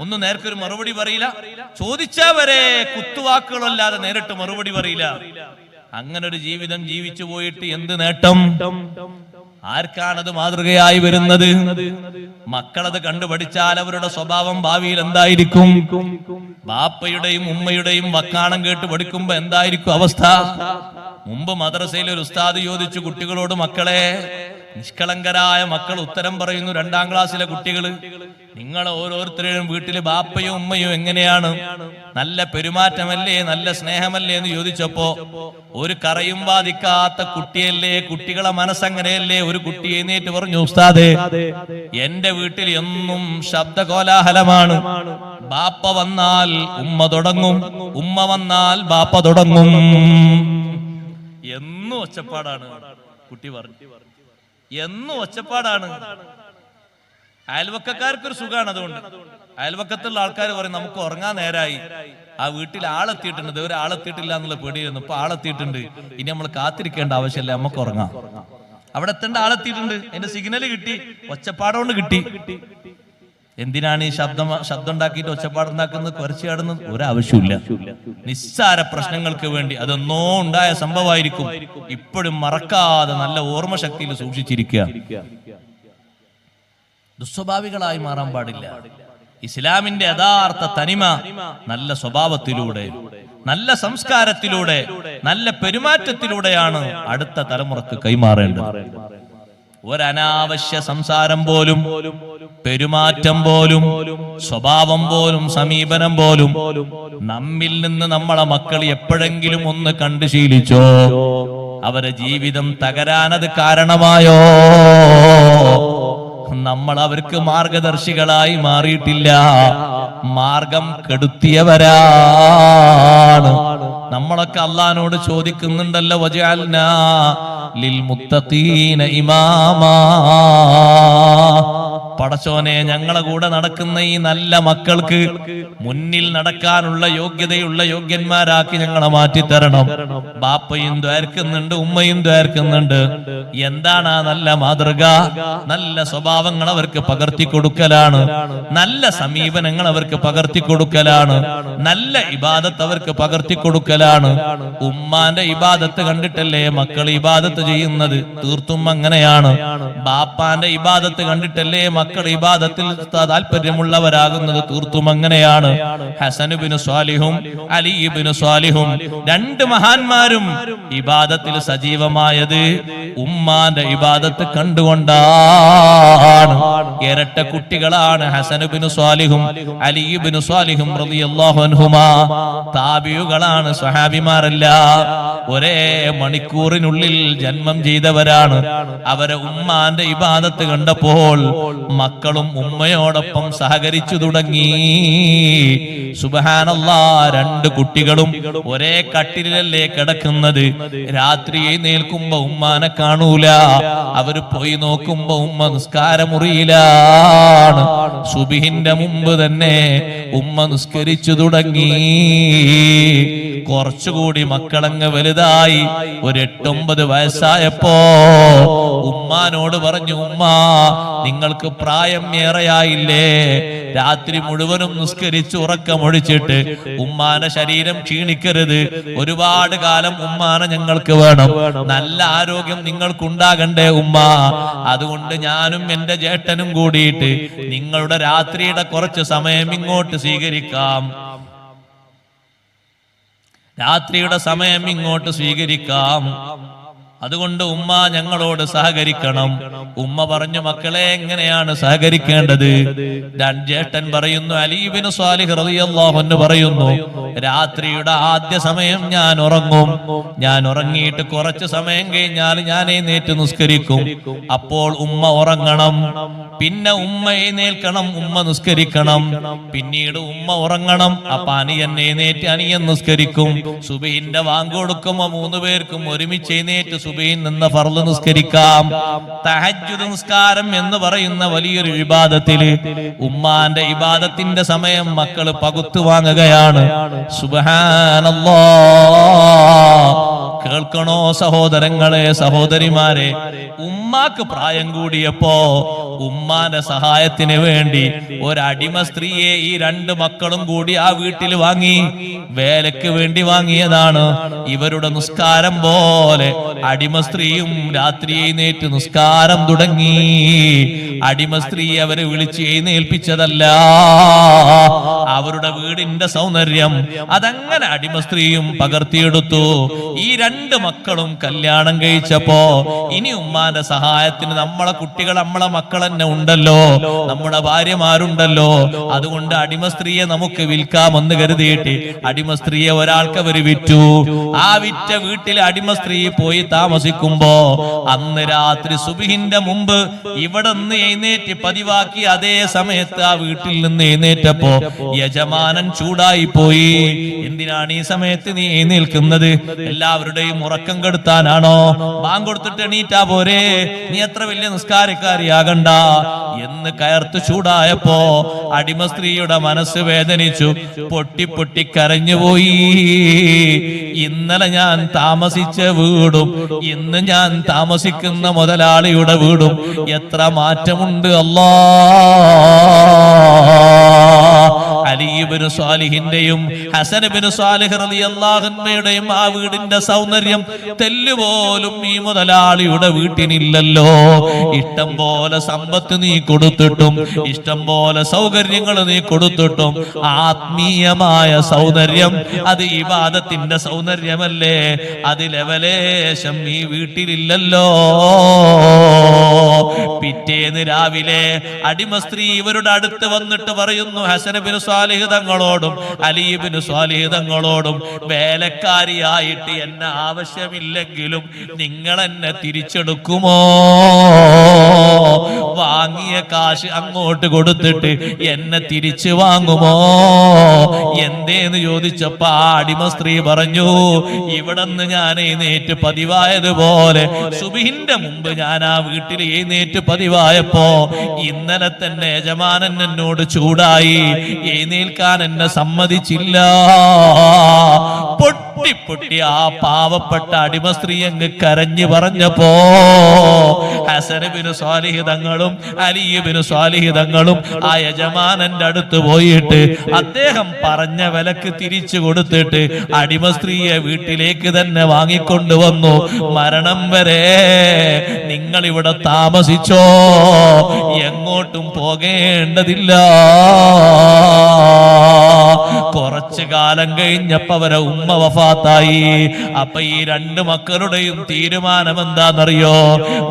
ഒന്നും നേർക്കൊരു മറുപടി പറയില്ല, ചോദിച്ചാ വരെ കുത്തുവാക്കുകളല്ലാതെ നേരിട്ട് മറുപടി പറയില്ല. അങ്ങനെ ഒരു ജീവിതം ജീവിച്ചു പോയിട്ട് എന്ത് നേട്ടം? ആർക്കാണത് മാതൃകയായി വരുന്നത്? മക്കളത് കണ്ടുപഠിച്ചാൽ അവരുടെ സ്വഭാവം ഭാവിയിൽ എന്തായിരിക്കും? ബാപ്പയുടെയും ഉമ്മയുടെയും വക്കാണം കേട്ട് പഠിക്കുമ്പോ എന്തായിരിക്കും അവസ്ഥ? മുമ്പ് മദ്രസയിൽ ഒരു ഉസ്താദ് ചോദിച്ചു കുട്ടികളോട്, മക്കളെ, നിഷ്കളങ്കരായ മക്കൾ ഉത്തരം പറയുന്നു, 2ാം ക്ലാസ്സിലെ കുട്ടികൾ, നിങ്ങൾ ഓരോരുത്തരും വീട്ടില് ബാപ്പയും ഉമ്മയും എങ്ങനെയാണ്? നല്ല പെരുമാറ്റമല്ലേ, നല്ല സ്നേഹമല്ലേ എന്ന് ചോദിച്ചപ്പോ ഒരു കറയും ബാധിക്കാത്ത കുട്ടിയല്ലേ, കുട്ടികളെ മനസ്സങ്ങനെയല്ലേ? ഒരു കുട്ടി എഴുന്നേറ്റ് പറഞ്ഞു, ഉസ്താദേ, എന്റെ വീട്ടിൽ എന്നും ശബ്ദ കോലാഹലമാണ്. ബാപ്പ വന്നാൽ ഉമ്മ തുടങ്ങും, ഉമ്മ വന്നാൽ ബാപ്പ തുടങ്ങും. എന്നും ഒച്ചപ്പാടാണ്. കുട്ടി പറഞ്ഞു, എന്നും ഒച്ചപ്പാടാണ്. അയൽവക്കക്കാർക്കൊരു സുഖമാണ്. അതുകൊണ്ട് അയൽവക്കത്തുള്ള ആൾക്കാർ പറയും, നമുക്ക് ഉറങ്ങാൻ നേരായി, ആ വീട്ടിൽ ആളെത്തിയിട്ടുണ്ട്, ഇതുവരെ ആളെത്തിയിട്ടില്ല എന്നുള്ള പേടിയായിരുന്നു, ഇപ്പൊ ആളെത്തിയിട്ടുണ്ട്, ഇനി നമ്മൾ കാത്തിരിക്കേണ്ട ആവശ്യമില്ല, നമുക്ക് ഉറങ്ങാം. അവിടെ എത്തേണ്ട ആളെത്തിയിട്ടുണ്ട്, അതിന്റെ സിഗ്നൽ കിട്ടി, ഒച്ചപ്പാടോണ്ട് കിട്ടി. എന്തിനാണ് ഈ ശബ്ദം ഉണ്ടാക്കിയിട്ട് ഒച്ചപ്പാടുണ്ടാക്കുന്നത്, കുറച്ച് ചാടുന്നത്? ഒരാവശ്യമില്ല. നിസ്സാര പ്രശ്നങ്ങൾക്ക് വേണ്ടി. അതെന്നോ ഉണ്ടായ സംഭവമായിരിക്കും, ഇപ്പോഴും മറക്കാതെ നല്ല ഓർമ്മശക്തിയിൽ സൂക്ഷിച്ചിരിക്കുക. ദുസ്വഭാവികളായി മാറാൻ പാടില്ല. ഇസ്ലാമിന്റെ യഥാർത്ഥ തനിമ നല്ല സ്വഭാവത്തിലൂടെ, നല്ല സംസ്കാരത്തിലൂടെ, നല്ല പെരുമാറ്റത്തിലൂടെയാണ് അടുത്ത തലമുറക്ക് കൈമാറേണ്ടത്. ഒരനാവശ്യ സംസാരം പോലും, പെരുമാറ്റം പോലും, സ്വഭാവം പോലും, സമീപനം പോലും നമ്മിൽ നിന്ന് നമ്മളെ മക്കൾ എപ്പോഴെങ്കിലും ഒന്ന് കണ്ടു ശീലിച്ചോ, അവരെ ജീവിതം തകരാനത് കാരണമായോ, നമ്മൾ അവർക്ക് മാർഗദർശികളായി മാറിയിട്ടില്ല, മാർഗം കെടുത്തിയവരാണ്. നമ്മളൊക്കെ അള്ളാനോട് ചോദിക്കുന്നുണ്ടല്ലോ, വജഅൽനാ ലിൽ മുത്തഖീന ഇമാമാ, പടച്ചോനെ, ഞങ്ങളെ കൂടെ നടക്കുന്ന ഈ നല്ല മക്കൾക്ക് മുന്നിൽ നടക്കാനുള്ള യോഗ്യതയുള്ള യോഗ്യന്മാരാക്കി ഞങ്ങളെ മാറ്റിത്തരണം. ബാപ്പയും ദ്വാർക്കുന്നുണ്ട്, ഉമ്മയും ദ്വാർക്കുന്നുണ്ട്. എന്താണ് ആ നല്ല മാതൃക? നല്ല സ്വഭാവങ്ങൾ അവർക്ക് പകർത്തി കൊടുക്കലാണ്, നല്ല സമീപനങ്ങൾ അവർക്ക് പകർത്തി കൊടുക്കലാണ്, നല്ല ഇബാദത്ത് അവർക്ക് പകർത്തി കൊടുക്കലാണ്. ഉമ്മാന്റെ ഇബാദത്ത് കണ്ടിട്ടല്ലേ മക്കൾ ഇബാദത്ത് ചെയ്യുന്നത്? തീർത്തും അങ്ങനെയാണ്. ബാപ്പാന്റെ ഇബാദത്ത് കണ്ടിട്ടല്ലേ മക്കൾ ഇബാദത്തിൽ താല്പര്യമുള്ളവരാകുന്നത്? തീർത്തും അങ്ങനെയാണ്. ഹസൻ ഇബ്നു സ്വാലിഹും അലി ഇബ്നു സ്വാലിഹും, 2 മഹാന്മാരും ഇബാദത്തിൽ സജീവമായത് ഉമ്മാന്റെ ഇബാദത്ത് കണ്ടുകൊണ്ടാണ്. ഇരട്ട കുട്ടികളാണ് ഹസൻ ഇബ്നു സ്വാലിഹും അലി ഇബ്നു സ്വാലിഹും റളിയല്ലാഹു അൻഹുമാ. താബിയുകളാണ്, സ്വഹാബിമാരല്ല. ഒരേ മണിക്കൂറിനുള്ളിൽ ജന്മം ചെയ്തവരാണ്. അവരെ ഉമ്മാന്റെ ഇബാദത്ത് കണ്ടപ്പോൾ മക്കളും ഉമ്മയോടൊപ്പം സഹകരിച്ചു തുടങ്ങി. സുബ്ഹാനല്ലാഹ്, 2 കുട്ടികളും ഒരേ കട്ടിലല്ലേ കിടക്കുന്നത്. രാത്രി എഴുന്നേൽക്കുമ്പോ ഉമ്മാനെ കാണൂല. അവര് പോയി നോക്കുമ്പോ ഉമ്മ നിസ്കാരമുറിയിലാണ്. സുബ്ഹിന്റെ മുമ്പ് തന്നെ ഉമ്മ നിസ്കരിച്ചു തുടങ്ങി. കുറച്ചുകൂടി മക്കളങ്ങ് വലുതായി, ഒരു 8-9 വയസ്സായപ്പോ ഉമ്മാനോട് പറഞ്ഞു, ഉമ്മ, നിങ്ങൾക്ക് പ്രായം ഏറെയായില്ലേ? രാത്രി മുഴുവനും നിസ്കരിച്ച് ഉറക്കമൊഴിച്ചിട്ട് ഉമ്മാന്റെ ശരീരം ക്ഷീണിക്കരുത്. ഒരുപാട് കാലം ഉമ്മാനെ ഞങ്ങൾക്ക് വേണം. നല്ല ആരോഗ്യം നിങ്ങൾക്കുണ്ടാകണ്ടേ ഉമ്മ? അതുകൊണ്ട് ഞാനും എന്റെ ജേട്ടനും കൂടിയിട്ട് നിങ്ങളുടെ രാത്രിയുടെ കുറച്ച് സമയം ഇങ്ങോട്ട് സ്വീകരിക്കാം. രാത്രിയുടെ സമയം ഇങ്ങോട്ട് സ്വീകരിക്കാം. അതുകൊണ്ട് ഉമ്മ ഞങ്ങളോട് സഹകരിക്കണം. ഉമ്മ പറഞ്ഞു, മക്കളെ, എങ്ങനെയാണ് സഹകരിക്കേണ്ടത്? ജേട്ടൻ പറയുന്നു, അലി ഇബ്നു സ്വാലിഹ് റളിയല്ലാഹു അൻഹു പറയുന്നു, രാത്രിയുടെ ആദ്യ സമയം ഞാൻ ഉറങ്ങും. ഞാൻ ഉറങ്ങിയിട്ട് കുറച്ച് സമയം കഴിഞ്ഞാൽ ഞാൻ എഴുന്നേറ്റ് നിസ്കരിക്കും. അപ്പോൾ ഉമ്മ ഉറങ്ങണം. പിന്നെ ഉമ്മ എഴുന്നേൽക്കണം, ഉമ്മ നിസ്കരിക്കണം. പിന്നീട് ഉമ്മ ഉറങ്ങണം. അപ്പൊ അനിയൻ എഴുന്നേറ്റ് അനിയൻ നിസ്കരിക്കും. സുബഹിന്റെ വാങ്ക് കൊടുക്കുമ്പോ 3 പേർക്കും ഒരുമിച്ച് എഴുന്നേറ്റ് സുബഹിൻ എന്ന ഫർള് നിസ്കരിക്കാം. തഹജ്ജുദ് നിസ്കാരം എന്ന് പറയുന്ന വലിയൊരു ഇബാദത്തില് ഉമ്മാന്റെ ഇബാദത്തിന്റെ സമയം മക്കള് പകുത്തു വാങ്ങുകയാണ്. സുബ്ഹാനല്ലാഹ്. കേൾക്കണോ സഹോദരങ്ങളെ, സഹോദരിമാരെ, ഉമ്മാക്ക് പ്രായം കൂടിയപ്പോ ഉമ്മാന്റെ സഹായത്തിന് വേണ്ടി ഒരടിമ സ്ത്രീയെ ഈ രണ്ട് മക്കളും കൂടി ആ വീട്ടിൽ വാങ്ങി. വേലക്ക് വേണ്ടി വാങ്ങിയതാണ്. ഇവരുടെ നിസ്കാരം പോലെ അടിമ സ്ത്രീയും രാത്രി എഴുന്നേറ്റ് നിസ്കാരം തുടങ്ങി. അടിമ സ്ത്രീ അവരെ വിളിച്ച് എഴുന്നേൽപ്പിച്ചതല്ല, അവരുടെ വീടിന്റെ സൗന്ദര്യം അതങ്ങനെ അടിമ സ്ത്രീയും പകർത്തിയെടുത്തു. ഈ രണ്ട് മക്കളും കല്യാണം കഴിച്ചപ്പോ ഇനി ഉമ്മാന്റെ സഹായത്തിന് നമ്മളെ കുട്ടികൾ, നമ്മളെ മക്കൾ തന്നെ ഉണ്ടല്ലോ, നമ്മുടെ ഭാര്യമാരുണ്ടല്ലോ, അതുകൊണ്ട് അടിമ സ്ത്രീയെ നമുക്ക് വിൽക്കാമെന്ന് കരുതിയിട്ട് അടിമ സ്ത്രീയെ ഒരാൾക്ക് അവര് വിറ്റു. ആ വിറ്റ വീട്ടിൽ അടിമ സ്ത്രീ പോയി താമസിക്കുമ്പോ അന്ന് രാത്രി സുബ്ഹിന്റെ മുമ്പ് ഇവിടെ നിന്ന് എഴുന്നേറ്റ് പതിവാക്കി അതേ സമയത്ത് ആ വീട്ടിൽ നിന്ന് എഴുന്നേറ്റപ്പോ യജമാനൻ ചൂടായി പോയി. എന്തിനാണ് ഈ സമയത്ത് നീ എഴുന്നേൽക്കുന്നത്? എല്ലാവരുടെയും ഉറക്കം കെടുത്താനാണോ? ബാങ്ക് കൊടുത്തിട്ട് എണീറ്റാ പോരെ, നീ എത്ര വലിയ നിസ്കാരക്കാരിയാകണ്ട എന്ന് കയർത്ത് ചൂടായപ്പോ അടിമ സ്ത്രീയുടെ മനസ്സ് വേദനിച്ചു, പൊട്ടി പൊട്ടി കരഞ്ഞുപോയി. ഇന്നലെ ഞാൻ താമസിച്ച വീടും ഇന്ന് ഞാൻ താമസിക്കുന്ന മുതലാളിയുടെ വീടും എത്ര മാറ്റമുണ്ട് അല്ലാ. അലി ഇബ്നു സ്വാലിഹിന്റെയും ഹസൻ ഇബ്നു സ്വാലിഹ് റളിയല്ലാഹു അൻഹുയുടെയും ആ വീടിന്റെ സൗന്ദര്യം തെല്ലുപോലും ഈ മുതലാളിയുടെ വീട്ടിനില്ലല്ലോ. ഇഷ്ടം പോലെ സമ്പത്ത് നീ കൊടുത്തിട്ടും ഇഷ്ടം പോലെ സൗകര്യങ്ങൾ നീ കൊടുത്തിട്ടും ആത്മീയമായ സൗന്ദര്യം അത് ഇബാദത്തിന്റെ സൗന്ദര്യമല്ലേ, അത് ലെവലേശം ഈ വീട്ടിലില്ലല്ലോ. പിറ്റേന്ന് രാവിലെ അടിമ സ്ത്രീ ഇവരുടെ അടുത്ത് വന്നിട്ട് പറയുന്നു ഹസൻ ഇബ്നു സ്വാലിഹ് തങ്ങളോടും അലി ഇബ്നു സ്വാലിഹ് തങ്ങളോടും, വേലക്കാരിയായിട്ട് എന്നെ ആവശ്യമില്ലെങ്കിലും നിങ്ങൾ എന്നെ തിരിച്ചെടുക്കുമോ? വാങ്ങിയ കാശ് അങ്ങോട്ട് കൊടുത്തിട്ട് എന്നെ തിരിച്ചു വാങ്ങുമോ? എന്തേന്ന് ചോദിച്ചപ്പോ ആ അടിമ സ്ത്രീ പറഞ്ഞു, ഇവിടെന്ന് ഞാൻ എഴുന്നേറ്റ് പതിവായതുപോലെ സുബ്ഹിന്റെ മുമ്പ് ഞാൻ ആ വീട്ടിൽ എഴുന്നേറ്റ് പതിവായപ്പോ ഇന്നലെ തന്നെ യജമാനൻ എന്നോട് ചൂടായി, എഴുന്നേൽക്കാൻ എന്നെ സമ്മതിച്ചില്ല. പൊട്ടി പൊട്ടി ആ പാവപ്പെട്ട അടിമ സ്ത്രീ അങ്ങ് കരഞ്ഞു പറഞ്ഞപ്പോ ഹസൻ ഇബ്നു സ്വാലിഹ് തങ്ങളും അലി ഇബ്നു സ്വാലിഹ് തങ്ങളും ആ യജമാനന്റെ അടുത്ത് പോയിട്ട് അദ്ദേഹം പറഞ്ഞ വിലക്ക് തിരിച്ചു കൊടുത്തിട്ട് അടിമ സ്ത്രീയെ വീട്ടിലേക്ക് തന്നെ വാങ്ങിക്കൊണ്ടുവന്നു. മരണം വരെ നിങ്ങൾ ഇവിടെ താമസിച്ചോ, എങ്ങോട്ടും പോകേണ്ടതില്ല. കുറച്ചു കാലം കഴിഞ്ഞപ്പോ അവരെ ഉമ്മ വഫാത്തായി. അപ്പൊ ഈ രണ്ട് മക്കളുടെയും തീരുമാനം എന്താണെന്നറിയോ?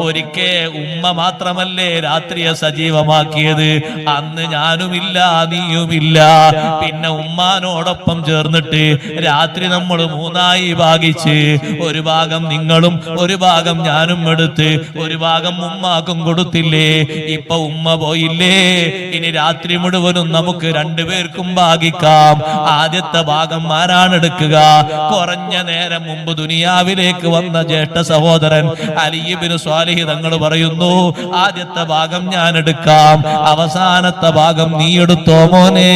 ഒരിക്കൽ ഉമ്മ മാത്രമല്ലേ രാത്രിയെ സജീവമാക്കിയത്, അന്ന് ഞാനുമില്ല നീയുമില്ല. പിന്നെ ഉമ്മാനോടൊപ്പം ചേർന്നിട്ട് രാത്രി നമ്മൾ മൂന്നായി ഭാഗിച്ച് ഒരു ഭാഗം നിങ്ങളും ഒരു ഭാഗം ഞാനും എടുത്ത് ഒരു ഭാഗം ഉമ്മാക്കും കൊടുത്തില്ലേ. ഇപ്പൊ ഉമ്മ പോയില്ലേ, ഇനി രാത്രി മുഴുവനും നമുക്ക് രണ്ടുപേർക്കും ഭാഗിക്കാം. ആദ്യത്തെ ഭാഗം ആരാണ് എടുക്കുക? കുറഞ്ഞ നേരം മുമ്പ് ദുനിയാവിലേക്ക് വന്ന ജ്യേഷ്ഠ സഹോദരൻ അലി ഇബ്നു സ്വാലിഹ് തങ്ങൾ പറയുന്നു, ആദ്യത്തെ ഭാഗം ഞാൻ എടുക്കാം, അവസാനത്തെ ഭാഗം നീ എടുത്തോ മോനെ.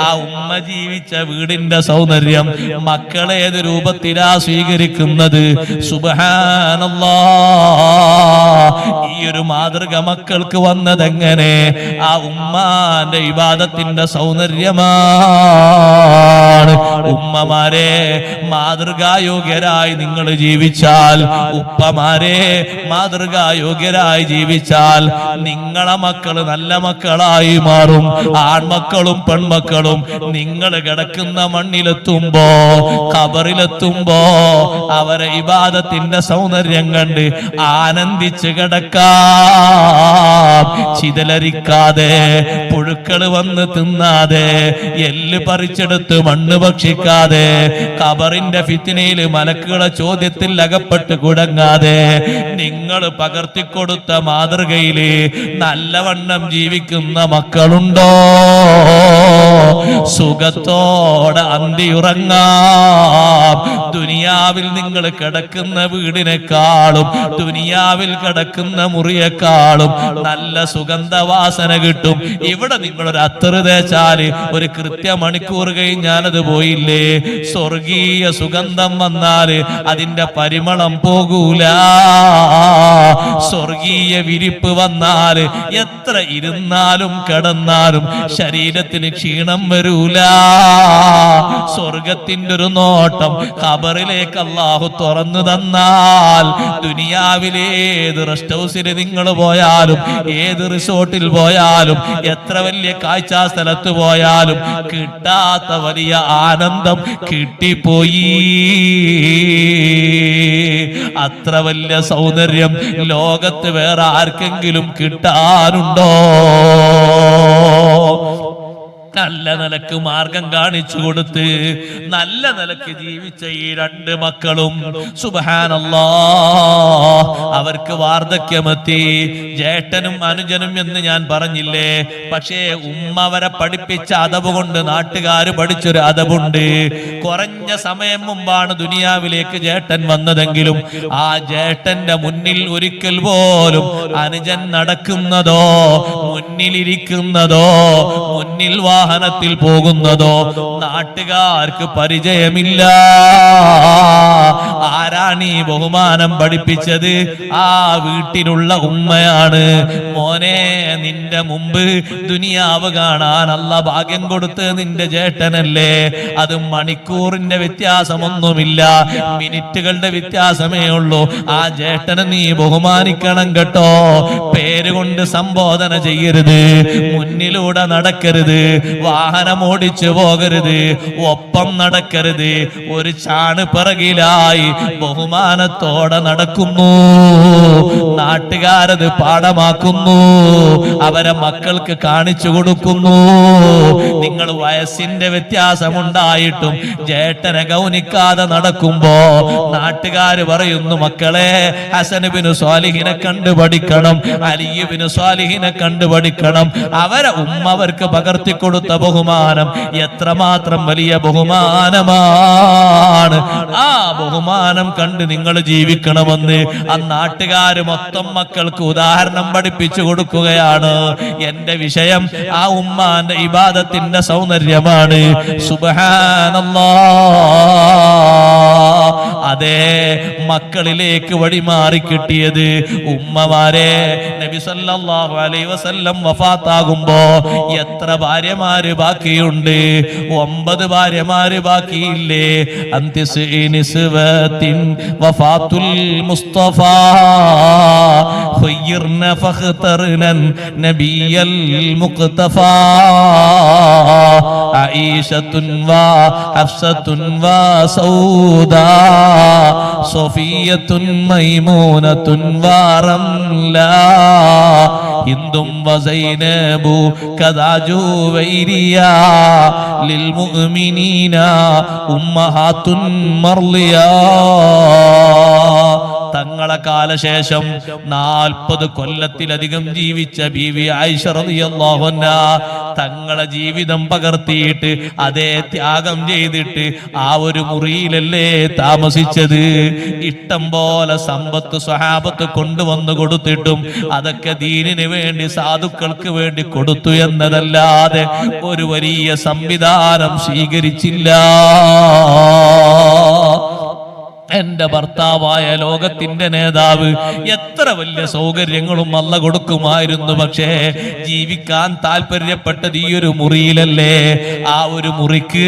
ആ ഉമ്മ ജീവിച്ച വീടിന്റെ സൗന്ദര്യം മക്കളേത് രൂപത്തിലാ സ്വീകരിക്കുന്നത്? സുബ്ഹാനല്ലാഹ്. ഈ ഒരു മാതൃക മക്കൾക്ക് വന്നതെങ്ങനെ? ആ ഉമ്മാന്റെ ഇബാദത്തിന്റെ സൗന്ദര്യമാണ്. ഉമ്മമാരെ മാതൃകായോഗ്യരായി നിങ്ങൾ ജീവിച്ചാൽ, ഉപ്പമാരെ മാതൃകായോഗ്യരായി ജീവിച്ചാൽ നിങ്ങളെ മക്കള് നല്ല മക്കളായി മാറും. ആൺമക്കളും പെൺമക്കളും നിങ്ങൾ കിടക്കുന്ന മണ്ണിലെത്തുമ്പോ ഖബറിലെത്തുമ്പോ അവരെ ഇബാദത്തിന്റെ സൗന്ദര്യം കണ്ട് ആനന്ദിച്ച് കിടക്കാം. ചിതലരിക്കാതെ, പുഴുക്കൾ വന്ന് തിന്നാതെ, എല്ല് പറിച്ചെടുത്ത് മണ്ണ് ഭക്ഷിക്കാതെ, ഖബറിന്റെ ഫിത്നയിൽ മലക്കുകളെ ചോദ്യത്തിൽ അകപ്പെട്ട് കുടങ്ങാതെ നിങ്ങൾ പകർത്തിക്കൊടുത്ത മാതൃകയില് നല്ലവണ്ണം ജീവിക്കുന്ന മക്കളുണ്ടോ? സുഖത്തോടെ അന്തിയുറങ്ങാം. ദുനിയാവിൽ നിങ്ങൾ കിടക്കുന്ന വീടിനെക്കാളും, ദുനിയാവിൽ കിടക്കുന്ന മുറിയേക്കാളും നല്ല സുഗന്ധവാസന കിട്ടും. ഇവിടെ നിങ്ങളൊരു അത്തറ് തേച്ചാല് ഒരു കൃത്യമണിക്കൂർ കഴിഞ്ഞാലത് പോയില്ലേ. സ്വർഗീയ സുഗന്ധം വന്നാല് അതിന്റെ പരിമളം പോകൂല. സ്വർഗീയ വിരിപ്പ് വന്നാല് എത്ര ഇരുന്നാലും കിടന്നാലും ശരീരത്തിന് ക്ഷീണം വരൂല. സ്വർഗത്തിന്റെ ഒരു നോട്ടം ഖബറിലേക്ക് അല്ലാഹു തുറന്നു തന്നാൽ ദുനിയാവിലെ ഏത് റെസ്റ്റ് ഹൗസിൽ നിങ്ങൾ പോയാലും ഏത് റിസോർട്ടിൽ പോയാലും എത്ര വലിയ കാഴ്ചാ സ്ഥലത്ത് പോയാലും കിട്ടാത്ത വലിയ ആനന്ദം കിട്ടിപ്പോയി. അത്ര വലിയ സൗന്ദര്യം ലോകത്ത് വേറെ ആർക്കെങ്കിലും കിട്ടാനുണ്ടോ? നല്ല നിലക്ക് മാർഗം കാണിച്ചു കൊടുത്ത് നല്ല നിലക്ക് ജീവിച്ച ഈ രണ്ട് മക്കളും സുബ്ഹാനല്ലാഹ് അവർക്ക് വാർദ്ധക്യമെത്തി. ജേട്ടനും അനുജനും എന്ന് ഞാൻ പറഞ്ഞില്ലേ, പക്ഷേ ഉമ്മ അവരെ പഠിപ്പിച്ച അദബ് കൊണ്ട് നാട്ടുകാര് പഠിച്ചൊരു അദബുണ്ട്. കുറഞ്ഞ സമയം മുമ്പാണ് ദുനിയാവിലേക്ക് ജേട്ടൻ വന്നതെങ്കിലും ആ ജേട്ടന്റെ മുന്നിൽ ഒരിക്കൽ പോലും അനുജൻ നടക്കുന്നതോ മുന്നിലിരിക്കുന്നതോ മുന്നിൽ വാഹനത്തിൽ പോകുന്നതോ നാട്ടുകാർക്ക് പരിചയമില്ല. ആരാണ് ഈ ബഹുമാനം പഠിപ്പിച്ചത്? ആ വീട്ടിലുള്ള ഉമ്മയാണ്. മോനെ, നിന്റെ മുമ്പ് ദുനിയാവ് കാണാൻ അല്ലാഹ് ഭാഗ്യം കൊടുത്ത് നിന്റെ ജേട്ടനല്ലേ. അത് മണിക്കൂറിന്റെ വ്യത്യാസമൊന്നുമില്ല, മിനിറ്റുകളുടെ വ്യത്യാസമേ ഉള്ളൂ. ആ ജേട്ടനെ നീ ബഹുമാനിക്കണം കേട്ടോ. പേരുകൊണ്ട് സംബോധന ചെയ്യരുത്, മുന്നിലൂടെ നടക്കരുത്, വാഹനം ഓടിച്ചു പോകരുത്, ഒപ്പം നടക്കരുത്. ഒരു ചാണ് പിറകിലായി ബഹുമാനത്തോടെ നടക്കുന്നു. നാട്ടുകാരത് പാഠമാക്കുന്നു, അവരെ മക്കൾക്ക് കാണിച്ചു കൊടുക്കുന്നു. നിങ്ങൾ വയസ്സിന്റെ വ്യത്യാസമുണ്ടായിട്ടും ജേട്ടനെ ഗൗനിക്കാതെ നടക്കുമ്പോ നാട്ടുകാര് പറയുന്നു, മക്കളെ ഹസൻ ബിനു സ്വാലിഹിനെ കണ്ടു പഠിക്കണം, അലി ബിനു സ്വാലിഹിനെ കണ്ടു പഠിക്കണം. അവരെ ഉമ്മ അവർക്ക് പകർത്തി കൊടുത്ത ബഹുമാനം എത്രമാത്രം വലിയ ബഹുമാനമാണ്. ആ ബഹുമാനം കണ്ട് നിങ്ങൾ ജീവിക്കണമെന്ന് ആ നാട്ടുകാര് മൊത്തം മക്കൾക്ക് ഉദാഹരണം പഠിപ്പിച്ചു കൊടുക്കുകയാണ്. എന്റെ വിഷയം ആ ഉമ്മാന്റെ ഇബാദത്തിന്റെ സൗന്ദര്യമാണ്. സുബ്ഹാനല്ലാഹ്. അതെ, മക്കളിലേക്ക് വഴിമാറി കിട്ടിയത് ഉമ്മമാരെ. നബി സല്ലല്ലാഹു അലൈഹി വസല്ലം വഫാത്താകുമ്പോ എത്ര ഭാര്യമാര് ബാക്കിയുണ്ട്? 9 ഭാര്യമാര് ബാക്കിയില്ലേ? അന്തിസ്ഇനിസ്വത്തിൻ വഫാത്തുൽ മുസ്തഫ ഖയ്യിർന ഫഖ്തർനൻ നബിയൽ മുഖ്തഫ ആയിഷത്തുൻ വ ഹഫ്സത്തുൻ വ സൗദാ സഫിയത്തുൻ മൈമൂനത്തുൻ വ റംലാ ഹിന്ദും വ സൈനബു കദാ ജുവൈരിയ ലിൽ മുഅ്മിനീന ഉമ്മഹാത്തുൻ മർളിയാ. തങ്ങളെ കാലശേഷം 40 കൊല്ലത്തിലധികം ജീവിച്ച ബീവി ആയിഷ റളിയല്ലാഹു അൻഹാ തങ്ങളെ ജീവിതം പകർത്തിയിട്ട് അതേ ത്യാഗം ചെയ്തിട്ട് ആ ഒരു മുറിയിലല്ലേ താമസിച്ചത്. ഇഷ്ടം പോലെ സമ്പത്ത് സ്വഹാബത്ത് കൊണ്ടുവന്നു കൊടുത്തിട്ടും അതൊക്കെ ദീനിന് വേണ്ടി സാധുക്കൾക്ക് വേണ്ടി കൊടുത്തു എന്നതല്ലാതെ ഒരു വലിയ സംവിധാനം സ്വീകരിച്ചില്ല. എന്റെ ഭർത്താവായ ലോകത്തിന്റെ നേതാവ് എത്ര വലിയ സൗകര്യങ്ങളും അല്ല കൊടുക്കുമായിരുന്നു. പക്ഷേ ജീവിക്കാൻ താല്പര്യപ്പെട്ടത് ഈ ഒരു മുറിയിലല്ലേ. ആ ഒരു മുറിക്ക്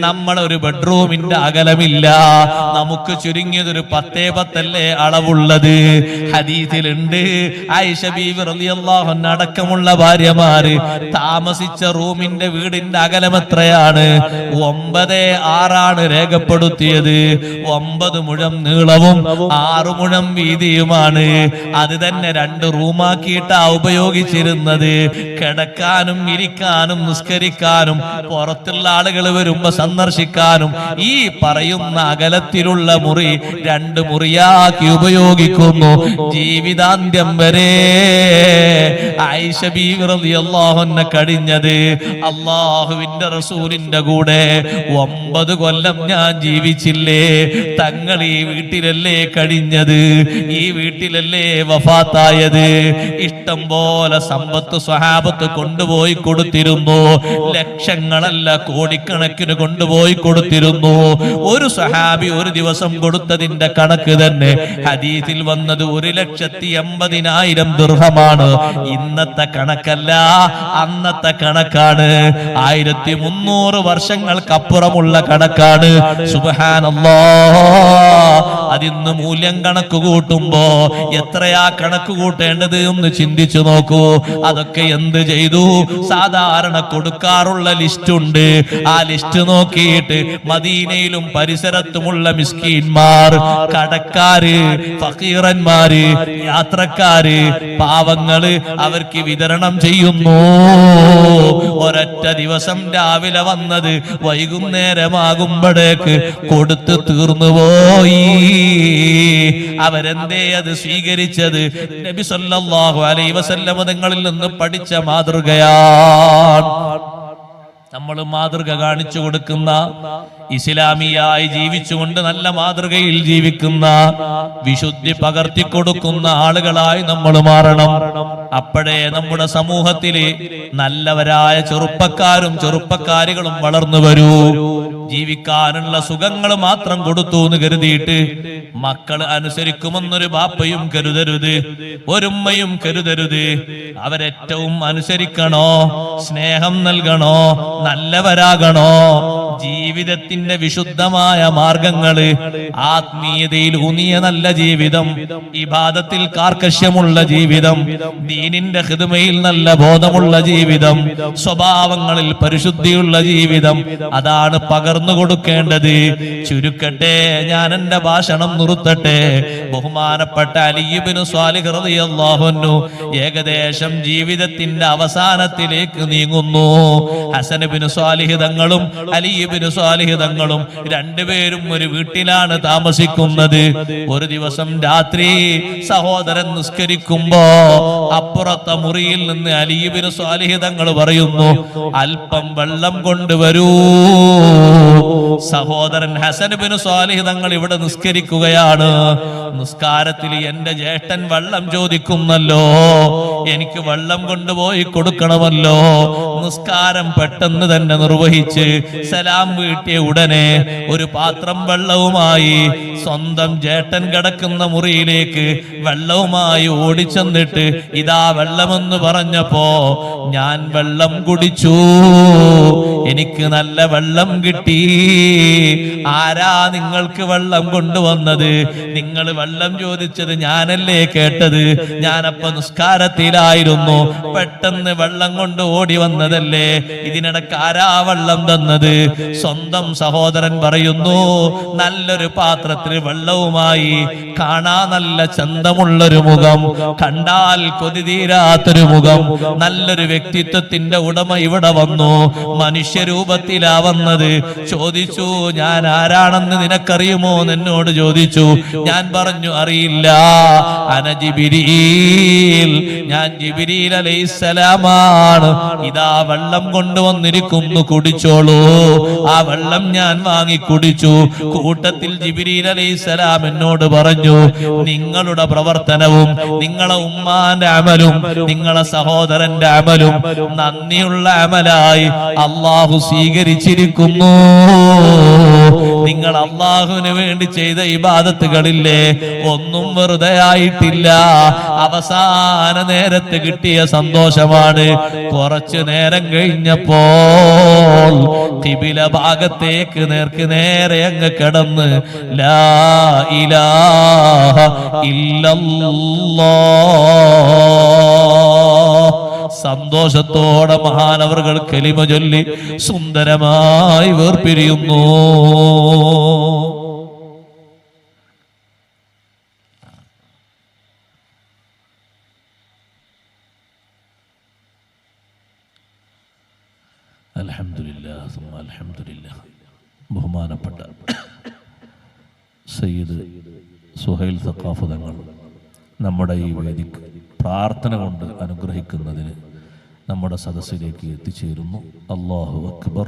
നമ്മളൊരു ബെഡ്റൂമിന്റെ അകലമില്ല. നമുക്ക് ചുരുങ്ങിയതൊരു 10 അളവുള്ളത്. ഹദീസിലുണ്ട്, ആയിഷ ബീവി റളിയല്ലാഹു അൻഹ അടക്കമുള്ള ഭാര്യമാര് താമസിച്ച റൂമിന്റെ വീടിന്റെ അകലം എത്രയാണ്? 9.6 രേഖപ്പെടുത്തിയത്. 9 മുഴം നീളവും 6 മുഴം വീതിയുമാണ്. അത് തന്നെ 2 റൂമാക്കിയിട്ടാ ഉപയോഗിച്ചിരുന്നത്. കിടക്കാനും ഇരിക്കാനും നിസ്കരിക്കാനും പുറത്തുള്ള ആളുകൾ വരുമ്പോ സന്ദർശിക്കാനും ഈ പറയുന്ന അകലത്തിലുള്ള മുറി 2 മുറിയാക്കി ഉപയോഗിക്കുന്നു. ജീവിതാന്ത്യം വരെ ആയിഷ ബീവി റളിയല്ലാഹു അൻഹ കഴിഞ്ഞത് അല്ലാഹുവിന്റെ റസൂലിന്റെ കൂടെ 9 കൊല്ലം ഞാൻ ജീവിച്ചില്ലേ. തങ്ങൾ ഈ വീട്ടിലല്ലേ കഴിഞ്ഞത്, ഈ വീട്ടിലല്ലേ വഫാത്തായത്. ഇഷ്ടം പോലെ സമ്പത്ത് സ്വഹാബത്ത് കൊണ്ടുപോയി കൊടുത്തിരുന്നു. ലക്ഷങ്ങളല്ല കോടിക്കണക്കിന് കൊണ്ടുപോയി കൊടുത്തിരുന്നു. ഒരു സ്വഹാബി ഒരു ദിവസം കൊടുത്തതിന്റെ കണക്ക് തന്നെ ഹദീസിൽ വന്നത് 1,80,000 ദിർഹമാണ്. ഇന്നത്തെ കണക്കല്ല, അന്നത്തെ കണക്കാണ്. 1300 വർഷങ്ങൾക്കപ്പുറമുള്ള കണക്കാണ്. സുബ്ഹാനല്ലാഹ്. അതിന്ന് മൂല്യം കണക്ക് കൂട്ടുമ്പോ എത്രയാ കണക്ക് കൂട്ടേണ്ടത് എന്ന് ചിന്തിച്ചു നോക്കൂ. അതൊക്കെ എന്ത് ചെയ്തു? സാധാരണ കൊടുക്കാറുള്ള ലിസ്റ്റ് ഉണ്ട്. ആ ലിസ്റ്റ് നോക്കിയിട്ട് മദീനയിലും പരിസരത്തുമുള്ള മിസ്കീന്മാർ, കടക്കാര്, ഫഖീറന്മാര്, യാത്രക്കാര്, പാവങ്ങള് അവർക്ക് വിതരണം ചെയ്യുന്നു. ഒരൊറ്റ ദിവസം രാവിലെ വന്നത് വൈകുന്നേരമാകുമ്പോഴേക്ക് കൊടുത്തു തീർന്നുപോയി. അവരെന്തേ അത് സ്വീകരിച്ചത്? നബി സല്ലല്ലാഹു അലൈഹി വസല്ലം തങ്ങളിൽ നിന്ന് പഠിച്ച മാതൃകയാണ്. നമ്മൾ മാതൃക കാണിച്ചു കൊടുക്കുന്ന, ഇസ്ലാമിയായി ജീവിച്ചുകൊണ്ട് നല്ല മാതൃകയിൽ ജീവിക്കുന്ന, വിശുദ്ധി പകർത്തി കൊടുക്കുന്ന ആളുകളായി നമ്മൾ മാറണം. അപ്പോഴേ നമ്മുടെ സമൂഹത്തില് നല്ലവരായ ചെറുപ്പക്കാരും ചെറുപ്പക്കാരികളും വളർന്നു വരൂ. ജീവിക്കാനുള്ള സുഖങ്ങൾ മാത്രം കൊടുത്തു എന്ന് കരുതിയിട്ട് മക്കള് അനുസരിക്കുമെന്നൊരു ബാപ്പയും കരുതരുത്, ഒരുമ്മയും കരുതരുത്. അവരേറ്റവും അനുസരിക്കണോ, സ്നേഹം നൽകണോ, നല്ലവരാകണോ. ജീവിതത്തിന്റെ വിശുദ്ധമായ മാർഗങ്ങള്, ആത്മീയതയിൽ ഊന്നിയ നല്ല ജീവിതം, ഇബാദത്തിൽ കാർക്കശ്യമുള്ള ജീവിതം, ദീനിന്റെ ഖിദ്മയിൽ നല്ല ബോധമുള്ള ജീവിതം, സ്വഭാവങ്ങളിൽ പരിശുദ്ധിയുള്ള ജീവിതം, അതാണ് പകർന്നു കൊടുക്കേണ്ടത്. ചുരുക്കട്ടെ, ഞാൻ എന്റെ ഭാഷണം നിർത്തട്ടെ. ബഹുമാനപ്പെട്ട അലി ഇബ്നു സ്വാലിഹ് റളിയല്ലാഹു അൻഹു ഏകദേശം ജീവിതത്തിന്റെ അവസാനത്തിലേക്ക് നീങ്ങുന്നു. ഹസൻ ഇബ്നു സ്വാലിഹ് തങ്ങളും അലി ഇബ്നു സ്വാലിഹ് തങ്ങളും രണ്ടുപേരും ഒരു വീട്ടിലാണ് താമസിക്കുന്നത്. ഒരു ദിവസം രാത്രി സഹോദരൻ നിസ്കരിക്കുമ്പോ അപ്പുറത്തെ മുറിയിൽ നിന്ന് അലി ഇബ്നു സ്വാലിഹ് തങ്ങൾ പറയുന്നു, അല്പം വെള്ളം കൊണ്ടുവരൂ. സഹോദരൻ ഹസൻ ഇബ്നു സ്വാലിഹ് തങ്ങൾ ഇവിടെ നിസ്കരിക്കുകയാണ്. നിസ്കാരത്തിൽ എന്റെ ജ്യേഷ്ഠൻ വെള്ളം ചോദിക്കുന്നല്ലോ, എനിക്ക് വെള്ളം കൊണ്ടുപോയി കൊടുക്കണമല്ലോ. നിസ്കാരം പെട്ടെന്ന് തന്നെ നിർവഹിച്ച് സലാം വീട്ടിയ ഉടനെ ഒരു പാത്രം വെള്ളവുമായി സ്വന്തം ജേട്ടൻ കിടക്കുന്ന മുറിയിലേക്ക് വെള്ളവുമായി ഓടിച്ചെന്നിട്ട്, ഇതാ വെള്ളമെന്ന് പറഞ്ഞപ്പോ ഞാൻ വെള്ളം കുടിച്ചു, എനിക്ക് നല്ല വെള്ളം കിട്ടി. ആരാ നിങ്ങൾക്ക് വെള്ളം കൊണ്ടുവന്നത്? നിങ്ങൾ വെള്ളം ചോദിച്ചത് ഞാനല്ലേ കേട്ടത്? ഞാനപ്പോ നിസ്കാരത്തിലായിരുന്നു, പെട്ടെന്ന് വെള്ളം കൊണ്ട് ഓടി വന്നതല്ലേ. ഇതിനിടക്ക് ആരാ വെള്ളം തന്നത്? സ്വന്തം സഹോദരൻ പറയുന്നു, നല്ലൊരു പാത്രത്തിൽ വെള്ളവുമായി, കാണാ നല്ല ചന്തമുള്ളൊരു മുഖം, കണ്ടാൽ കൊതി തീരാത്തൊരു മുഖം, നല്ലൊരു വ്യക്തിത്വത്തിന്റെ ഉടമ ഇവിടെ വന്നു. മനുഷ്യരൂപത്തിലാ വന്നത്. ചോദിച്ചു, ഞാൻ ആരാണെന്ന് നിനക്കറിയുമോ എന്നോട് ചോദിച്ചു. ഞാൻ പറഞ്ഞു, അറിയില്ല. അന ജിബ്രീൽ, ഞാൻ ജിബ്രീൽ അലൈഹിസ്സലാമാണ്. ഇതാ വെള്ളം കൊണ്ടുവന്നിരിക്കുന്നു, കുടിച്ചോളൂ. ആ വെള്ളം ഞാൻ വാങ്ങി കുടിച്ചു. കൂട്ടത്തിൽ ജിബ്രീൽ അലൈഹിസ്സലാം എന്നോട് പറഞ്ഞു, നിങ്ങളുടെ പ്രവർത്തനവും നിങ്ങളെ ഉമ്മാന്റെ അമലും നിങ്ങളെ സഹോദരന്റെ അമലും നന്ദിയുള്ള അമലായി അള്ളാഹു സ്വീകരിച്ചിരിക്കുന്നു. നിങ്ങൾ അള്ളാഹുവിന് വേണ്ടി ചെയ്ത ഇബാദത്തുകളില്ലേ, ഒന്നും വെറുതെ ആയിട്ടില്ല. അവസാന നേരത്ത് കിട്ടിയ സന്തോഷമാണ്. കുറച്ചു നേരം കഴിഞ്ഞപ്പോൾ ഖിബില ഭാഗത്തേക്ക് നേർക്ക് നേരെ അങ്ങ് കിടന്ന് ലാ ഇലാഹ ഇല്ലല്ലാഹ് സന്തോഷത്തോടെ മഹാനവറുകൾ കലിമ ചൊല്ലി സുന്ദരമായി വേർപിരിയുന്നു. അൽഹംദുലില്ലാഹ് അൽഹംദുലില്ലാഹ്. ബഹുമാനപ്പെട്ട സയ്യിദ് സുഹൈൽ സഖാഫ് തങ്ങൾ നമ്മുടെ ഈ വേദിക്ക് പ്രാർത്ഥന കൊണ്ട് അനുഗ്രഹിക്കുന്നതിന് നമ്മുടെ സദസ്സിലേക്ക് എത്തിച്ചേരുന്നു. അല്ലാഹു അക്ബർ,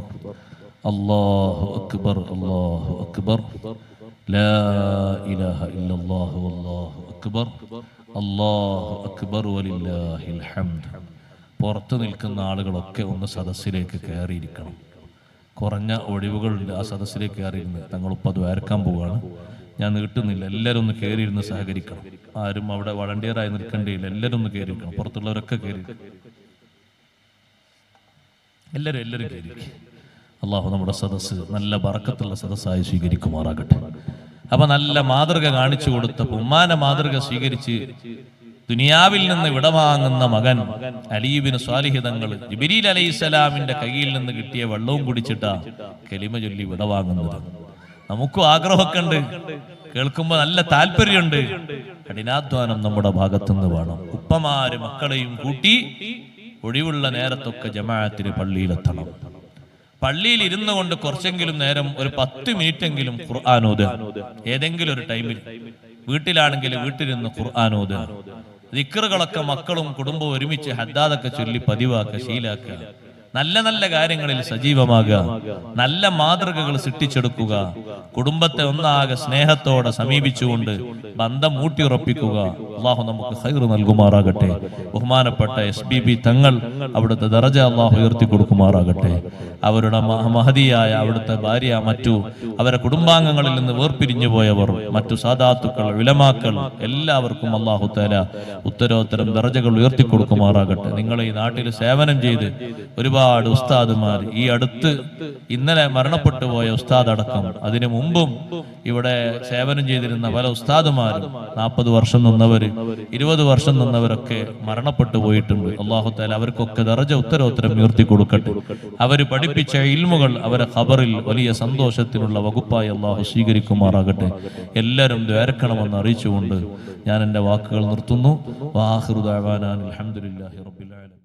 അല്ലാഹു അക്ബർ, അല്ലാഹു അക്ബർ. ലാ ഇലാഹ ഇല്ലല്ലാഹു വല്ലാഹു അക്ബർ അല്ലാഹു അക്ബർ വലില്ലാഹിൽ ഹംദ്. പുറത്തു നിൽക്കുന്ന ആളുകളൊക്കെ ഒന്ന് സദസ്സിലേക്ക് കയറിയിരിക്കണം. കുറഞ്ഞ ഒഴിവുകളുണ്ട്, ആ സദസ്സിലേക്ക് കയറിയിരുന്ന് തങ്ങളിപ്പോൾ അത് വരക്കാൻ പോവുകയാണ്. ഞാൻ നീട്ടുന്നില്ല, എല്ലാവരും ഒന്ന് കയറിയിരുന്ന് സഹകരിക്കണം. ആരും അവിടെ വളണ്ടിയറായി നിൽക്കേണ്ടിയില്ല, എല്ലാവരും ഒന്ന് കയറിയിരിക്കണം. പുറത്തുള്ളവരൊക്കെ കയറി, എല്ലാവരും കയറി. അള്ളാഹു നമ്മുടെ സദസ്സ് നല്ല ബറക്കത്തുള്ള സദസ്സായി സ്വീകരിക്കുമാറാകട്ടെ. അപ്പൊ നല്ല മാതൃക കാണിച്ചു കൊടുത്തപ്പോൾ ഉമ്മാന്റെ മാതൃക സ്വീകരിച്ച് ദുനിയാവിൽ നിന്ന് വിടവാങ്ങുന്ന മകൻ അലി ഇബ്നു സ്വാലിഹ് തങ്ങൾ ജിബ്രീൽ അലൈഹിസ്സലാമിന്റെ കയ്യിൽ നിന്ന് കിട്ടിയ വെള്ളവും കുടിച്ചിട്ടാ കലിമ ചൊല്ലി വിടവാങ്ങുന്നത്. നമുക്കും ആഗ്രഹമൊക്കെ ഉണ്ട്, കേൾക്കുമ്പോൾ നല്ല താല്പര്യമുണ്ട്. കഠിനാധ്വാനം നമ്മുടെ ഭാഗത്തുനിന്ന് വേണം. ഉപ്പമാര് മക്കളെയും കൂട്ടി ഒഴിവുള്ള നേരത്തൊക്കെ ജമാഅത്തിന് പള്ളിയിലെത്തണം. പള്ളിയിൽ ഇരുന്നു കൊണ്ട് കുറച്ചെങ്കിലും നേരം ഒരു 10 മിനിറ്റെങ്കിലും ഖുർആൻ ഓതുക. ഏതെങ്കിലും ഒരു ടൈമിൽ വീട്ടിലാണെങ്കിൽ വീട്ടിലിരുന്ന് ഖുർആൻ ഓതുക. ദിക്റുകളൊക്കെ മക്കളും കുടുംബവും ഒരുമിച്ച് ഹദ്ദാദൊക്കെ ചൊല്ലി പതിവാക്കുക, ശീലാക്കുക. നല്ല നല്ല കാര്യങ്ങളിൽ സജീവമാകുക, നല്ല മാതൃകകൾ സൃഷ്ടിച്ചെടുക്കുക. കുടുംബത്തെ ഒന്നാകെ സ്നേഹത്തോടെ സമീപിച്ചുകൊണ്ട് ബന്ധം ഊട്ടിയുറപ്പിക്കുക. അള്ളാഹു നമുക്ക് ഖൈർ നൽകുമാറാകട്ടെ. ബഹുമാനപ്പെട്ട SBB തങ്ങൾ അവിടുത്തെ ദറജ അള്ളാഹു ഉയർത്തി കൊടുക്കുമാറാകട്ടെ. അവരുടെ മഹദിയായ അവിടുത്തെ ഭാര്യ, മറ്റു അവരുടെ കുടുംബാംഗങ്ങളിൽ നിന്ന് വേർപിരിഞ്ഞു പോയവർ, മറ്റു സാദാത്തുക്കൾ, ഉലമാക്കൾ, എല്ലാവർക്കും അള്ളാഹു തആല ഉത്തരോത്തരം ദറജകൾ ഉയർത്തി കൊടുക്കുമാറാകട്ടെ. നിങ്ങൾ ഈ നാട്ടിൽ സേവനം ചെയ്ത് ഒരുപാട് ഉസ്താദുമാർ, ഈ അടുത്ത് ഇന്നലെ മരണപ്പെട്ടു പോയ ഉസ്താദ് അടക്കം, അതിനു മുമ്പും ഇവിടെ സേവനം ചെയ്തിരുന്ന പല ഉസ്താദുമാരും 40 വർഷം നിന്നവര്, 20 വർഷം നിന്നവരൊക്കെ മരണപ്പെട്ടു പോയിട്ടുണ്ട്. അല്ലാഹു തആല അവർക്കൊക്കെ ദറജ ഉത്തരോത്തരം ഉയർത്തി കൊടുക്കട്ടെ. അവര് പഠിപ്പിച്ച ഇൽമുകൾ അവരെ ഖബറിൽ വലിയ സന്തോഷത്തിനുള്ള വകുപ്പായി അല്ലാഹു സ്വീകരിക്കുമാറാകട്ടെ. എല്ലാവരും ദ്വാരക്കണമെന്ന് അറിയിച്ചുകൊണ്ട് ഞാൻ എൻ്റെ വാക്കുകൾ നിർത്തുന്നു. വആഖിറു ദഅവാനാ അൽഹംദുലില്ലാഹി റബ്ബിൽ ആലമീൻ.